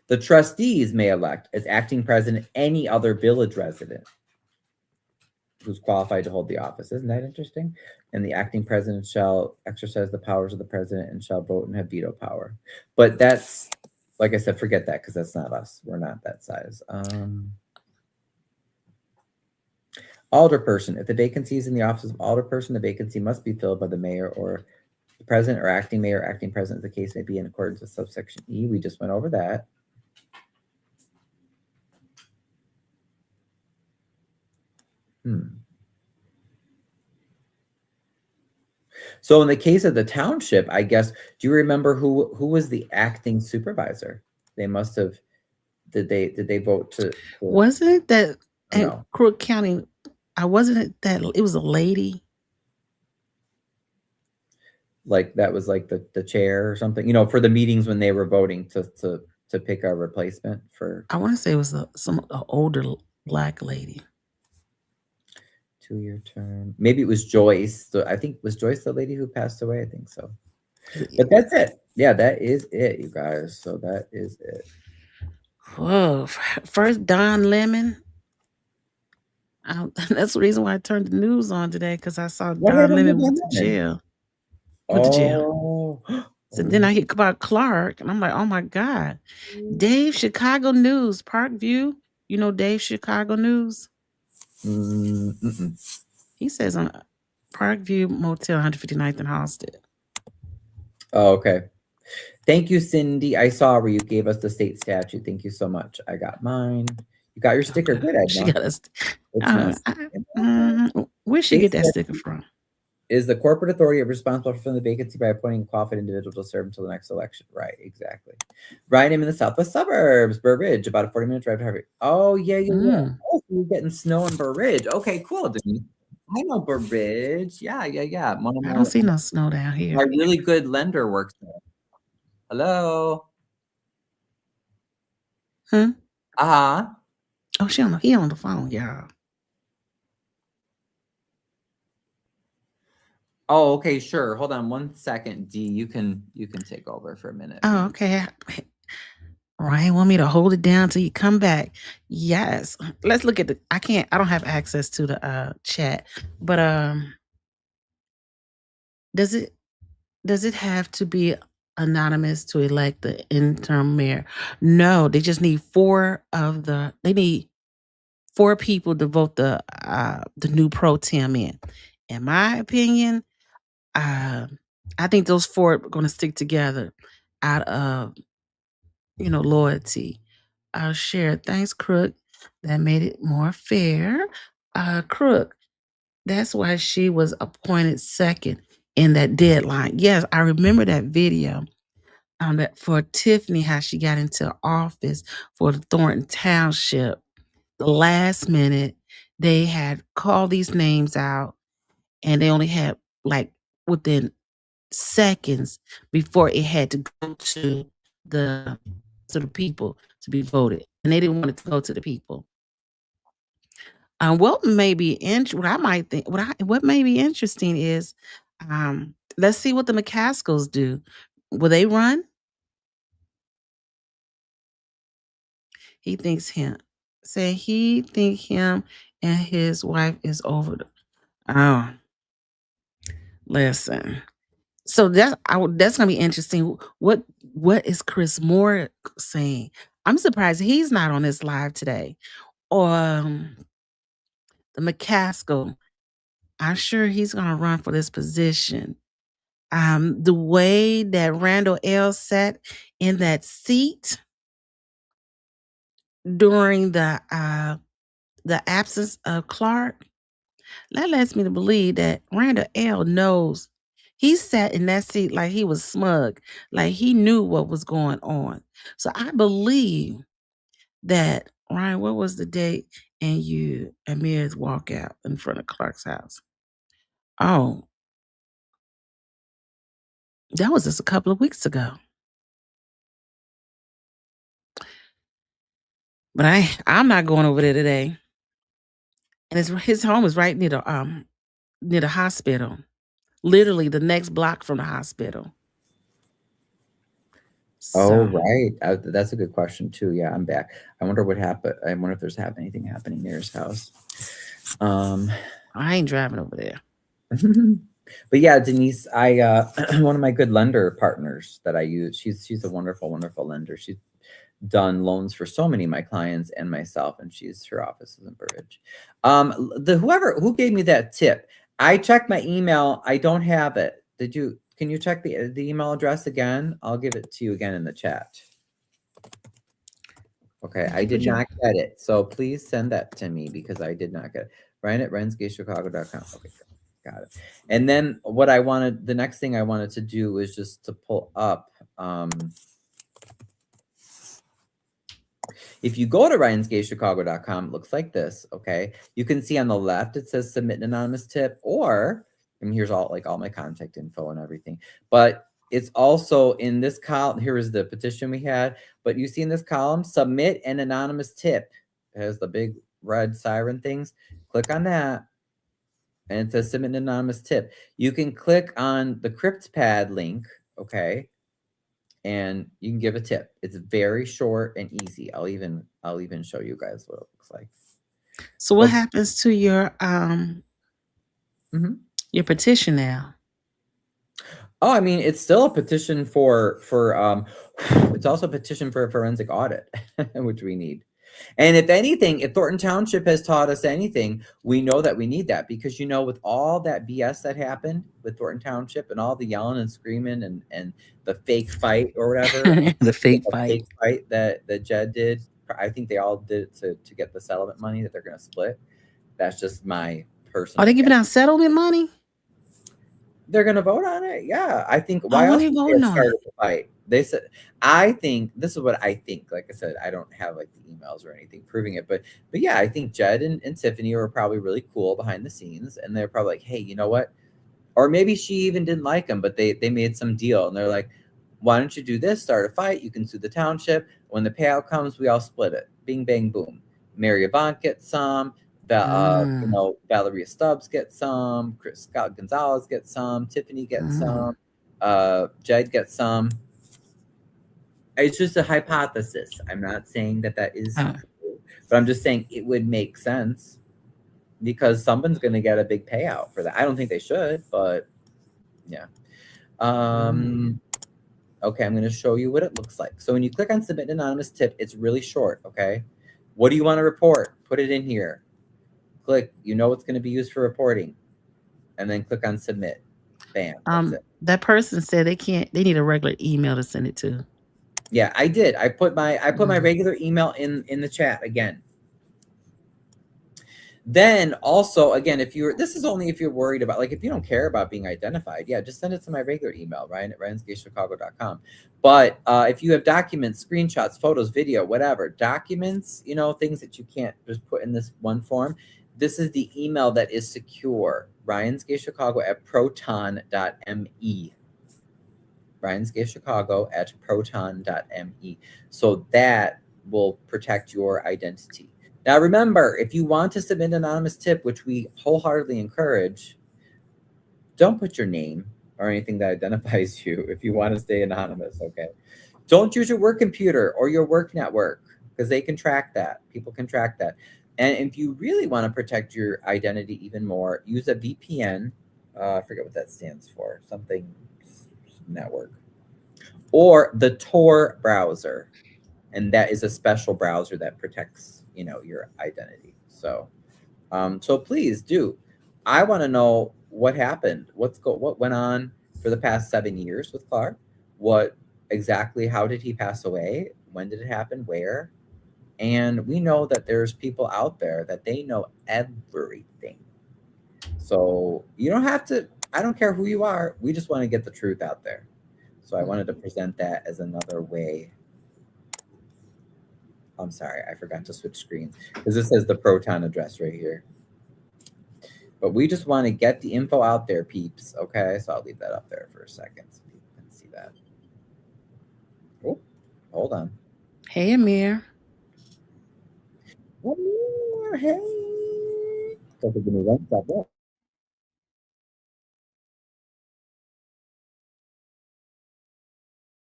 A: The trustees may elect as acting president any other village resident who's qualified to hold the office. Isn't that interesting? And the acting president shall exercise the powers of the president and shall vote and have veto power. But that's, like I said, forget that because that's not us. We're not that size. Alderperson. If the vacancy is in the office of alderperson, the vacancy must be filled by the mayor or the president or acting mayor, acting president, the case may be in accordance with subsection E. We just went over that. So in the case of the township, I guess, do you remember who was the acting supervisor? They must have, did they vote to
B: Wasn't it that in
A: no?
B: Crook County? I wasn't it that it was a lady.
A: Like that was like the chair or something, for the meetings when they were voting to pick a replacement for.
B: I want to say it was some older black lady.
A: 2-year term. Maybe it was Joyce. So I think was Joyce the lady who passed away. I think so.
B: Yeah.
A: But that's it. Yeah, that is it, you guys. So that is it.
B: Whoa. First, Don Lemon. That's the reason why I turned the news on today, because I saw
A: What
B: Don
A: happened to
B: Lemon went
A: Don
B: to
A: Lemon?
B: jail. Went to jail.
A: Oh,
B: So then
A: oh.
B: I hear about Clark, and I'm like, oh my God. Dave, Chicago News, Parkview. You know Dave, Chicago News?
A: Mm-mm.
B: He says on Parkview Motel, 159th and Halsted.
A: Oh, okay. Thank you, Cindy. I saw where you gave us the state statute. Thank you so much. I got mine. You got your sticker.
B: Okay.
A: Good,
B: She
A: Edna.
B: got us.
A: It's not.
B: Where'd she get
A: State
B: that sticker
A: statute
B: from?
A: is the corporate authority responsible for filling the vacancy by appointing a qualified individual to serve until the next election. Right, exactly. Right, I'm in the southwest suburbs, Burr Ridge, about a 40-minute drive to Harvey. Oh, yeah, yeah, yeah.
B: Mm,
A: Oh, so you're getting snow in Burr Ridge. Okay, cool, Denise. I know Burr Ridge. Yeah, yeah, yeah. One of
B: I don't see no snow down
A: my
B: here.
A: really good lender works there. Hello.
B: Huh?
A: Uh-huh.
B: Oh, he on the phone, y'all.
A: Oh, okay, sure. Hold on 1 second. D, you can take over for a minute.
B: Oh, okay. Ryan want me to hold it down till you come back. Yes. Let's look at I don't have access to the chat, but does it have to be anonymous to elect the interim mayor? No, they just need they need 4 people to vote the new pro tem in. In my opinion, I think those 4 are going to stick together out of loyalty. I'll share. Thanks, Crook. That made it more fair. Crook. That's why she was appointed second in that deadline. Yes, I remember that video on that for Tiffany, how she got into office for the Thornton Township. The last minute, they had called these names out, and they only had like within seconds before it had to go the to the people to be voted, and they didn't want it to go to the people. What may be what I might think what may be interesting is, let's see what the McCaskills do. Will they run? He thinks him. Say he think him and his wife is over the. Oh, listen. So that's gonna be interesting. What is Chris Moore saying? I'm surprised he's not on this live today. Or the McCaskill. I'm sure he's gonna run for this position. The way that Randall L sat in that seat during the absence of Clark, that lets me to believe that Randall L knows he sat in that seat like he was smug, like he knew what was going on. So I believe that Ryan, what was the date? And you and Mia's walk out in front of Clark's house. Oh, that was just a couple of weeks ago. But I'm not going over there today. And his home is right near the hospital. Literally the next block from the hospital.
A: Oh,
B: So
A: right. That's a good question too. Yeah, I'm back. I wonder what happened. I wonder if there's anything happening near his house.
B: I ain't driving over there.
A: But yeah, Denise, I one of my good lender partners that I use. She's a wonderful, wonderful lender. She's done loans for so many of my clients and myself, and her office is in Burridge. Who gave me that tip? I checked my email. I don't have it. Can you check the email address again? I'll give it to you again in the chat. Okay, I did not get it. So please send that to me because I did not get it. Ryan at rensgaychicago.com. Okay, got it. And then the next thing I wanted to do was just to pull up. If you go to ryans.gaychicago.com, it looks like this, okay? You can see on the left, it says submit an anonymous tip, and here's all my contact info and everything. But it's also in this column, here is the petition we had, but you see in this column, submit an anonymous tip. It has the big red siren things. Click on that. and it says submit an anonymous tip. You can click on the CryptPad link, okay, and you can give a tip. It's very short and easy. I'll even show you guys what it looks like.
B: So what
A: But
B: happens to
A: mhm.
B: your petition now?
A: Oh, I mean, it's still a petition for it's also a petition for a forensic audit, which we need. And if anything, if Thornton Township has taught us anything, we know that we need that because with all that BS that happened with Thornton Township and all the yelling and screaming and the fake fight or whatever,
B: The fake
A: the
B: fight.
A: fake fight that Jed did, I think they all did it to get the settlement money that they're going to split. That's just my
B: Are they
A: personal guess.
B: giving out settlement money?
A: They're gonna vote on it. Yeah, I think.
B: Oh,
A: Why
B: when
A: else
B: they
A: would they have
B: voting on it?
A: started the fight? They said. I think this is what I think. Like I said, I don't have like the emails or anything proving it, but yeah, I think Jed and Tiffany were probably really cool behind the scenes, and they're probably like, hey, you know what? Or maybe she even didn't like him, but they made some deal, and they're like, why don't you do this? Start a fight. You can sue the township. When the payout comes, we all split it. Bing bang boom. Mary Avant gets some.
B: Mm,
A: Valeria Stubbs gets some. Chris Scott Gonzalez gets some. Tiffany gets
B: mm,
A: some. Jed gets some. It's just a hypothesis. I'm not saying that is
B: uh,
A: true, but I'm just saying it would make sense because someone's going to get a big payout for that. I don't think they should, but yeah.
B: mm.
A: Um, okay, I'm going to show you what it looks like. So when you click on submit an anonymous tip, it's really short. Okay, what do you want to report? Put it in here. Click. You know it's going to be used for reporting, and then click on submit. Bam. That's it.
B: That person said they can't. They need a regular email to send it to.
A: Yeah, I did. I put my
B: Mm.
A: regular email in the chat again. Then also, again, if you're this is only if you're worried about, like, if you don't care about being identified, yeah, just send it to my regular email, Ryan at ryans-chicago.com. But if you have documents, screenshots, photos, video, whatever, documents, things that you can't just put in this one form, this is the email that is secure. Chicago at proton.me. Chicago at proton.me. So that will protect your identity. Now, remember, if you want to submit an anonymous tip, which we wholeheartedly encourage, don't put your name or anything that identifies you if you want to stay anonymous, okay? Don't use your work computer or your work network because they can track that. People can track that. And if you really want to protect your identity even more, use a VPN. I forget what that stands for, something network, or the Tor browser, and that is a special browser that protects your identity. So please do. I want to know what happened. What went on for the past 7 years with Clark? What exactly? How did he pass away? When did it happen? Where? And we know that there's people out there that they know everything. So you don't have to. I don't care who you are. We just want to get the truth out there. So I wanted to present that as another way. I'm sorry, I forgot to switch screens because this says the Proton address right here. But we just want to get the info out there, peeps. Okay, so I'll leave that up there for a second so people can see that. Oh, hold on.
B: Hey, Amir.
A: Oh, hey. So give me one second.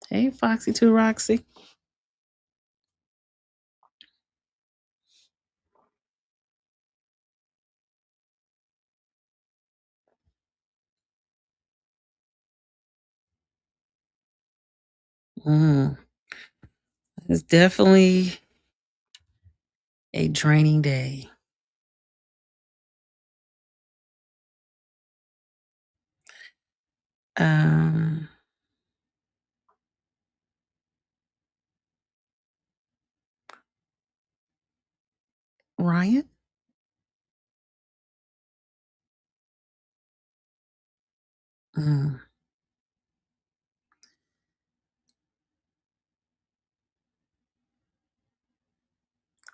B: Hey, Foxy to Roxy. Mm, it's definitely a draining day. Um, Ryan. Mm.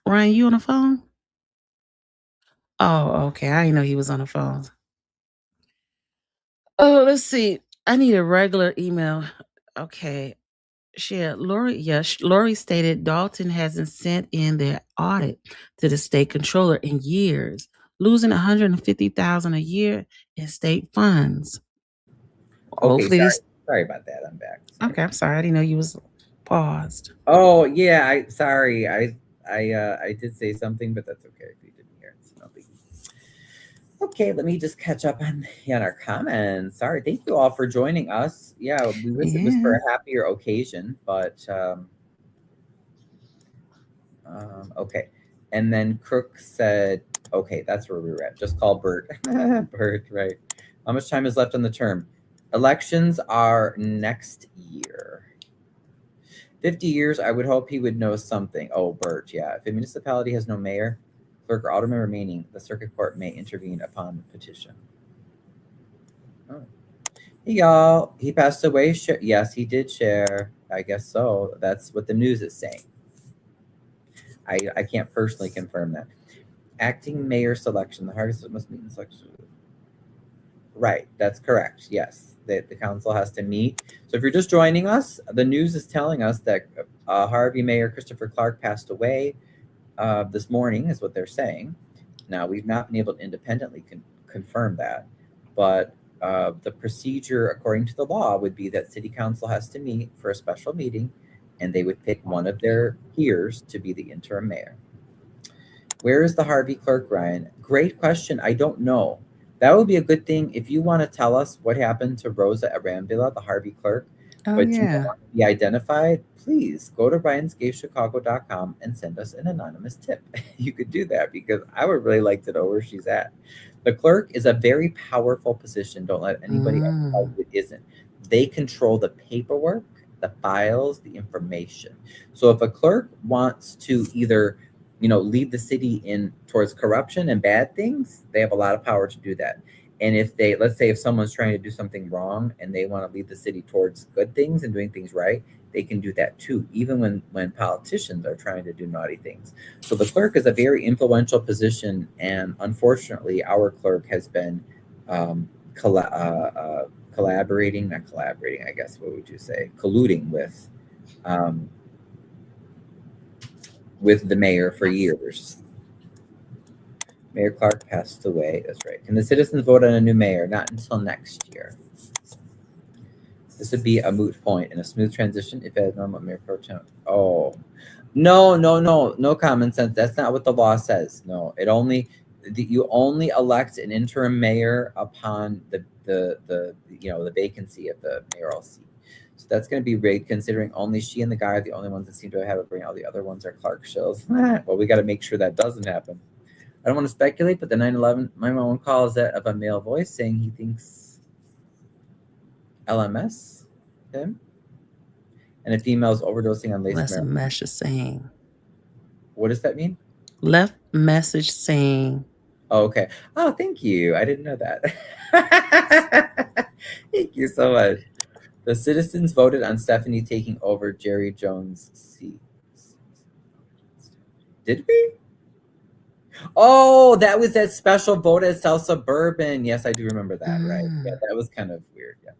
B: Ryan, you on the phone? Oh, okay. I didn't know he was on the phone. Oh, let's see. I need a regular email. Okay. Lori stated Dalton hasn't sent in their audit to the state controller in years. losing 150,000 a year in state funds.
A: Okay,
B: Hopefully this.
A: sorry about that. I'm back. Sorry.
B: Okay, I'm sorry. I didn't know you was paused.
A: Oh yeah, I sorry. I did say something, but that's okay if you didn't hear it. It's no biggie. Okay, let me just catch up on our comments. Sorry, thank you all for joining us. Yeah, we wish it was for
B: Yeah.
A: a happier occasion, but okay. And then Crook said, okay, that's where we were at. Just call Bert. Bert, right. How much time is left on the term? Elections are next year. 50 years, I would hope he would know something. Oh, Bert, yeah. If a municipality has no mayor, clerk, or alderman remaining, the circuit court may intervene upon petition. Oh. Hey, y'all. He passed away. Yes, he did share. I guess so. That's what the news is saying. I can't personally confirm that. Acting mayor selection. The hardest must meet in selection. Right, that's correct. Yes, the council has to meet. So if you're just joining us, the news is telling us that Harvey Mayor Christopher Clark passed away this morning, is what they're saying. Now, we've not been able to independently confirm that, but the procedure, according to the law, would be that city council has to meet for a special meeting, and they would pick one of their peers to be the interim mayor. Where is the Harvey clerk, Ryan? Great question. I don't know. That would be a good thing if you want to tell us what happened to Rosa Arambula, the Harvey clerk,
B: Oh
A: but you don't
B: yeah.
A: want to be identified. Please go to ryansgavechicago.com and send us an anonymous tip. You could do that because I would really like to know where she's at. The clerk is a very powerful position. Don't let anybody ever tell
B: Mm.
A: you it isn't. They control the paperwork, the files, the information. So if a clerk wants to either lead the city in towards corruption and bad things, they have a lot of power to do that. And if they, let's say, if someone's trying to do something wrong and they want to lead the city towards good things and doing things right, they can do that too, even when politicians are trying to do naughty things. So the clerk is a very influential position, and unfortunately, our clerk has been um, collaborating, not collaborating, I guess, what would you say, colluding um, with the mayor for years. Mayor Clark passed away. That's right. Can the citizens vote on a new mayor? Not until next year. This would be a moot point and a smooth transition if it had normal mayor pro tem. Oh, no common sense. That's not what the law says. No, you only elect an interim mayor upon the vacancy of the mayoral seat. So that's going to be rigged, considering only she and the guy are the only ones that seem to have a brain. All the other ones are Clark shills. Well, we got to make sure that doesn't happen. I don't want to speculate, but the 9/11, my mom calls that of a male voice saying he thinks LMS him, and a female is overdosing on laced
B: Left a
A: marijuana.
B: message saying.
A: What does that mean?
B: Left message saying.
A: Oh, okay. Oh, thank you. I didn't know that. Thank you so much. The citizens voted on Stephanie taking over Jerry Jones' seat. Did we? Oh, that was that special vote at South Suburban. Yes, I do remember that. Right. Yeah, that was kind of weird. Yeah.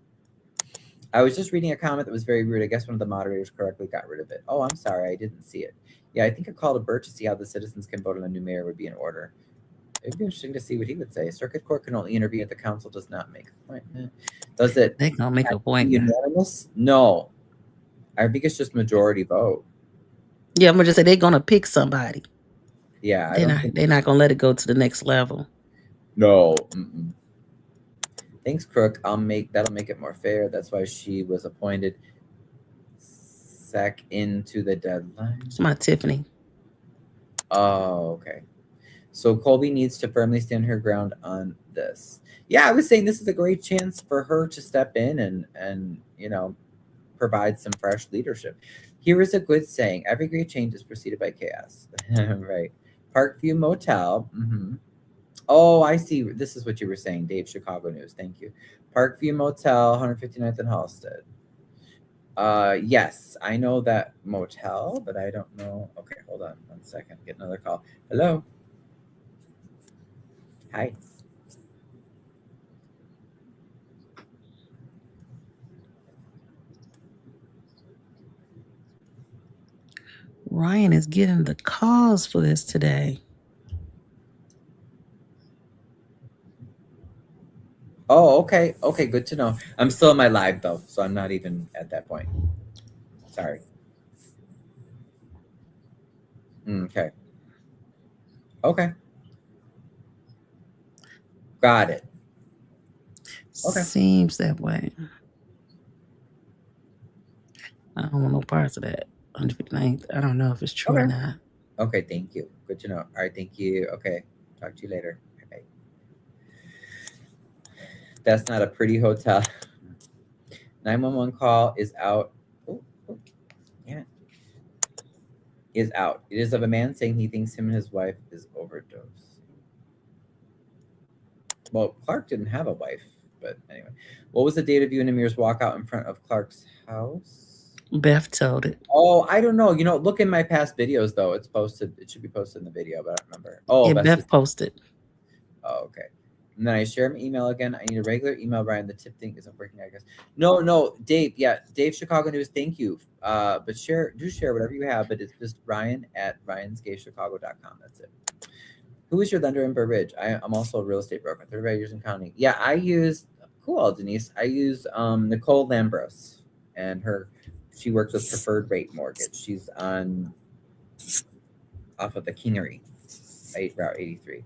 A: I was just reading a comment that was very rude. I guess one of the moderators correctly got rid of it. Oh, I'm sorry. I didn't see it. Yeah, I think a call to Bert to see how the citizens can vote on a new mayor would be in order. It'd be interesting to see what he would say. Circuit court can only intervene if the council does not make a point. Does it
B: They gonna make
A: have
B: a
A: to be
B: point now.
A: unanimous? No. I think it's just majority vote.
B: Yeah, I'm gonna just say they're gonna pick somebody.
A: Yeah, I
B: They're
A: don't
B: not.
A: think.
B: They're not gonna let it go to the next level.
A: No. Mm-mm. Thanks, Crook. That'll make it more fair. That's why she was appointed into the deadline.
B: It's my Tiffany.
A: Oh, okay. So Colby needs to firmly stand her ground on this. Yeah, I was saying this is a great chance for her to step in and provide some fresh leadership. Here is a good saying: every great change is preceded by chaos. Right. Parkview Motel. Mm-hmm. Oh, I see. This is what you were saying, Dave. Chicago News. Thank you. Parkview Motel, 159th and Halsted. Yes, I know that motel, but I don't know. Okay, hold on 1 second. Get another call. Hello. Hi.
B: Ryan is getting the calls for this today.
A: Oh, okay. Okay, good to know. I'm still in my live though, so I'm not even at that point. Sorry. Okay. Okay. Got it. Okay.
B: Seems that way. I don't want no parts of that. 159th. I don't know if it's true or
A: Okay.
B: not.
A: Okay, thank you. Good to know. All right, thank you. Okay. Talk to you later. Bye. That's not a pretty hotel. 911 call is out. Oh, oh, yeah, is out. It is of a man saying he thinks him and his wife is overdose. Well, Clark didn't have a wife, but anyway. What was the date of you and Amir's walkout in front of Clark's house?
B: Beth told it.
A: Oh, I don't know. Look in my past videos though. It's posted. It should be posted in the video, but I don't remember. Oh,
B: Yeah,
A: that's
B: Beth
A: just.
B: posted.
A: Oh, okay. And then I share my email again. I need a regular email, Brian. The tip thing isn't working, I guess. No, no, Dave. Yeah, Dave Chicago News. Thank you. But share whatever you have. But it's just Ryan at ryansgaychicago.com. That's it. Who is your lender in Burr Ridge? I'm also a real estate broker, 35 years in counting. Yeah, I use cool, Denise. I use Nicole Lambros, and she works with Preferred Rate Mortgage. She's on off of the Kingery, Route 83.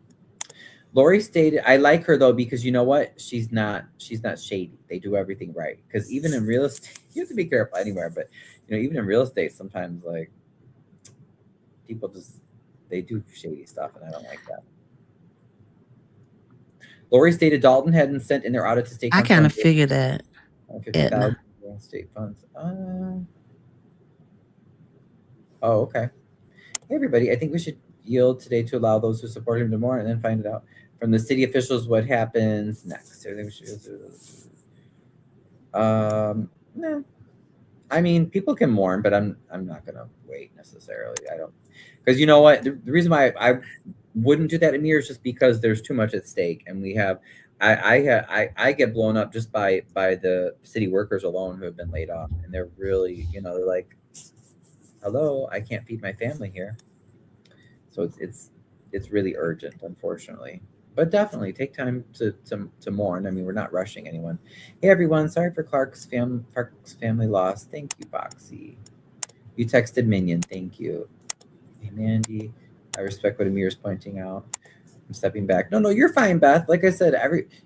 A: Lori stated, I like her though because you know what? She's not shady. They do everything right. Because even in real estate, you have to be careful anywhere. But even in real estate, sometimes like people just they do shady stuff, and I don't like that. Lori stated Dalton hadn't sent in their audit to state
B: I
A: council
B: kind
A: on
B: of figured that,
A: 50,000
B: Edna.
A: state funds. Oh, okay. Hey, everybody. I think we should yield today to allow those who support him to more, and then find out from the city officials what happens next. No. I mean, people can mourn, but I'm not gonna wait necessarily. I don't, because you know what? The reason why I wouldn't do that in years is just because there's too much at stake, and we have. I get blown up just by the city workers alone who have been laid off, and they're really they're like, hello, I can't feed my family here, so it's really urgent, unfortunately. But definitely take time to mourn. I mean, we're not rushing anyone. Hey everyone, sorry for Clark's family loss. Thank you, Foxy. You texted Minion. Thank you. Hey Mandy, I respect what Amir is pointing out. I'm stepping back. No, you're fine, Beth. Like I said,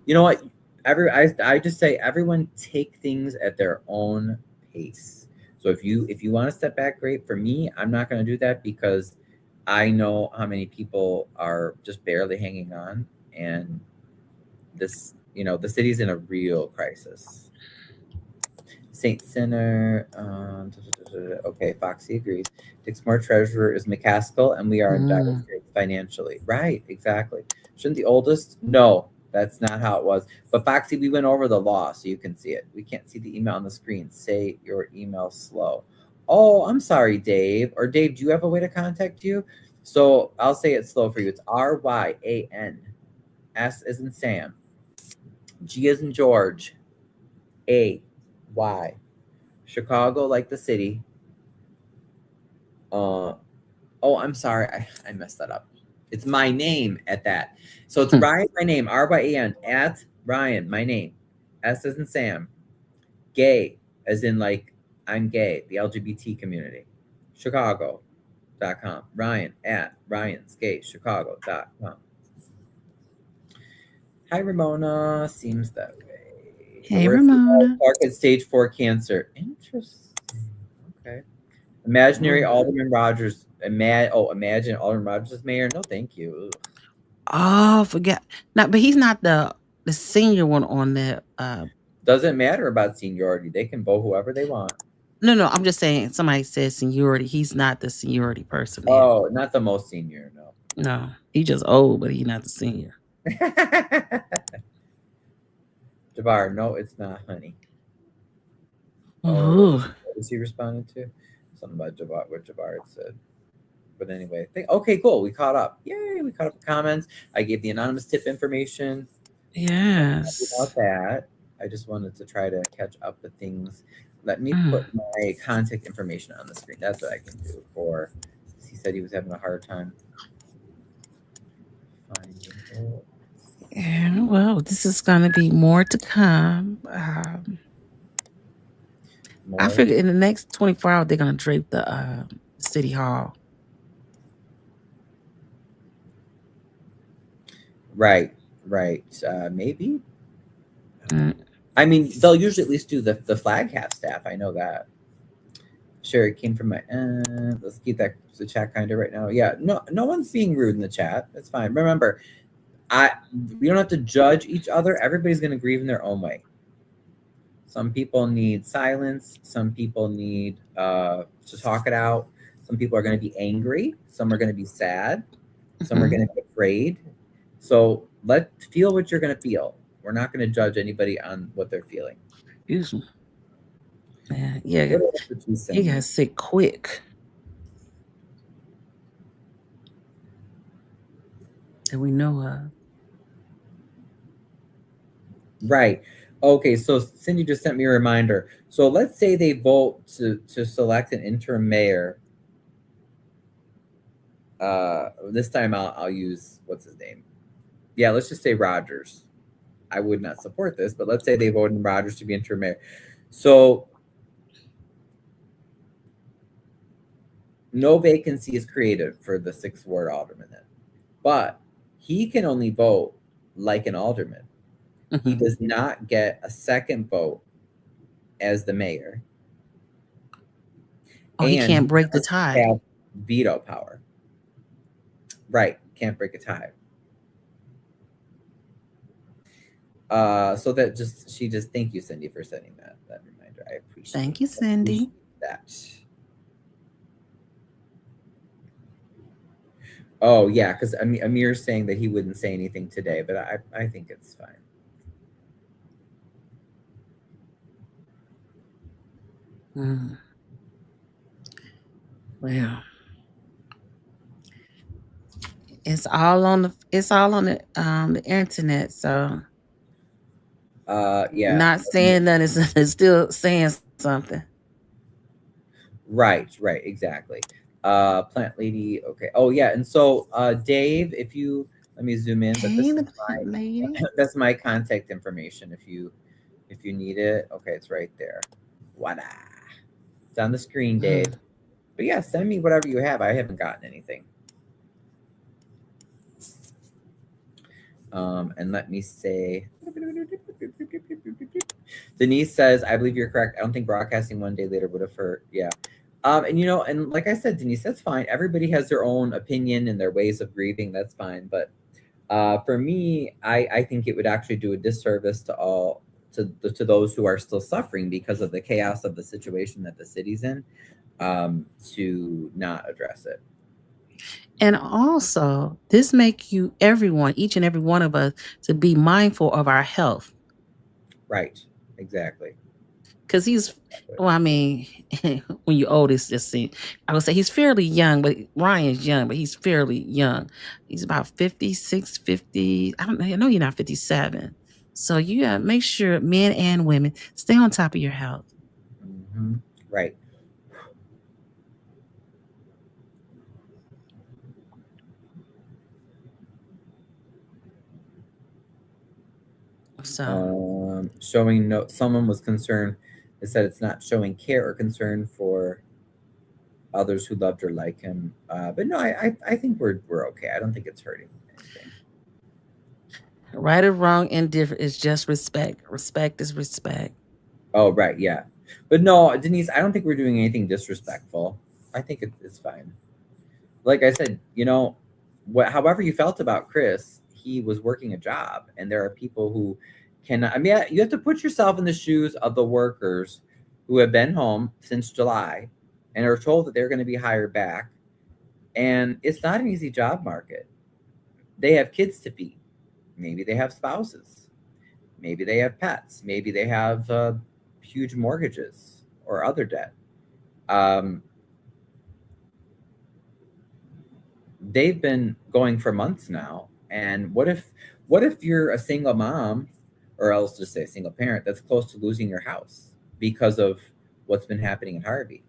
A: you know what? I just say everyone take things at their own pace. So if you want to step back, great. For me, I'm not going to do that because I know how many people are just barely hanging on, and the city's in a real crisis. Saint Sinner. Okay, Foxy agrees. Dixmoor treasurer is McCaskill, and we are in dire
B: Mm.
A: straits financially. Right, exactly. Shouldn't the oldest? No, that's not how it was. But Foxy, we went over the law, so you can see it. We can't see the email on the screen. Say your email slow. Oh, I'm sorry, Dave. Or Dave, do you have a way to contact you? So I'll say it slow for you. It's RYAN. S as in Sam. G as in George. AY. Chicago, like the city. Oh, I'm sorry. I messed that up. It's my name at that. So it's
B: Hmm.
A: Ryan, my name, RYAN, at Ryan, my name. S as in Sam. Gay, as in like I'm gay, the LGBT community. Chicago.com. Ryan at Ryan'sGayChicago.com. Hi, Ramona. Seems that way. The
B: Hey,
A: worst of all,
B: Ramona.
A: Clark had stage 4 cancer. Interesting. Okay. Imaginary
B: Oh,
A: Alderman Rogers. Imagine Alderman Rogers as mayor. No, thank you. Ugh.
B: oh, forget. No, but he's not the senior one on there.
A: Doesn't matter about seniority. They can vote whoever they want.
B: No, I'm just saying. Somebody says seniority. He's not the seniority person there.
A: Oh, not the most senior, no.
B: No, he just old, but he's not the senior.
A: Jabbar, no, it's not, honey. Oh,
B: Ooh.
A: what was he responding to? Something about Jabbar, what Jabbar had said. But anyway, okay, cool. We caught up. Yay, we caught up with comments. I gave the anonymous tip information. Happy
B: Yes.
A: about that. I just wanted to try to catch up with things. Let me
B: Mm.
A: put my contact information on the screen. That's what I can do for. He said he was having a hard time finding it.
B: Yeah, well, this is going to be more to come. I
A: More.
B: figure in the next 24 hours, they're going to drape the city hall.
A: Right, right. Maybe.
B: Mm,
A: I mean, they'll usually at least do the flag half staff. I know that. Sure, it came from my. Let's keep that the chat kind of right now. Yeah, no one's being rude in the chat. That's fine. Remember, I we don't have to judge each other. Everybody's gonna grieve in their own way. Some people need silence. Some people need to talk it out. Some people are gonna be angry. Some are gonna be sad. Some are
B: mhm.
A: gonna be afraid. So let feel what you're gonna feel. We're not gonna judge anybody on what they're feeling.
B: Excuse me. Yeah, yeah,
A: What else did you
B: he
A: send
B: got
A: me?
B: sick quick. That we know of.
A: Right. Okay, so Cindy just sent me a reminder. So let's say they vote to select an interim mayor. This time I'll use what's his name? Yeah, let's just say Rogers. I would not support this, but let's say they voted in Rogers to be interim mayor. So no vacancy is created for the sixth ward alderman then. But he can only vote like an alderman. He
B: Mhm.
A: does not get a second vote as the mayor,
B: Oh, he
A: and
B: can't
A: he
B: break the
A: does
B: tie.
A: have veto power. Right, can't break a tie. So that just she just thank you, Cindy, for sending that reminder. I
B: Thank you, Cindy.
A: appreciate that. Oh yeah, because Amir's saying that he wouldn't say anything today, but I think it's fine.
B: Mm. Well, it's all on the internet. So
A: Yeah,
B: not saying that is still saying something.
A: right, exactly. Plant lady. Okay. Oh yeah, and so Dave, if you let me zoom in, but
B: Hey,
A: this is
B: the plant lady.
A: that's my contact information if you need it. Okay, it's right there. Voila. It's on the screen, Dave.
B: Mm.
A: But yeah, send me whatever you have. I haven't gotten anything. And let me say, Denise says, I believe you're correct. I don't think broadcasting one day later would have hurt. Yeah. And and like I said, Denise, that's fine. Everybody has their own opinion and their ways of grieving. That's fine. But for me, I think it would actually do a disservice to all to those who are still suffering because of the chaos of the situation that the city's in, to not address it.
B: And also, this make you everyone, each and every one of us, to be mindful of our health.
A: Right. Exactly.
B: Because well, I mean, when you're old, it's just I would say he's fairly young, but Ryan's young, but he's fairly young. He's about 56, 50. I know you're not 57. So you gotta make sure men and women stay on top of your health.
A: Right.
B: So
A: Showing no someone was concerned. It said it's not showing care or concern for others who loved or like him. But no, I think we're okay. I don't think it's hurting anything.
B: right or wrong, indifferent is just respect. Respect is respect.
A: Oh right, yeah. But no, Denise, I don't think we're doing anything disrespectful. I think it's fine. Like I said, however you felt about Chris, he was working a job, and there are people who cannot. I mean, you have to put yourself in the shoes of the workers who have been home since July and are told that they're going to be hired back, and it's not an easy job market. They have kids to feed. Maybe they have spouses. Maybe they have pets. Maybe they have huge mortgages or other debt. Um, they've been going for months now. And what if you're a single mom, or else just say a single parent that's close to losing your house because of what's been happening in Harvey?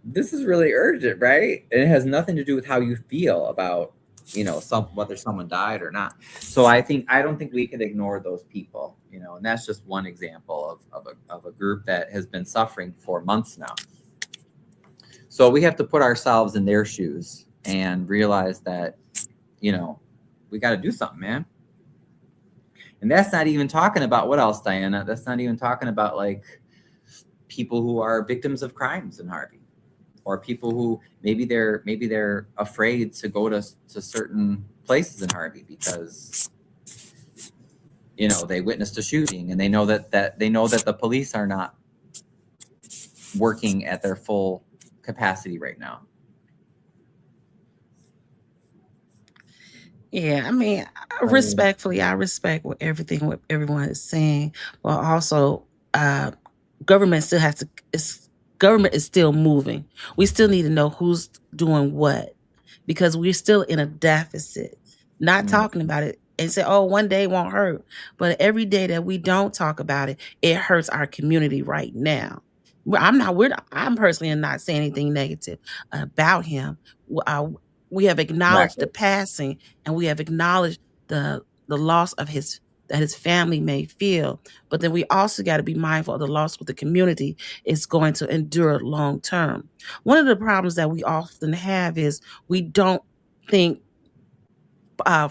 A: This is really urgent, right? And it has nothing to do with how you feel about whether someone died or not. So I don't think we could ignore those people, and that's just one example of a group that has been suffering for months now. So we have to put ourselves in their shoes and realize that, you know, we got to do something, man. And that's not even talking about what else, Diana? That's not even talking about like people who are victims of crimes in Harvey, or people who maybe they're afraid to go to certain places in Harvey because they witnessed a shooting and they know that the police are not working at their full capacity right now.
B: Yeah, I mean,
A: I mean,
B: respectfully, I respect what everyone is saying, but also, uh, government still has to. It's, government is still moving. We still need to know who's doing what, because we're still in a deficit. Not
A: mm,
B: talking about it and say, "Oh, one day won't hurt," but every day that we don't talk about it, it hurts our community right now. I'm not. I'm personally not saying anything negative about him. We have acknowledged the
A: exactly.
B: passing, and we have acknowledged the loss of his that his family may feel. But then we also got to be mindful of the loss with the community is going to endure long term. One of the problems that we often have is we don't think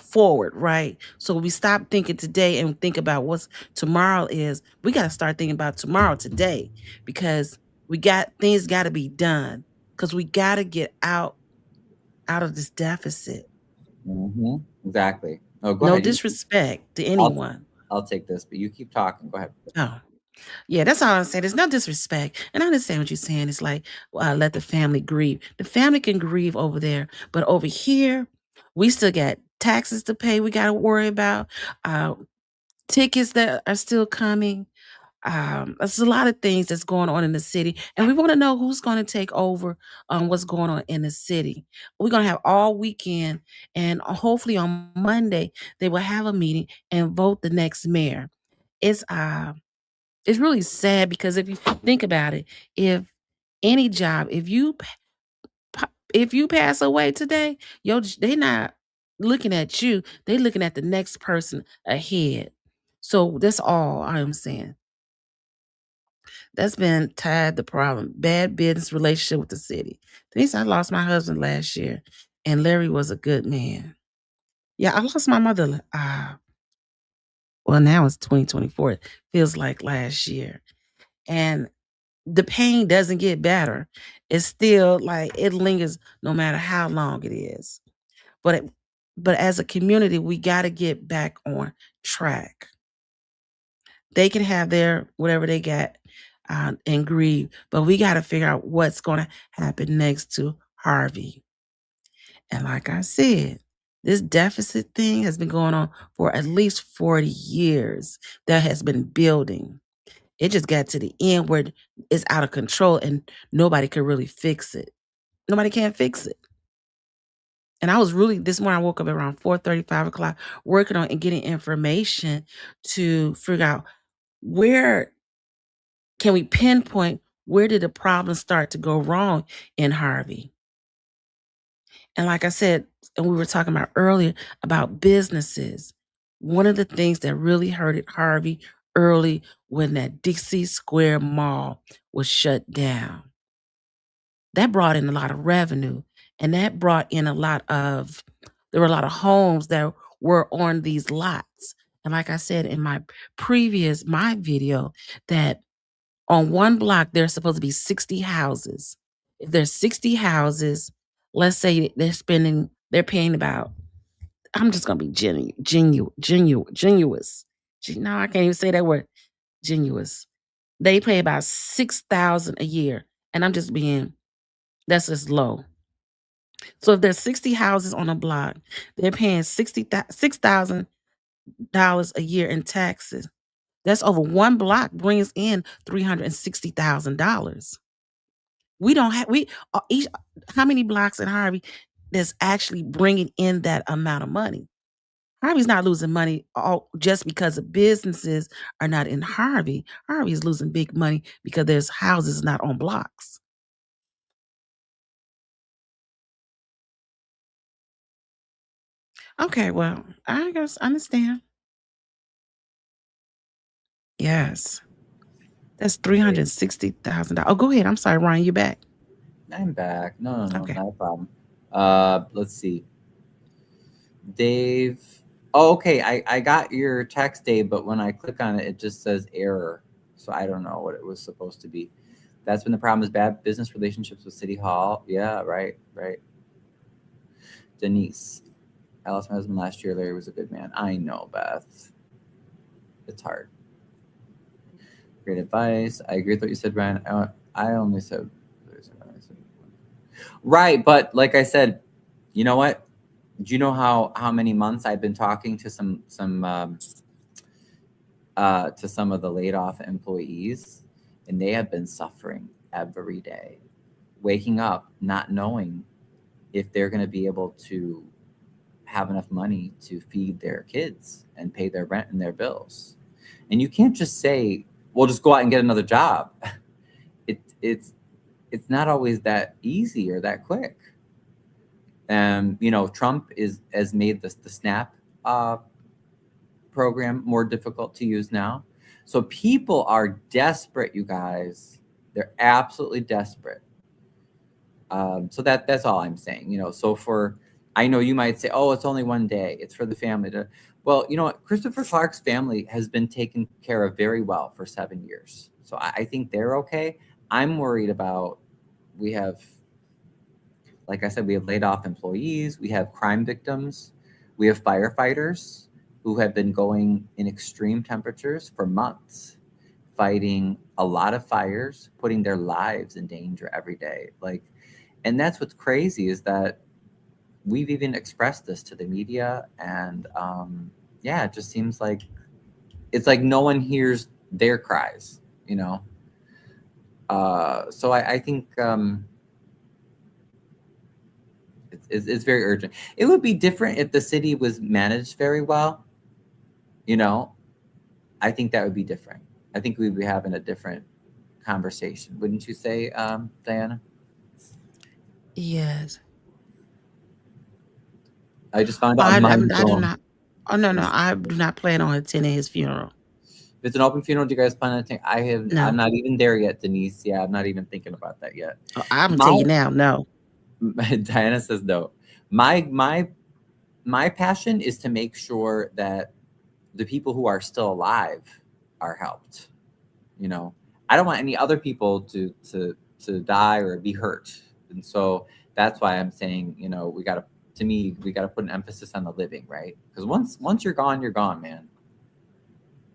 B: forward, right? So we stop thinking today and think about what's tomorrow is. We got to start thinking about tomorrow today, because we got things got to be done, because we got to get out of this deficit.
A: Exactly. Oh, go
B: No
A: ahead.
B: disrespect to
A: I'll
B: anyone.
A: I'll take this, but you keep talking. Go ahead.
B: Oh, yeah, that's all I'm saying. There's no disrespect. And I understand what you're saying. It's like, let the family grieve. The family can grieve over there. But over here, we still got taxes to pay we got to worry about, uh, tickets that are still coming. There's a lot of things that's going on in the city. And we want to know who's going to take over on what's going on in the city. We're going to have all weekend. And hopefully on Monday, they will have a meeting and vote the next mayor. It's uh it's really sad, because if you think about it, if any job, if you pass away today, they not looking at you, they looking at the next person ahead. So that's all I am saying. That's been tied the problem. Bad business relationship with the city. Denise, I lost my husband last year, and Larry was a good man. Yeah, I lost my mother. Well, now it's 2024. It feels like last year, and the pain doesn't get better. It's still like it lingers no matter how long it is. But but as a community, we got to get back on track. They can have their whatever they got, and grieve, but we got to figure out what's going to happen next to Harvey. And like I said, this deficit thing has been going on for at least 40 years. That has been building. It just got to the end where it's out of control and nobody could really fix it. Nobody can fix it. And I was really this morning I woke up around 4:30, 5 o'clock, working on and getting information to figure out where can we pinpoint where did the problem start to go wrong in Harvey. And like I said, and we were talking about earlier about businesses. One of the things that really hurted Harvey early when that Dixie Square Mall was shut down. That brought in a lot of revenue, and that brought in a lot of there were a lot of homes that were on these lots. And like I said in my video, that on one block there's supposed to be 60 houses. If there's 60 houses, let's say they're paying about, I'm just gonna be genuous. No, I can't even say that word, genuous. They pay about 6,000 a year. And I'm just being that's just low. So if there's 60 houses on a block, they're paying $6,000 a year in taxes. That's over one block brings in $360,000. We don't have we each how many blocks in Harvey that's actually bringing in that amount of money? Harvey's not losing money all just because the businesses are not in Harvey. Harvey is losing big money because there's houses not on blocks. Okay, well, I guess I understand. Yes. That's $360,000. Oh, go ahead. I'm sorry, Ryan, you back.
A: I'm back. No, no, no,
B: Okay.
A: not a problem. Let's see. Dave. Oh, okay. I got your text, Dave, but when I click on it, it just says error. So I don't know what it was supposed to be. That's been the problem is bad business relationships with City Hall. Yeah, right, right. Denise. I lost my husband last year. Larry was a good man. I know, Beth. It's hard. Great advice. I agree with what you said, Ryan. I only said right, but like I said, you know what? Do you know how many months I've been talking to some of the laid off employees, and they have been suffering every day, waking up not knowing if they're going to be able to have enough money to feed their kids and pay their rent and their bills. And you can't just say, "Well, just go out and get another job." It, it's not always that easy or that quick. Trump is has made the SNAP uh, program more difficult to use now. So people are desperate, you guys. They're absolutely desperate. So that's all I'm saying. So I know you might say, oh, it's only one day. It's for the family to. Well, you know what? Christopher Clark's family has been taken care of very well for 7 years. So I think they're okay. I'm worried about we have, like I said, we have laid off employees, we have crime victims, we have firefighters who have been going in extreme temperatures for months, fighting a lot of fires, putting their lives in danger every day. And that's what's crazy is that we've even expressed this to the media, and yeah, it just seems like it's like no one hears their cries, you know. So I think it's very urgent. It would be different if the city was managed very well. You know, I think that would be different. I think we'd be having a different conversation, wouldn't you say, Diana?
B: Yes.
A: I just found out
B: I, I,
A: mine's
B: I do
A: going.
B: not. Oh, no, no.
A: Is
B: I do not plan on attending his funeral.
A: if it's an open funeral, do you guys plan on taking? I'm
B: No.
A: not even there yet, Denise. Yeah, I'm not even thinking about that yet.
B: Oh, I'm going to tell
A: My
B: you now, no.
A: Diana says no. My passion is to make sure that the people who are still alive are helped. You know, I don't want any other people to die or be hurt, and so that's why I'm saying, we got to. To me, we got to put an emphasis on the living, right? Because once you're gone, man.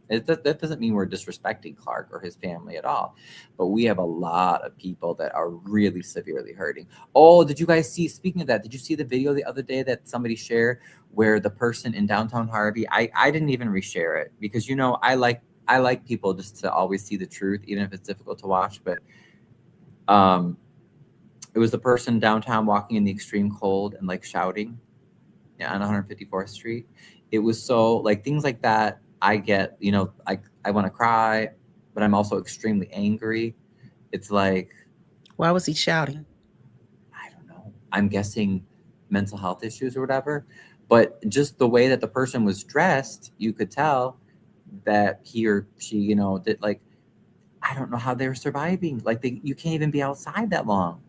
A: That doesn't mean we're disrespecting Clark or his family at all, but we have a lot of people that are really severely hurting. Oh, did you guys see? Speaking of that, did you see the video the other day that somebody shared where the person in downtown Harvey? I didn't even reshare it because I like people just to always see the truth, even if it's difficult to watch. But um, it was the person downtown walking in the extreme cold and like shouting, yeah, on 154th Street. It was so like things like that. I get, I want to cry, but I'm also extremely angry. It's like,
B: Why was he shouting?
A: I don't know. I'm guessing mental health issues or whatever. But just the way that the person was dressed, you could tell that he or she, did like, I don't know how they're surviving. Like you can't even be outside that long.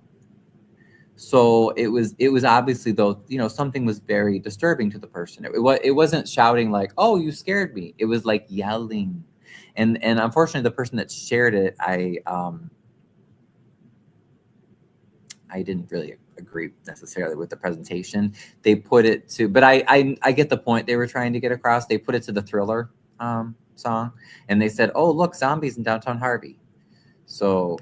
A: So it was obviously, though, something was very disturbing to the person. It wasn't shouting like, oh, you scared me. It was like yelling. And unfortunately the person that shared it, I didn't really agree necessarily with the presentation. They put it to, but I get the point they were trying to get across. They put it to the Thriller song, and they said, oh, look, zombies in downtown Harvey. So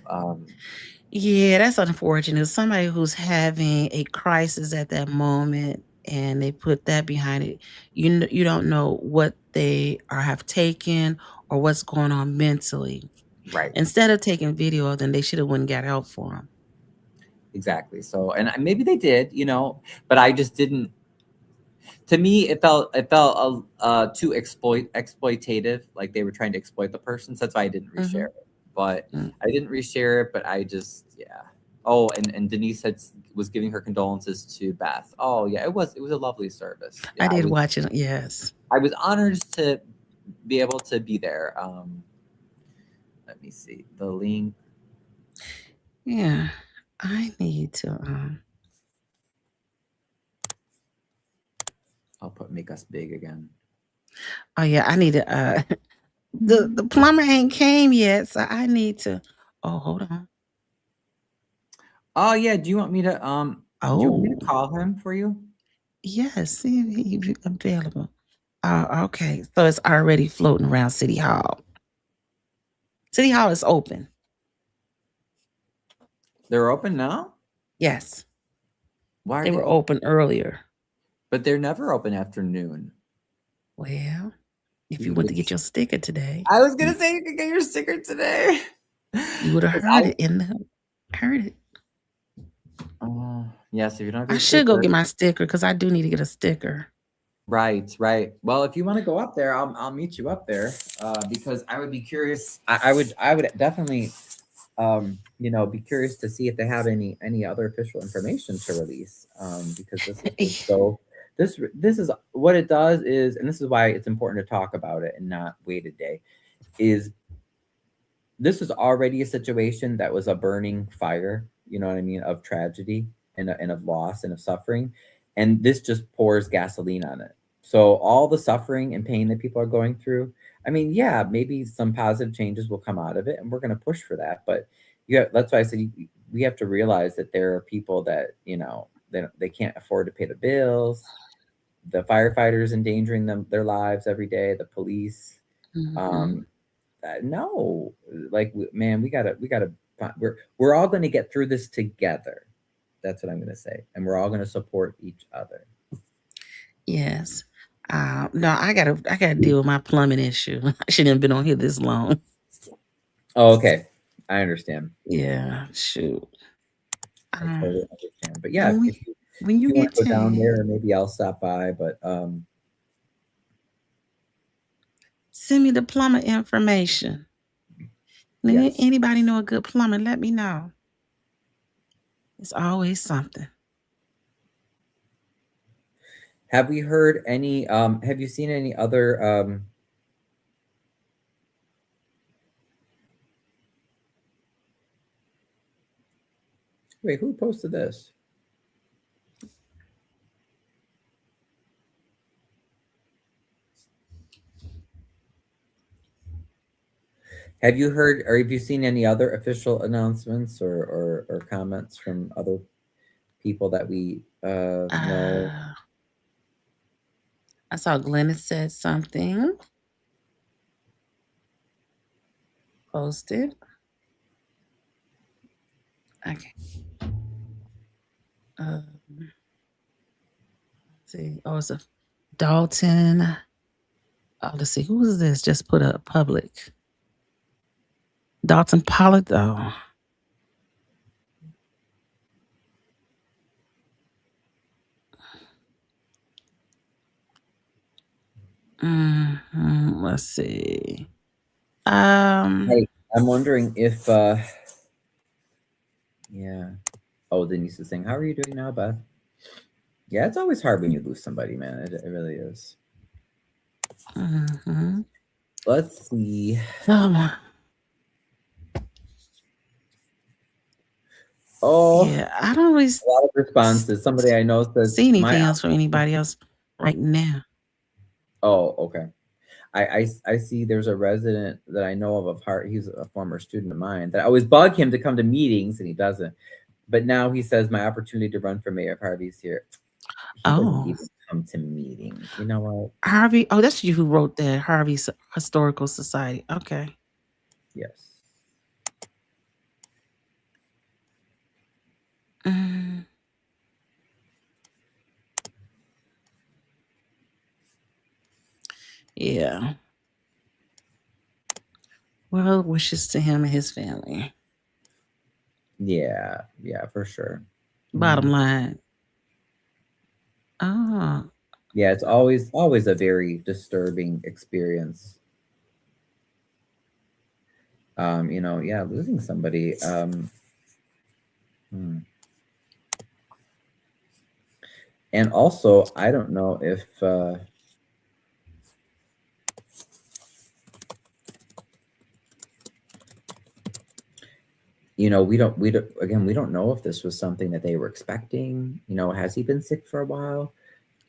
B: Yeah, that's unfortunate. Somebody who's having a crisis at that moment and they put that behind it. You don't know what they have taken or what's going on mentally.
A: right.
B: Instead of taking video of them, they should have went and got help for them.
A: Exactly. So, and maybe they did, but I just didn't. To me, it felt too exploitative, like they were trying to exploit the person. So that's why I didn't reshare
B: Mhm.
A: it. But
B: Mm.
A: I didn't reshare it. But I just, yeah. Oh, and Denise was giving her condolences to Beth. Oh yeah, it was a lovely service.
B: I
A: Yeah,
B: did watch it. Yes.
A: I was honored to be able to be there. Let me see the link.
B: Yeah. I need to
A: I'll put make us big again.
B: oh yeah, I need to the plumber ain't came yet, so I need to oh hold on.
A: Oh yeah, do you want me to
B: Oh
A: call him for you?
B: yes, see if he available. Okay. So it's already floating around City Hall. City Hall is open.
A: They're open now.
B: Yes.
A: Why are
B: They
A: they
B: were
A: open?
B: open earlier.
A: But they're never open after noon.
B: Well, if you
A: You
B: went to
A: could.
B: get your sticker today,
A: I was
B: you,
A: gonna say you could get your sticker today.
B: you would have
A: 'Cause
B: heard it in the heard it.
A: yes, if you don't have
B: I
A: your
B: should go
A: sticker,
B: get my sticker because I do need to get a sticker.
A: right, right. Well, if you want to go up there, I'll meet you up there. Because I would be curious. I would definitely be curious to see if they have any other official information to release. Because this is just so this is what it does is, and this is why it's important to talk about it and not wait a day. Is this is already a situation that was a burning fire, you know what I mean, of tragedy and of loss and of suffering. And this just pours gasoline on it. So all the suffering and pain that people are going through, I mean, yeah, maybe some positive changes will come out of it and we're going to push for that. But that's why I said we have to realize that there are people that, they can't afford to pay the bills, the firefighters endangering their lives every day, the police.
B: Hmm.
A: Um, no, like man, we gotta we're all going to get through this together. That's what I'm going to say, and we're all going to support each other.
B: Yes. No, I gotta deal with my plumbing issue. I shouldn't have been on here this long.
A: Oh, okay, I understand.
B: Yeah, shoot.
A: I
B: Um,
A: totally understand. But yeah,
B: when we when
A: if
B: you
A: you want
B: get
A: to go down
B: time,
A: there, maybe I'll stop by. But
B: send me the plumber information. And if
A: yes.
B: anybody know a good plumber, let me know. It's always something.
A: Have we heard any? Have you seen any other? Wait, who posted this? Have you heard or have you seen any other official announcements or comments from other people that we know?
B: Uh, I saw Glennis said something posted. Okay. Let's see. Oh, it's a Dalton. Oh, let's see. Who is this? Just put a public. Dalton Pollard. Oh. Let's see. Um.
A: Hey, I'm wondering if yeah. Oh, Denise is saying, "How are you doing now, Beth?" Yeah, it's always hard when you lose somebody, man. It really is.
B: Mhm.
A: Let's see.
B: Um,
A: Oh,
B: yeah, I don't really
A: a lot of responses. Somebody I know says
B: see
A: my.
B: anything else from anybody else right now.
A: Oh, okay. I see. There's a resident that I know of Hart. He's a former student of mine that I always bug him to come to meetings, and he doesn't. But now he says my opportunity to run for mayor of Harvey's here. He doesn't
B: Oh,
A: even come to meetings. You know what?
B: Harvey. Oh, that's you who wrote that. Harvey's Historical Society. Okay.
A: Yes.
B: Mm, yeah. Well, wishes to him and his family.
A: Yeah. Yeah. For sure.
B: Bottom
A: Mhm.
B: line. Oh.
A: Yeah, it's always a very disturbing experience. Yeah, losing somebody. Hmm. And also, I don't know if we don't again, we don't know if this was something that they were expecting. Has he been sick for a while?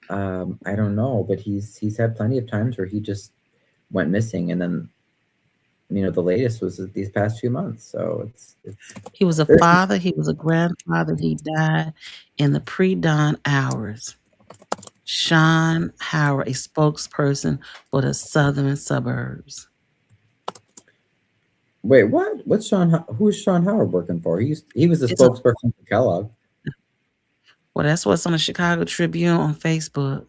A: I don't know, but he's had plenty of times where he just went missing, and then the latest was these past few months. So it's
B: He was a
A: there's
B: father, he was a grandfather, he died in the pre-dawn hours. Sean Howard, a spokesperson for the southern suburbs.
A: wait, what? Who's Sean Howard working for? He was the
B: It's a
A: spokesperson for Kellogg.
B: Well, that's what's on the Chicago Tribune on Facebook.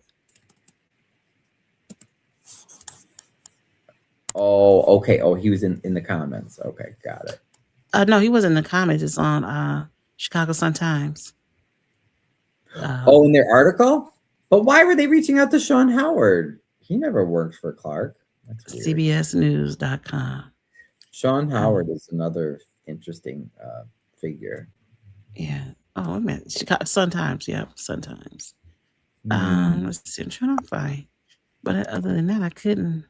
A: Oh, okay. Oh, he was in the comments. Okay, got it.
B: No, he wasn't in the comments. It's on Chicago Sun Times.
A: Oh, in their article? But why were they reaching out to Sean Howard? He never worked for Clark. That's weird.
B: CBSnews.com.
A: Sean Howard is another interesting figure.
B: Yeah. Oh, I meant Chicago Sun Times. Yeah, Sun Times.
A: Hmm.
B: Let's see. I'm trying to find. But other than that, I couldn't.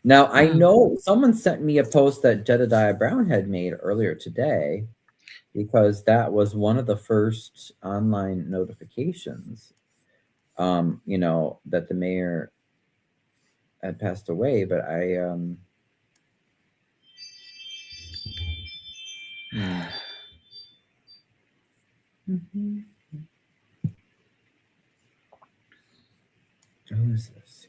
A: Now, I
B: Mm.
A: know someone sent me a post that Jedediah Brown had made earlier today because that was one of the first online notifications, that the mayor had passed away. But hmm. Mhm. Who is this?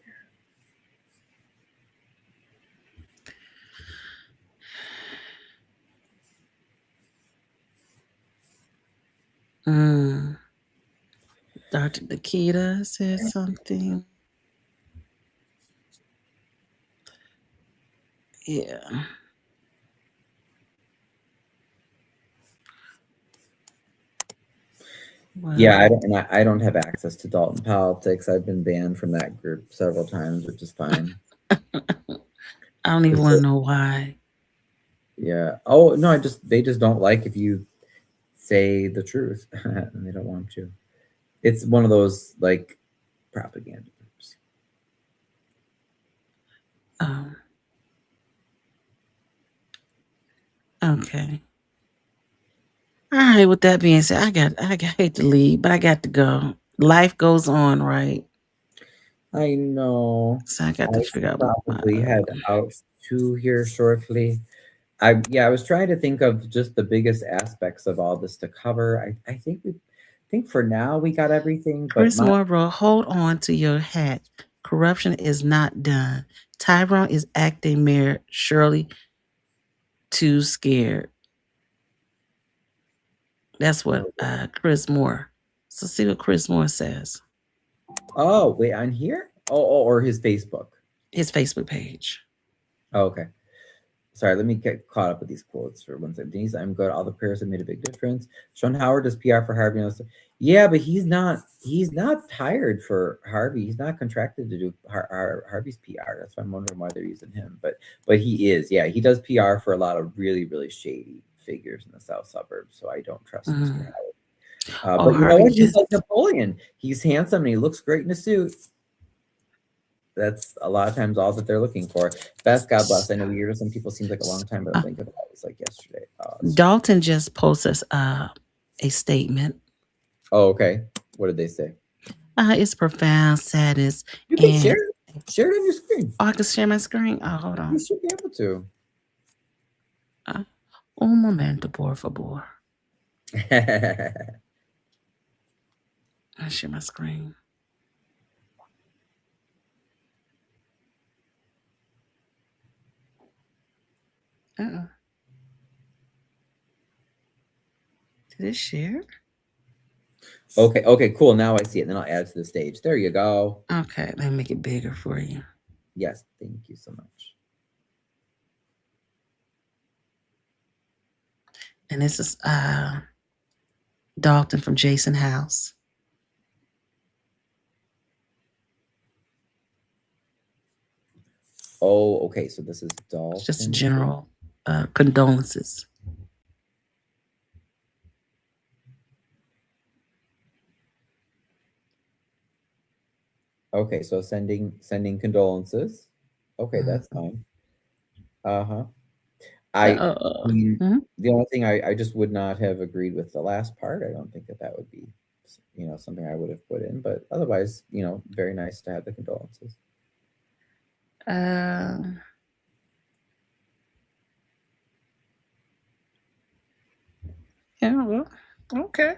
B: Mm. Dr. Nikita said something. Yeah.
A: Yeah,
B: Well,
A: I don't have access to Dalton Politics. I've been banned from that group several times, which is fine.
B: I don't even
A: It's
B: want to
A: just,
B: know why.
A: yeah. Oh no, they just don't like if you say the truth, and they don't want to. It's one of those like propaganda groups.
B: Um, okay. All right. With that being said, I hate to leave, but I got to go. Life goes on, right?
A: I know.
B: So I got
A: I
B: to
A: should
B: figure out my.
A: probably head out too here shortly. I was trying to think of just the biggest aspects of all this to cover. I think for now we got everything, but
B: Chris Moore wrote, "Hold on to your hat. Corruption is not done. Tyrone is acting Mayor Shirley too scared." That's what Chris Moore. So see what Chris Moore says.
A: oh, wait, on here? Oh, or his Facebook.
B: His Facebook page.
A: Oh, okay. Sorry, let me get caught up with these quotes for one second. Denise, I'm good. All the prayers have made a big difference. Sean Howard does PR for Harvey. Yeah, but he's not hired for Harvey. He's not contracted to do Harvey's PR. That's why I'm wondering why they're using him. But he is. Yeah, he does PR for a lot of really, really shady figures in the south suburbs. So I don't trust Mr.
B: Mm.
A: Howard.
B: Oh,
A: But you know
B: Harvey
A: what? He's
B: just
A: like Napoleon. He's handsome and he looks great in a suit. That's a lot of times all that they're looking for. Best, God bless. I know a year to some people seems like a long time, but
B: uh,
A: think about it. It's like yesterday. Oh, it's just.
B: Dalton just posted a statement.
A: Oh, okay. What did they say?
B: It's profound sadness
A: You can
B: and
A: share it. Share it on your screen.
B: I can share my screen. Oh, hold
A: You
B: on.
A: should be able to.
B: Un momento, por favor. I share my screen. Uh-uh. Did it share?
A: Okay, cool. Now I see it. Then I'll add it to the stage. There you go.
B: Okay, let me make it bigger for you.
A: Yes, thank you so much.
B: And this is Dalton from Jason House.
A: Oh, okay. So this is
B: It's just a
A: Dalton.
B: general. condolences.
A: Okay, so sending condolences. Okay, that's
B: Mhm.
A: fine. Uh-huh.
B: Yeah,
A: I mean,
B: mhm.
A: the only thing I just would not have agreed with the last part. I don't think that that would be, something I would have put in, but otherwise, very nice to have the condolences.
B: Uh, yeah, well, okay.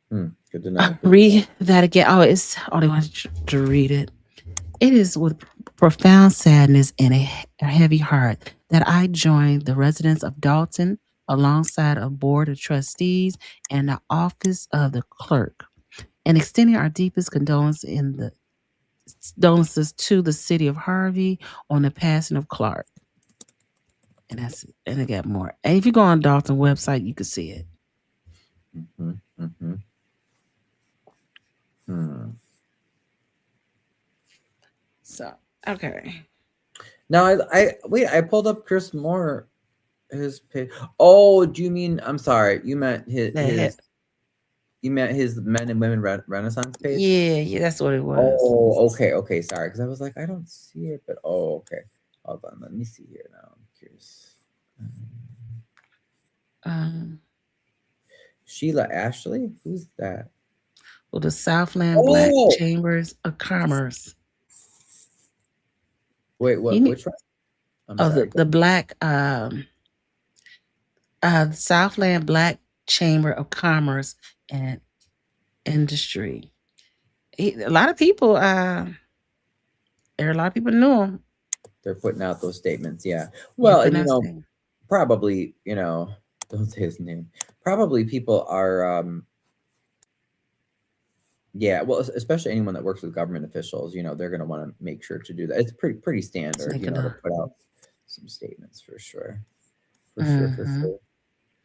A: Good to know. Good to know.
B: Read that again. Oh, it's only want to read it. It is with profound sadness and a heavy heart that I joined the residents of Dalton alongside a board of trustees and the office of the clerk and extending our deepest condolences to the city of Harvey on the passing of Clark. And I got more. And if you go on Dalton website, you can see it.
A: Hmm. Hmm. Hmm.
B: So okay.
A: Now I wait. I pulled up Chris Moore, his page. Oh, do you mean? I'm sorry.
B: That had,
A: You meant his Men and Women Renaissance page.
B: yeah, yeah, that's what it was.
A: Oh, okay, okay. Sorry, because I was like, I don't see it, but okay. Hold on, let me see here now. I'm curious.
B: Um,
A: Sheila Ashley, who's that?
B: well, the Southland Black
A: Oh,
B: Chambers of Commerce.
A: wait,
B: You
A: what?
B: need,
A: Which one? I'm
B: oh,
A: sorry.
B: the black Southland Black Chamber of Commerce and Industry. A lot of people, there are a lot of people knew him.
A: They're putting out those statements. Yeah.
B: Yeah,
A: Well,
B: but
A: and
B: not saying.
A: probably, don't say his name. Probably people are, yeah. Well, especially anyone that works with government officials, they're going to want to make sure to do that. It's pretty
B: It's
A: standard,
B: making
A: to
B: a.
A: put out some statements for sure, for sure, for
B: Mm-hmm.
A: sure.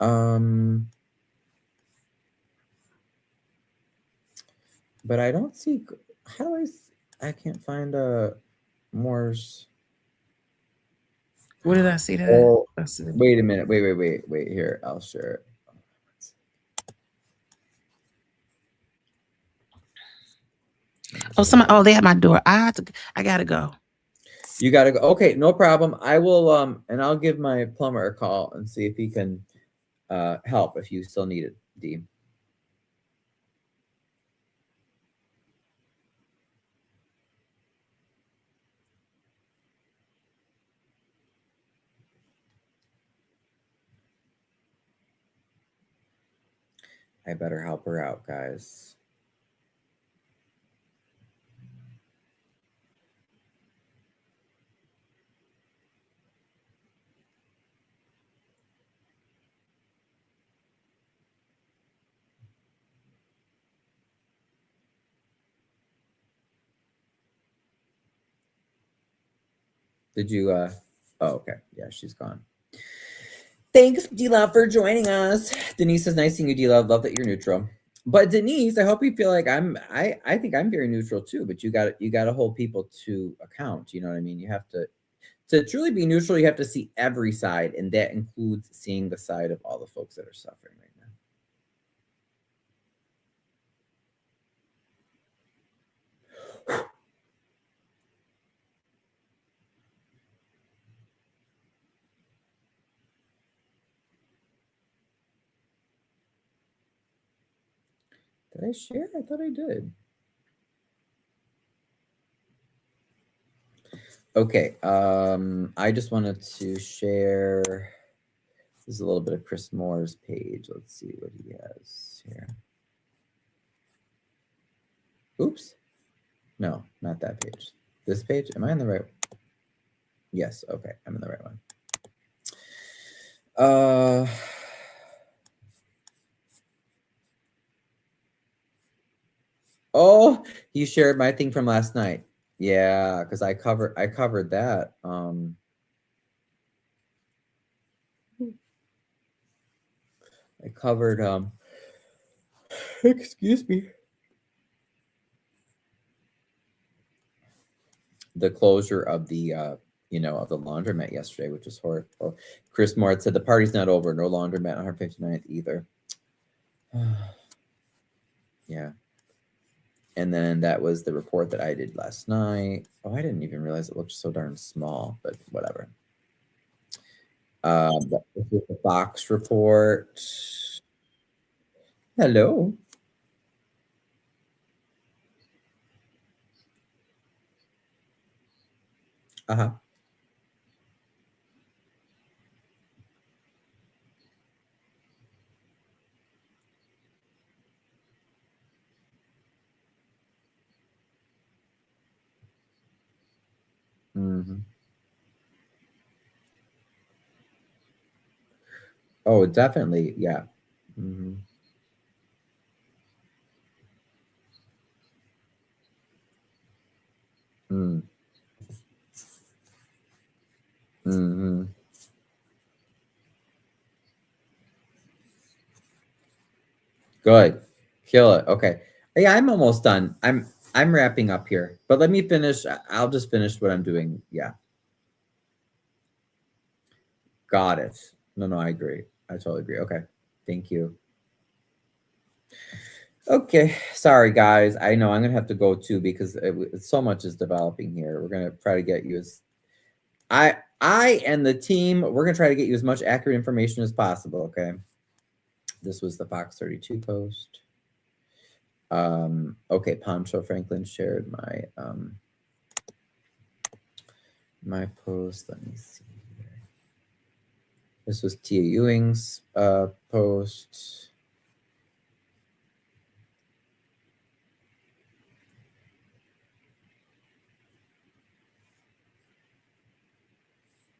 A: Um, but I don't see. How do I can't find Moore's.
B: Where did I see that?
A: Oh,
B: I see.
A: wait a minute. Wait. Here, I'll share it. Let me
B: Oh,
A: share
B: somebody.
A: it.
B: Oh, they at my door. I gotta go.
A: You gotta go. Okay, no problem. I will and I'll give my plumber a call and see if he can help if you still need it, D. I better help her out, guys. Did you oh okay. Yeah, she's gone. Thanks, D Love, for joining us. Denise says, nice seeing you, D Love. Love that you're neutral. But Denise, I hope you feel like I think I'm very neutral too, but you gotta hold people to account. You know what I mean? You have to truly be neutral, you have to see every side, and that includes seeing the side of all the folks that are suffering right now. Did I share? I thought I did. Okay. I just wanted to share. This is a little bit of Chris Moore's page. Let's see what he has here. Oops. No, not that page. This page. Am I in the right? Yes. Okay, I'm in the right one. Uh. Oh, he shared my thing from last night. Yeah, because I covered that. I covered excuse me, the closure of the of the laundromat yesterday, which was horrible. Chris Moore had said the party's not over. No laundromat on 159th either. Yeah. And then that was the report that I did last night. Oh, I didn't even realize it looked so darn small, but whatever. This is the Fox report. Hello. Uh-huh. Hmm. Oh, definitely. Yeah. Hmm. Mm. Hmm. Good. Kill it. Okay. Yeah, I'm almost done. I'm wrapping up here. But let me finish. I'll just finish what I'm doing. Yeah. Got it. No, I agree. I totally agree. Okay. Thank you. Okay. Sorry, guys. I know I'm gonna have to go too because so much is developing here. We're gonna try to get you as I and the team. We're gonna try to get you as much accurate information as possible. Okay. This was the Fox 32 post. Okay. Poncho Franklin shared my post. Let me see here. This was Tia Ewing's post.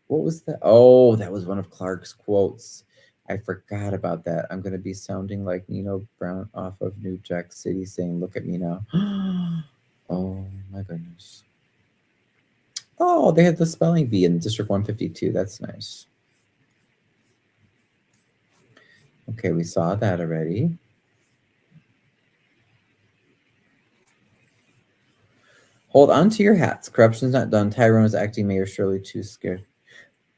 A: What was that? Oh, that was one of Clark's quotes. I forgot about that. I'm gonna be sounding like Nino Brown off of New Jack City saying, "Look at me now." Oh my goodness. Oh, they had the spelling bee in District 152. That's nice. Okay, we saw that already. Hold on to your hats. Corruption's not done. Tyrone is acting mayor Shirley too scared.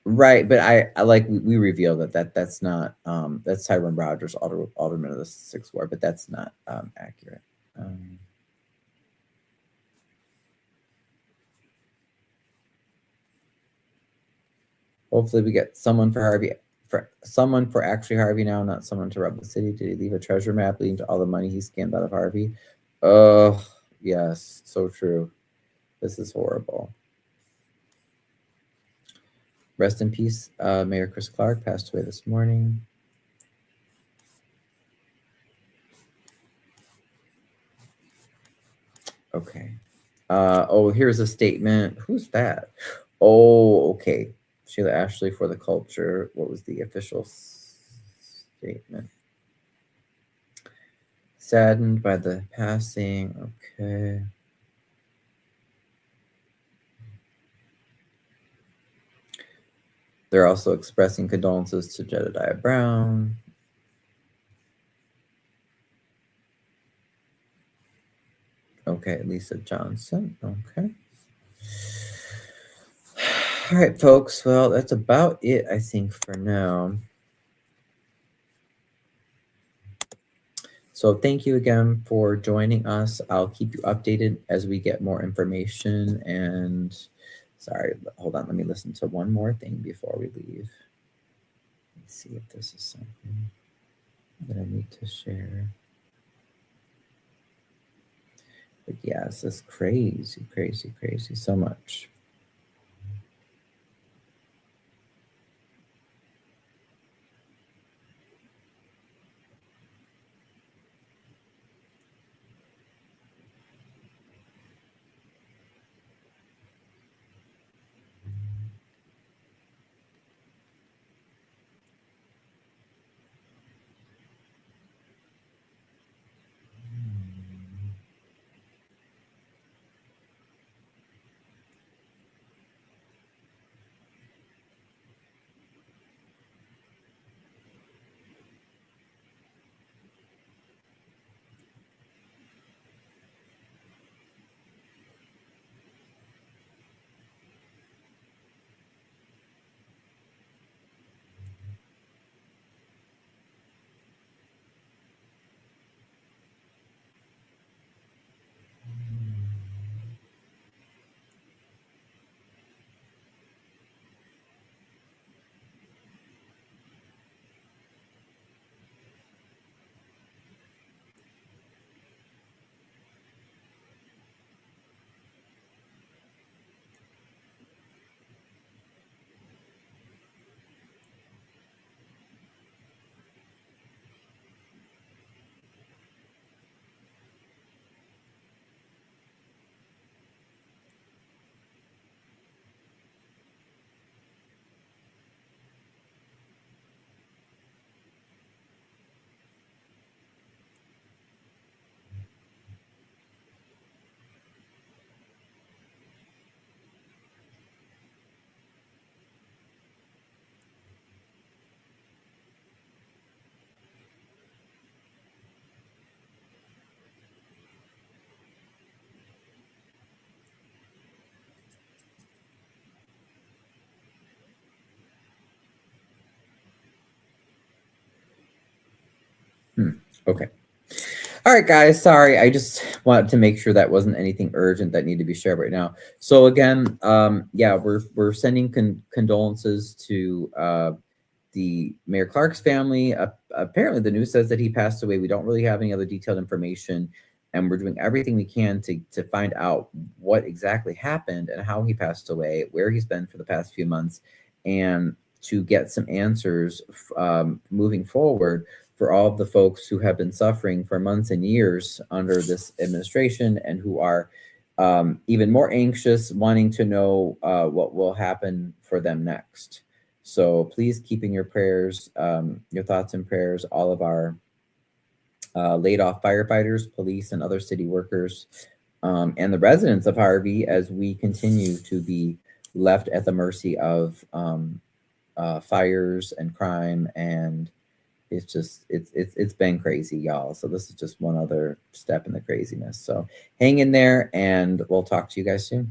A: Right, but I like we reveal that's not that's Tyrone Rogers, alderman of the Sixth Ward, but that's not accurate. Hopefully we get someone for Harvey, for someone for actually Harvey now, not someone to rub the city. Did he leave a treasure map leading to all the money he scammed out of Harvey? Oh yes, so true. This is horrible. Rest in peace, Mayor Chris Clark passed away this morning. Okay. Oh, here's a statement. Who's that? Oh, okay. Sheila Ashley for the culture. What was the official statement? Saddened by the passing. Okay. They're also expressing condolences to Jedediah Brown. Okay, Lisa Johnson. Okay. All right, folks. Well, that's about it, I think, for now. So thank you again for joining us. I'll keep you updated as we get more information. And sorry, hold on. Let me listen to one more thing before we leave. Let's see if this is something that I need to share. But yes, it's crazy, crazy, crazy. So much. Okay. All right, guys. Sorry, I just wanted to make sure that wasn't anything urgent that needed to be shared right now. So again, yeah, we're sending condolences to the Mayor Clark's family. Apparently, the news says that he passed away. We don't really have any other detailed information, and we're doing everything we can to find out what exactly happened and how he passed away, where he's been for the past few months, and to get some answers moving forward for all of the folks who have been suffering for months and years under this administration and who are even more anxious, wanting to know what will happen for them next. So please keep in your prayers, your thoughts and prayers, all of our laid off firefighters, police, and other city workers, and the residents of Harvey as we continue to be left at the mercy of fires and crime. And it's just it's been crazy, y'all. So this is just one other step in the craziness. So hang in there, and we'll talk to you guys soon.